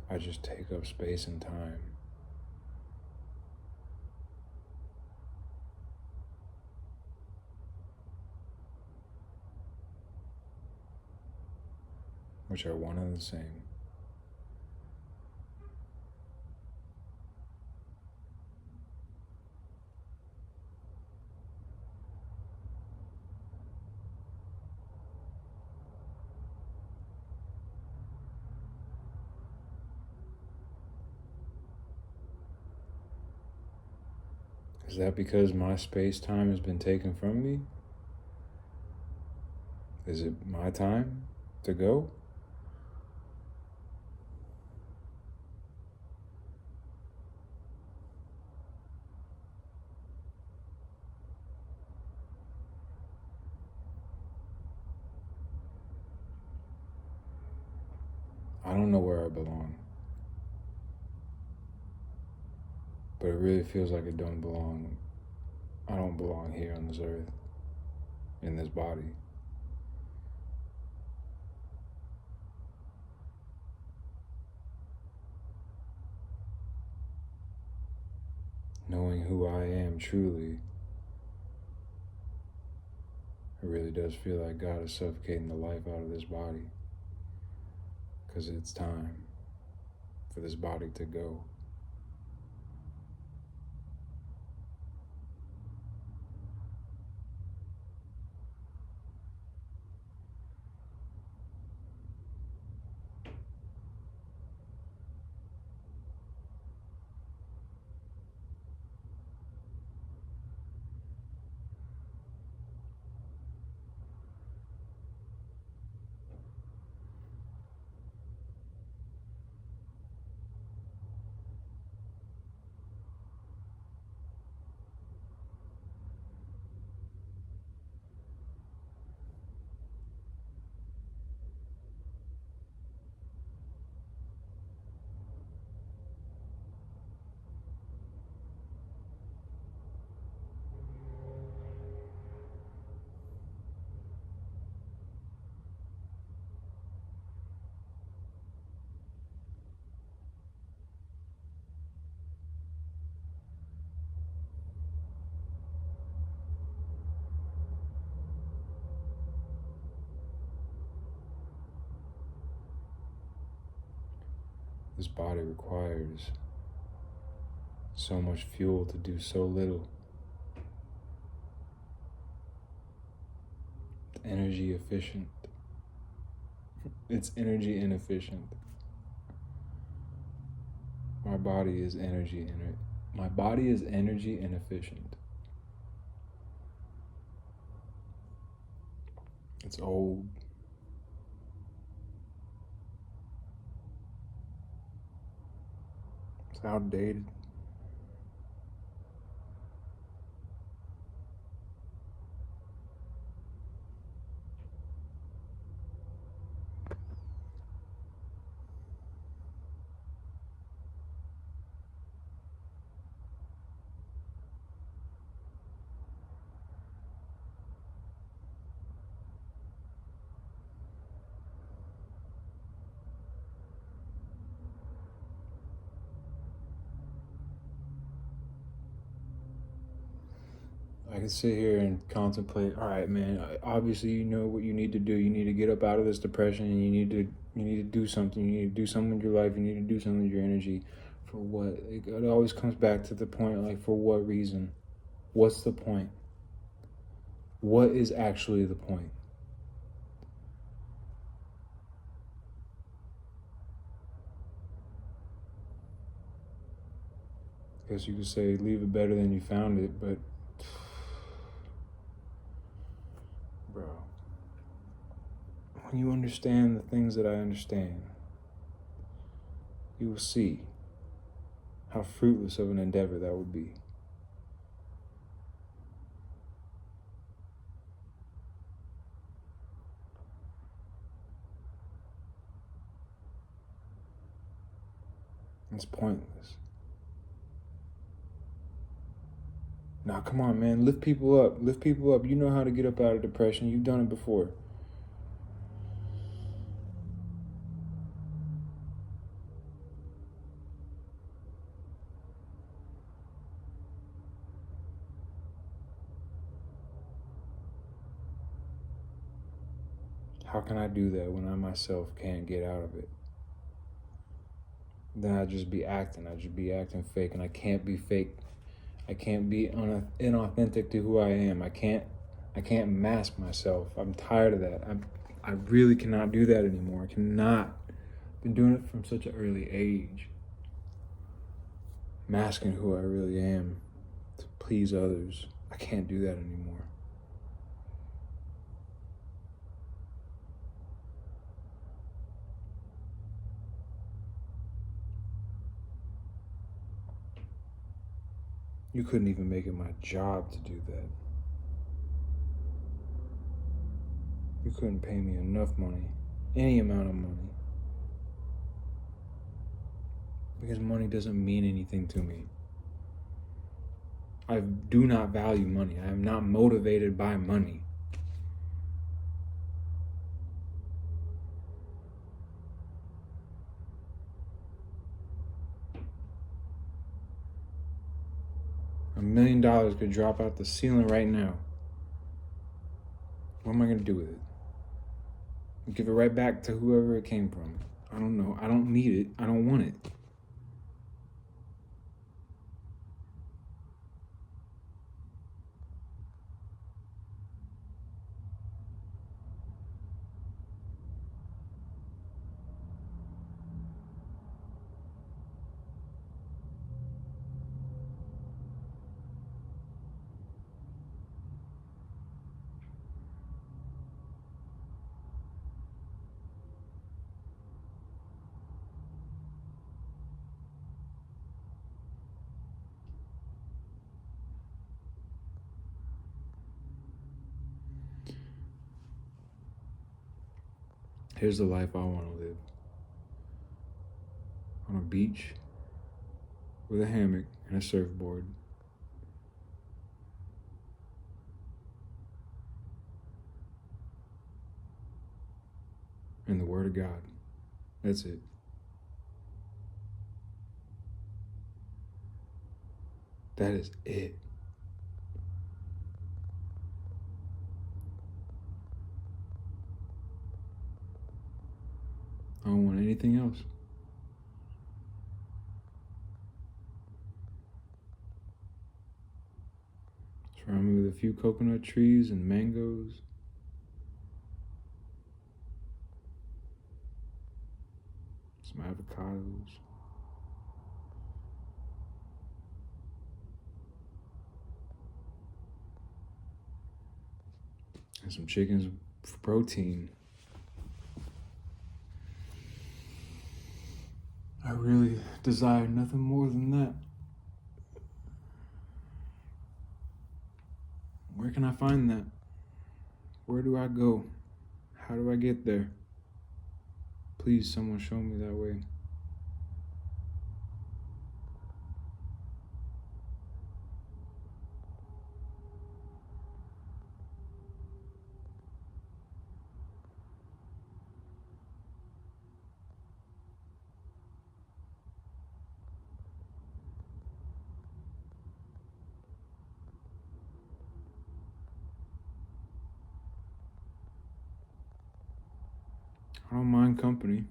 [SPEAKER 1] I just take up space and time. Which are one and the same. Is that because my space-time has been taken from me? Is it my time to go? I don't know where I belong. But it really feels like it don't belong. I don't belong here on this earth, in this body. Knowing who I am truly, it really does feel like God is suffocating the life out of this body. Because it's time for this body to go. This body requires so much fuel to do so little. It's energy efficient. It's energy inefficient. My body is energy inefficient. It's old. It's outdated. I can sit here and contemplate. All right, man. Obviously, you know what you need to do. You need to get up out of this depression, and you need to do something. You need to do something with your life. You need to do something with your energy. For what? It always comes back to the point. Like, for what reason? What's the point? What is actually the point? I guess you could say leave it better than you found it, but Bro, when you understand the things that I understand, you will see how fruitless of an endeavor that would be. It's pointless. Now, come on, man. Lift people up. Lift people up. You know how to get up out of depression. You've done it before. How can I do that when I myself can't get out of it? Then I'd just be acting. I'd just be acting fake, and I can't be fake. I can't be inauthentic to who I am. I can't mask myself. I'm tired of that. I really cannot do that anymore. I cannot. I've been doing it from such an early age. Masking who I really am to please others. I can't do that anymore. You couldn't even make it my job to do that. You couldn't pay me enough money, any amount of money. Because money doesn't mean anything to me. I do not value money. I am not motivated by money. $1 million could drop out the ceiling right now. What am I going to do with it? Give it right back to whoever it came from. I don't know. I don't need it. I don't want it. Here's the life I want to live. On a beach with a hammock and a surfboard. And the Word of God. That's it. That is it. I don't want anything else. Surround me with a few coconut trees and mangoes. Some avocados. And some chickens for protein. I really desire nothing more than that. Where can I find that? Where do I go? How do I get there? Please, someone show me that way. I don't mind company.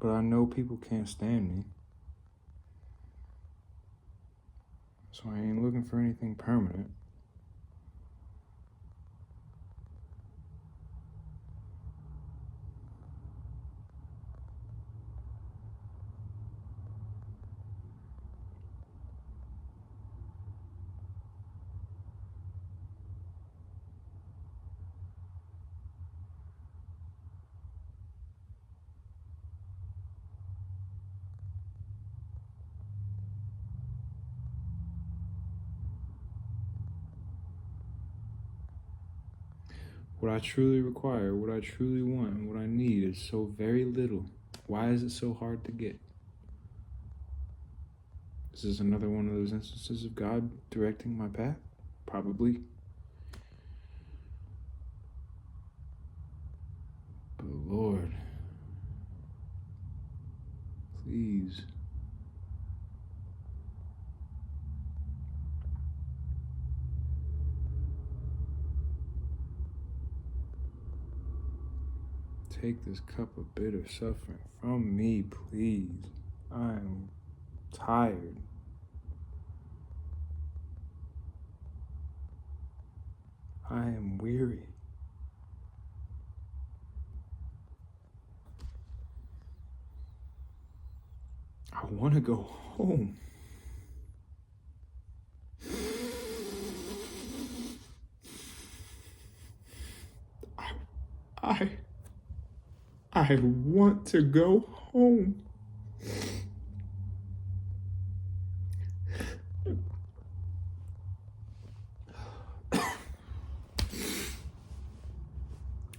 [SPEAKER 1] But I know people can't stand me. So I ain't looking for anything permanent. What I truly require, what I truly want, and what I need is so very little. Why is it so hard to get? Is this another one of those instances of God directing my path? Probably. But Lord, please. Take this cup of bitter suffering from me, please. I am tired. I am weary. I want to go home. I want to go home.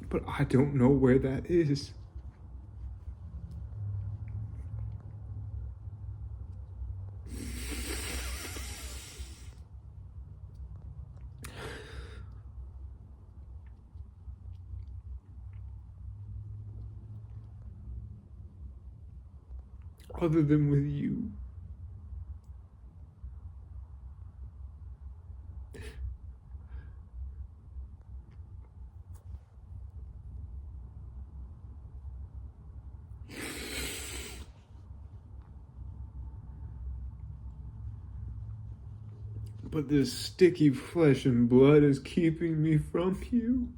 [SPEAKER 1] But I don't know where that is. Other than with you. But this sticky flesh and blood is keeping me from you.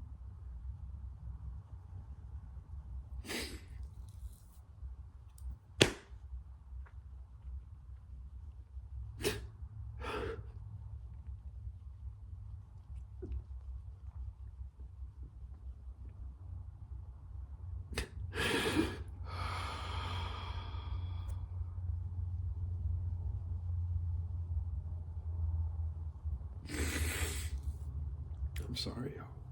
[SPEAKER 1] I'm sorry, y'all.